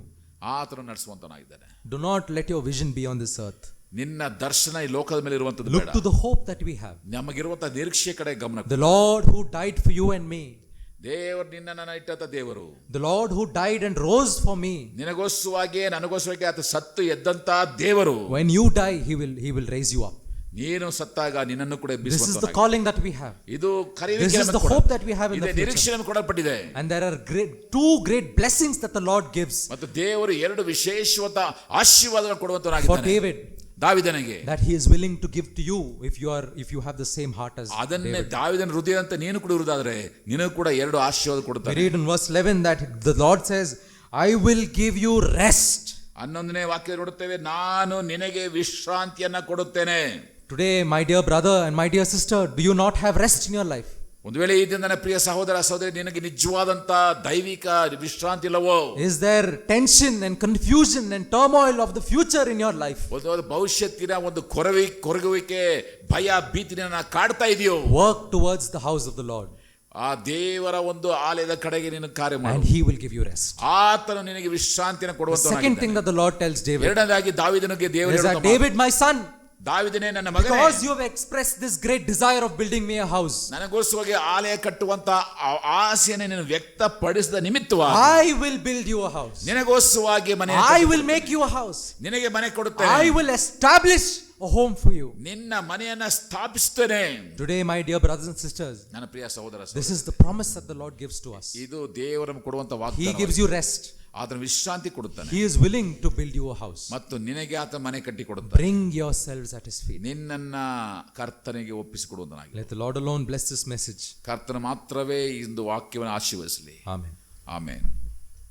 ಆತನು ನಡೆಸುವಂತನಾಗಿದ್ದಾನೆ. Do not let your vision be on this earth. ನಿನ್ನ ದರ್ಶನ ಈ ಲೋಕದ ಮೇಲೆ ಇರುವಂತದ್ದು Look ಬೇಡ. to the hope that we have. ನಮಗಿರುವಂತ ನಿರೀಕ್ಷೆ ಕಡೆ ಗಮನ. The Lord who died for you and me. ದೇವರು ನಿನ್ನನ್ನ ಇಟ್ಟಂತ ದೇವರು. The Lord who died and rose for me. ನಿನಗೋಸ್ಕರವಾಗಿ ನನಗೋಸ್ಕರವಾಗಿ ಆತ ಸತ್ತು ಎದ್ದಂತ ದೇವರು. When you die, He will raise you up. ನೀನು ಸತ್ತಾಗ ನಿನ್ನನ್ನು ಕೂಡ This is the ಎಬ್ಬಿಸುವಂತನಾಗಿದ್ದಾನೆ. calling that we have. ಇದು This is the hope that we have in the future. ನಿರೀಕ್ಷೆ ಕೊಡಲ್ಪಟ್ಟಿದೆ. And there are two great blessings that the Lord gives. ಮತ್ತು ದೇವರು ಎರಡು ವಿಶೇಷವಾದ ಆಶೀರ್ವಾದಗಳನ್ನು For ಕೊಡುವಂತನಾಗಿದ್ದಾನೆ. David, ದಾವಿದನಿಗೆ that he is willing to give to you if you have the same heart as ಅದನ್ನೇ David. ದಾವಿದನ ಹೃದಯ ಅಂತ ನೀನು ಕೂಡ ಇರುವುದಾದ್ರೆ ನಿನಗೂ ಕೂಡ 2 ಆಶೀರ್ವಾದ We ಕೊಡ್ತಾನೆ. read in verse 11 that the Lord says, I will give you rest. 11ನೇ ವಾಕ್ಯ ನೋಡುತ್ತೇವೆ, ನಾನು ನಿನಗೆ ವಿಶ್ರಾಂತಿಯನ್ನ ಕೊಡುತ್ತೇನೆ. Today, my dear brother and my dear sister, do you not have rest in your life? ಒಂದು ವೇಳೆ ಈ ದಿನ ನನ್ನ ಪ್ರಿಯ ಸಹೋದರ ಸಹೋದರಿ ನಿನಗೆ ನಿಜವಾದಂತ ದೈವಿಕ ವಿಶ್ರಾಂತಿ ಇಲ್ಲವೋ? Is there tension and confusion and turmoil of the future in your life? ಒಂದು ಭವಿಷ್ಯತ್ತಿನ ಒಂದು ಕೊರಗುವಿಕೆ, ಭಯ, ಭೀತಿ ನಿನ್ನ ಕಾಡ್ತಾ ಇದೆಯೋ? Work towards the house of the Lord, ಆ ದೇವರ ಒಂದು ಆಲಯದ ಕಡೆಗೆ ನೀನು ಕಾರ್ಯ and ಮಾಡು. he will give you rest. ಆತನು ನಿನಗೆ ವಿಶ್ರಾಂತಿಯನ್ನು The second thing ಕೊಡುವಂತ. that the Lord tells David ಎರಡನೇದಾಗಿ ದಾವಿದನಿಗೆ is ದೇವರು that, David, my son, ದಾವಿದನೇ ನನ್ನ ಮಗನೇ, because you have expressed this great desire of building me a house, ನನಗೋಸ್ಕರವಾಗಿ ಆಲಯ ಕಟ್ಟುವಂತ ಆಸೆಯನ್ನು ನೀನು ವ್ಯಕ್ತಪಡಿಸಿದ ನಿಮಿತ್ತವಾಗಿ I will build you a house. ನಿನಗೋಸ್ಕರವಾಗಿ ಮನೆ I will make you a house. ನಿನಗೆ ಮನೆ ಕೊಡುತ್ತೇನೆ. I will establish a home for you. ನಿನ್ನ ಮನೆಯನ್ನ ಸ್ಥಾಪಿಸುತ್ತೇನೆ. Today, my dear brothers and sisters, ನನ್ನ ಪ್ರಿಯ ಸಹೋದರ this ಸಹೋದರಿ, is the promise that the Lord gives to us. ಇದು ದೇವರನ್ನು ಕೊಡುವಂತ He ವಾಗ್ದಾನ. gives you rest. ಆತನ ವಿಶ್ರಾಂತಿ ಕೊಡುತ್ತಾನೆ He is willing to build you a house. ಮತ್ತು ನಿನಗೆ ಆತ ಮನೆ ಕಟ್ಟಿ ಕೊಡುತ್ತಾನೆ. Bring yourselves at his feet. ನಿನ್ನನ್ನ ಕರ್ತನಿಗೆ ಒಪ್ಪಿಸಿಕೊಡುವುದನಾಗಿ. Let the Lord alone bless this message. ಕರ್ತನ ಮಾತ್ರವೇ ಈ ಒಂದು ವಾಕ್ಯವನ್ನು ಆಶೀರ್ವದಿಸಲಿ. Amen. ಆಮೆನ್.